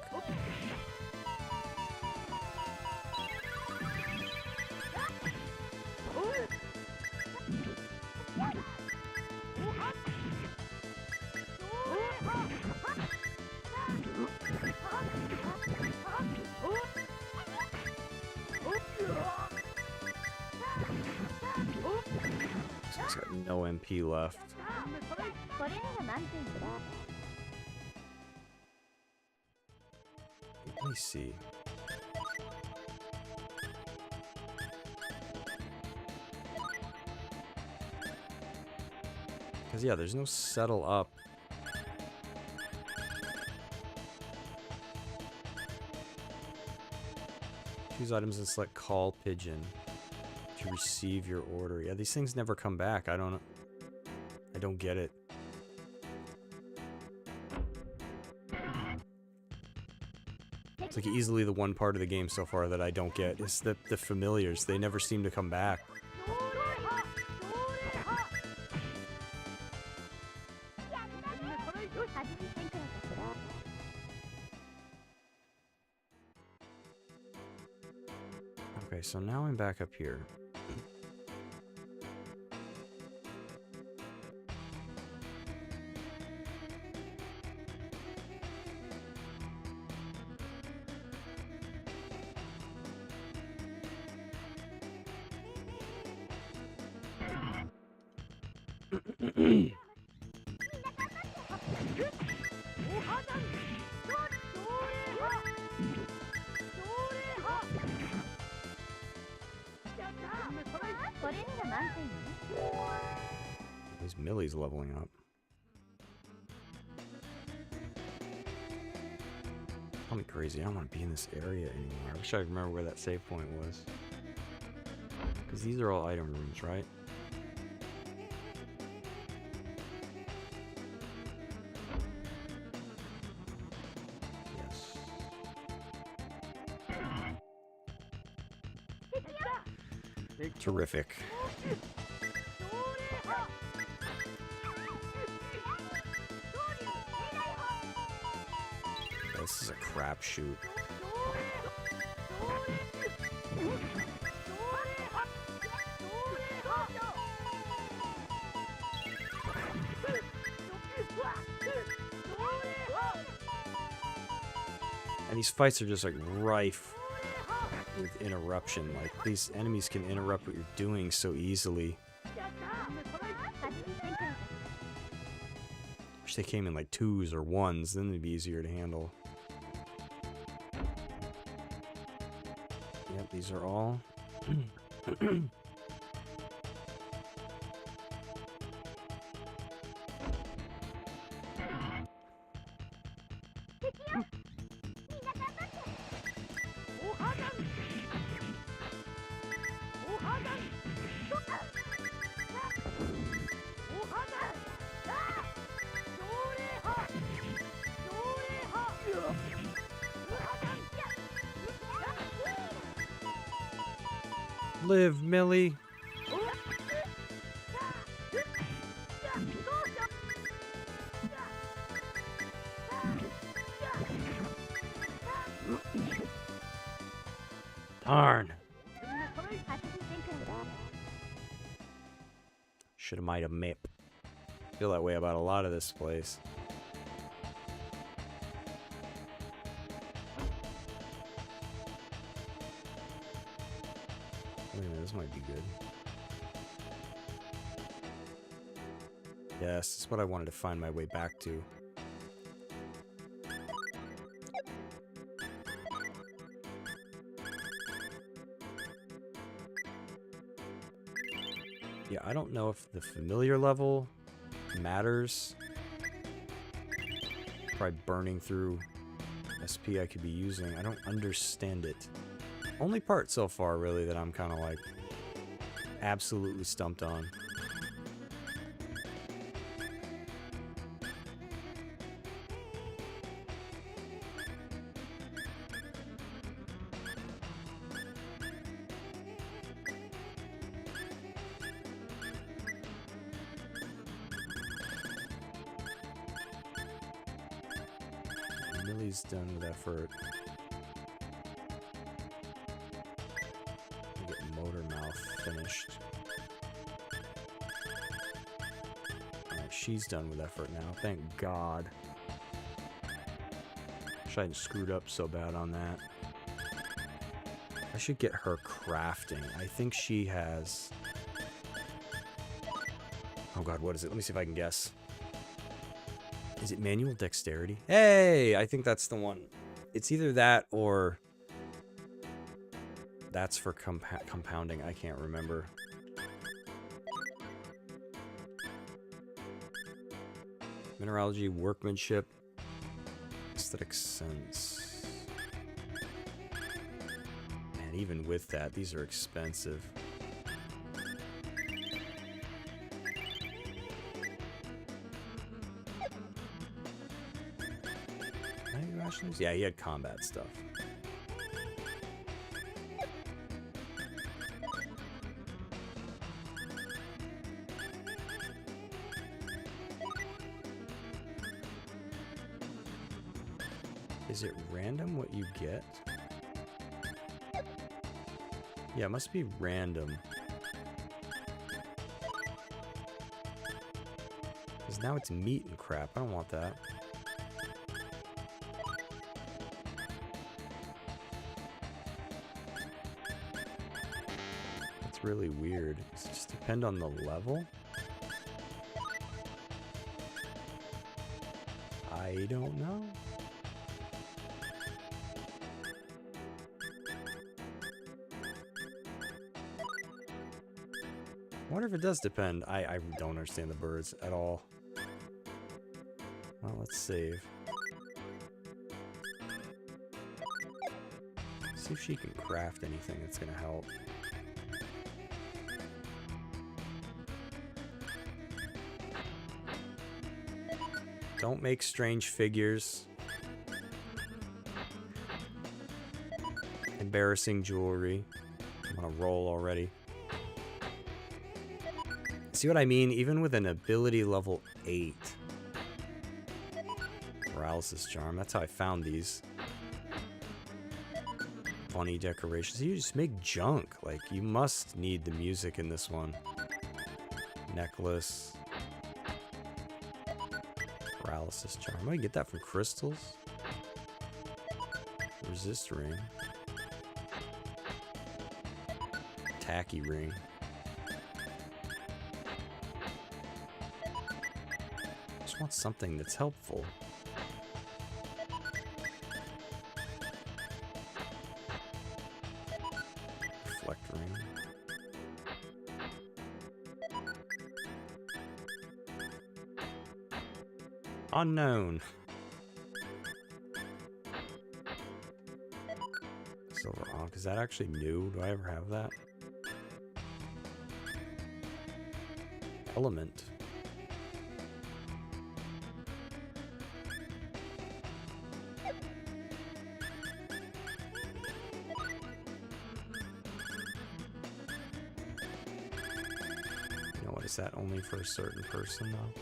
It's got no MP left. Let me see. Because, yeah, there's no settle up. Choose items and select call pigeon to receive your order. Yeah, these things never come back. I don't get it. It's like easily the one part of the game so far that I don't get is the familiars. They never seem to come back. Okay, so now I'm back up here. As Millie's leveling up. Call me crazy. I don't want to be in this area anymore. I wish I remember where that save point was. Because these are all item rooms, right? Yes. Terrific. This is a crapshoot. And these fights are just like rife with interruption. Like these enemies can interrupt what you're doing so easily. Wish they came in like 2s or 1s, then they'd be easier to handle. Yep, these are all. Live, Millie. Darn. Should have made a map. Feel that way about a lot of this place. Wait a minute, this might be good. Yes, that's what I wanted to find my way back to. Yeah, I don't know if the familiar level matters. Probably burning through SP I could be using. I don't understand it. Only part so far, really, that I'm kind of like absolutely stumped on. Millie's done with effort. Get Motor Mouth finished. Alright, she's done with effort now. Thank God. Wish I hadn't screwed up so bad on that. I should get her crafting. I think she has... Oh God, what is it? Let me see if I can guess. Is it manual dexterity? Hey, I think that's the one. It's either that or that's for compounding. I can't remember. Mineralogy, workmanship, aesthetic sense. Man, even with that, these are expensive. Yeah, he had combat stuff. Is it random what you get? Yeah, it must be random. Because now it's meat and crap. I don't want that. Really weird. Does it just depend on the level? I don't know. I wonder if it does depend. I don't understand the birds at all. Well, let's save. See if she can craft anything that's gonna help. Don't make strange figures. Embarrassing jewelry. I'm on a roll already. See what I mean? Even with an ability level 8. Paralysis charm. That's how I found these. Funny decorations. You just make junk. Like, you must need the music in this one. Necklace. Paralysis charm. I get that from crystals. Resist ring. Tacky ring. Just want something that's helpful. Reflect ring. Unknown. Silver Ankh. Is that actually new? Do I ever have that? Element. You know what, is that only for a certain person though?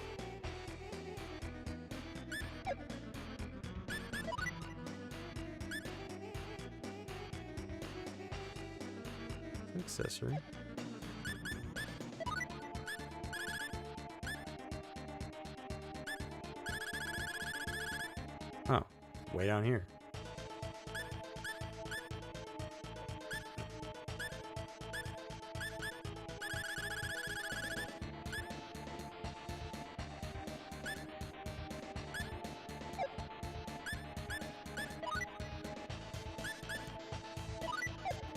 Accessory. Oh, way down here.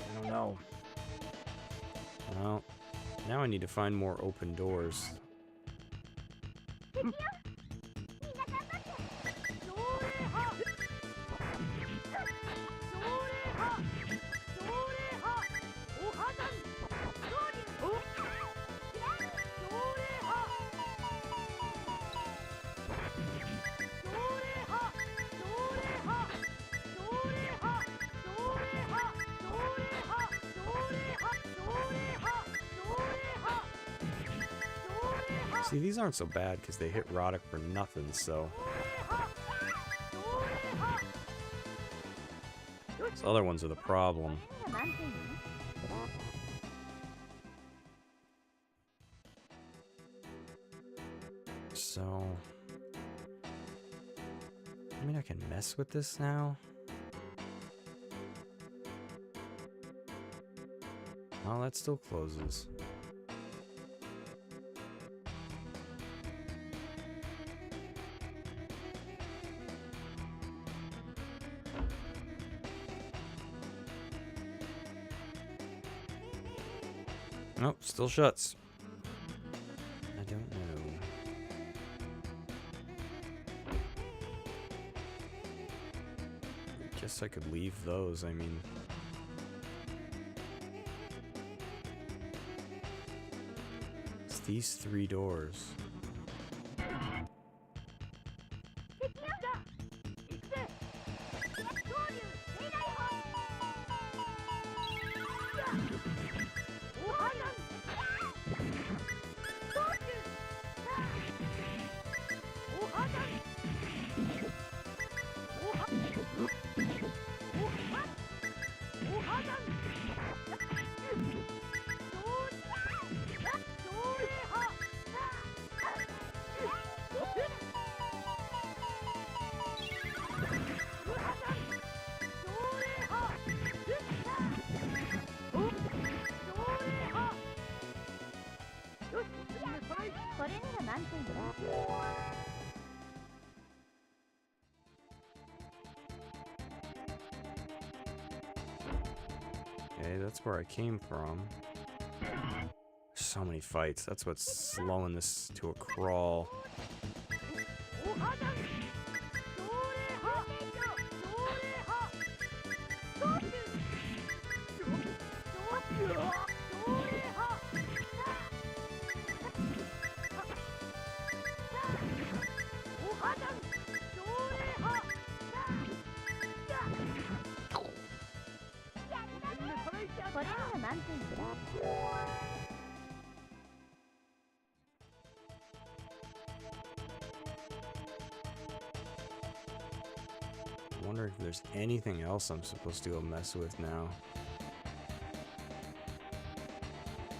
I don't know. Well, now I need to find more open doors. See, these aren't so bad because they hit Roddick for nothing, so... Those other ones are the problem. So... I mean, I can mess with this now? Oh, that still closes. Nope, still shuts. I don't know. I guess I could leave those, I mean... It's these 3 doors. Okay, that's where I came from. so many fights. That's what's slowing this to a crawl. I wonder if there's anything else I'm supposed to go mess with now.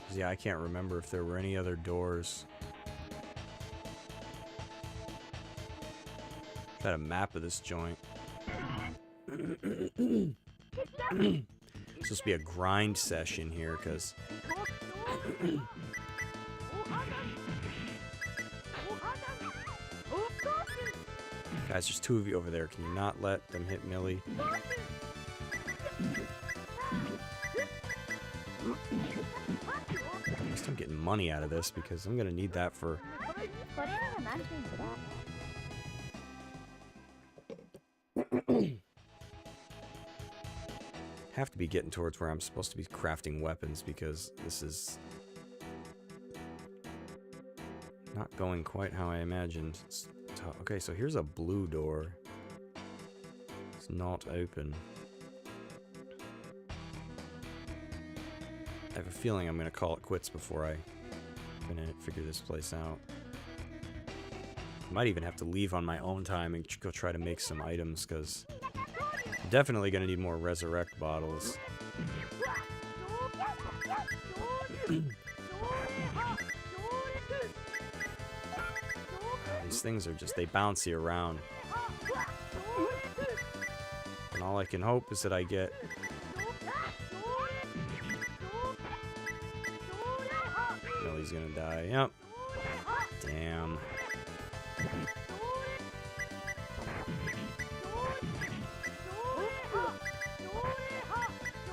'Cause yeah, I can't remember if there were any other doors. Got a map of this joint. It's supposed to be a grind session here, because guys, there's two of you over there. Can you not let them hit Millie? At least I'm getting money out of this, because I'm gonna need that for... have to be getting towards where I'm supposed to be crafting weapons, because this is not going quite how I imagined. Okay, so here's a blue door. It's not open. I have a feeling I'm going to call it quits before I figure this place out. I might even have to leave on my own time and go try to make some items, because I'm definitely going to need more resurrect bottles. These things are just, they bounce you around. And all I can hope is that I get... Millie's gonna die. Yep. Damn.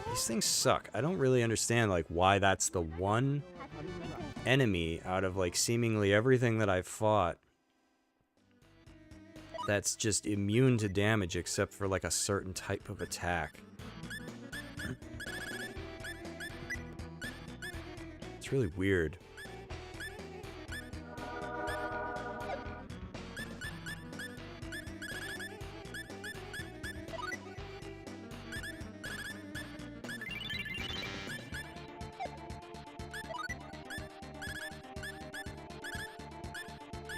These things suck. I don't really understand, like, why that's the one enemy out of, like, seemingly everything that I've fought that's just immune to damage except for, like, a certain type of attack. It's really weird.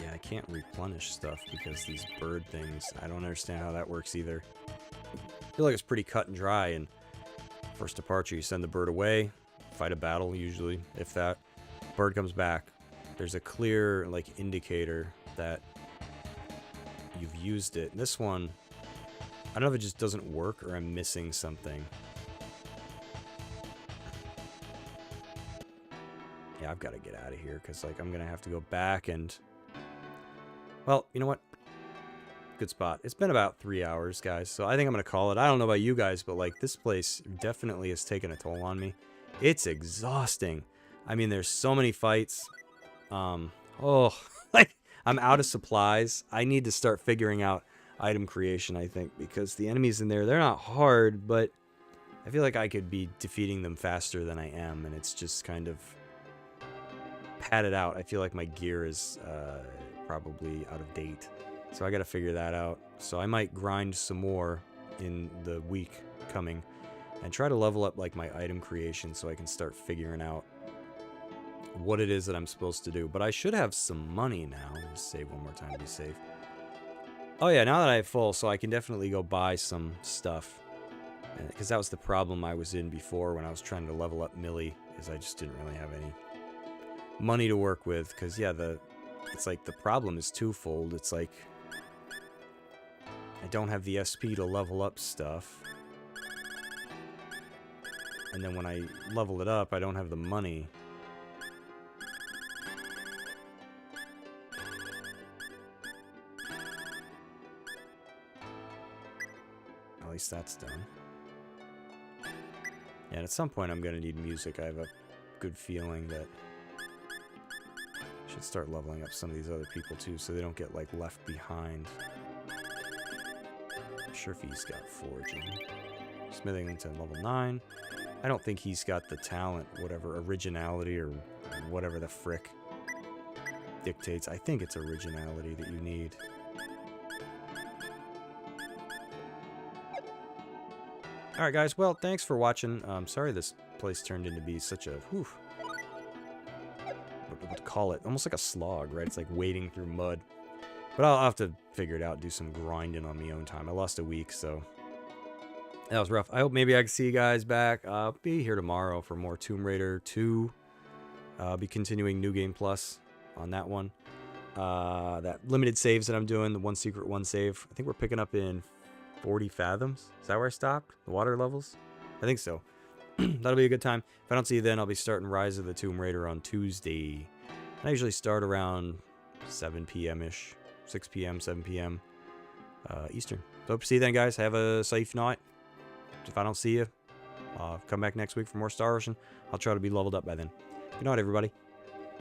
Yeah, I can't replenish stuff because these bird things, I don't understand how that works either. I feel like it's pretty cut and dry, and first departure, you send the bird away, fight a battle usually, if that. Bird comes back. There's a clear, like, indicator that you've used it. This one, I don't know if it just doesn't work or I'm missing something. Yeah, I've got to get out of here, because, like, I'm going to have to go back and... Well, you know what? Good spot. It's been about 3 hours, guys, so I think I'm going to call it. I don't know about you guys, but, like, this place definitely has taken a toll on me. It's exhausting. I mean, there's so many fights. Like, I'm out of supplies. I need to start figuring out item creation, I think, because the enemies in there, they're not hard, but I feel like I could be defeating them faster than I am, and it's just kind of padded out. I feel like my gear is probably out of date, so I gotta figure that out. So I might grind some more in the week coming and try to level up, like, my item creation so I can start figuring out what it is that I'm supposed to do. But I should have some money now. Let me just save one more time to be safe. Oh yeah, now that I have full, so I can definitely go buy some stuff. Because that was the problem I was in before when I was trying to level up Millie, is I just didn't really have any money to work with. Because, yeah, it's like the problem is twofold. It's like I don't have the SP to level up stuff. And then when I level it up, I don't have the money. At least that's done. Yeah, and at some point I'm going to need music. I have a good feeling that Should start leveling up some of these other people too, so they don't get like left behind. Not sure if he's got foraging. Smithing to level 9. I don't think he's got the talent, whatever, originality or whatever the frick dictates. I think it's originality that you need. Alright guys, well, thanks for watching. Sorry this place turned into be such a, whew, what would call it? Almost like a slog, right? It's like wading through mud. But I'll have to figure it out, do some grinding on my own time. I lost a week, so that was rough. I hope maybe I can see you guys back. I'll be here tomorrow for more Tomb Raider 2. I'll be continuing New Game Plus on that one. That limited saves that I'm doing, the one secret, one save. I think we're picking up in 40 fathoms. Is that where I stopped? The water levels? I think so. That'll be a good time. If I don't see you then, I'll be starting Rise of the Tomb Raider on Tuesday. And I usually start around 7 p.m.-ish. 6 p.m., 7 p.m. Eastern. So hope to see you then, guys. Have a safe night. If I don't see you, come back next week for more Star Ocean. I'll try to be leveled up by then. Good night, everybody.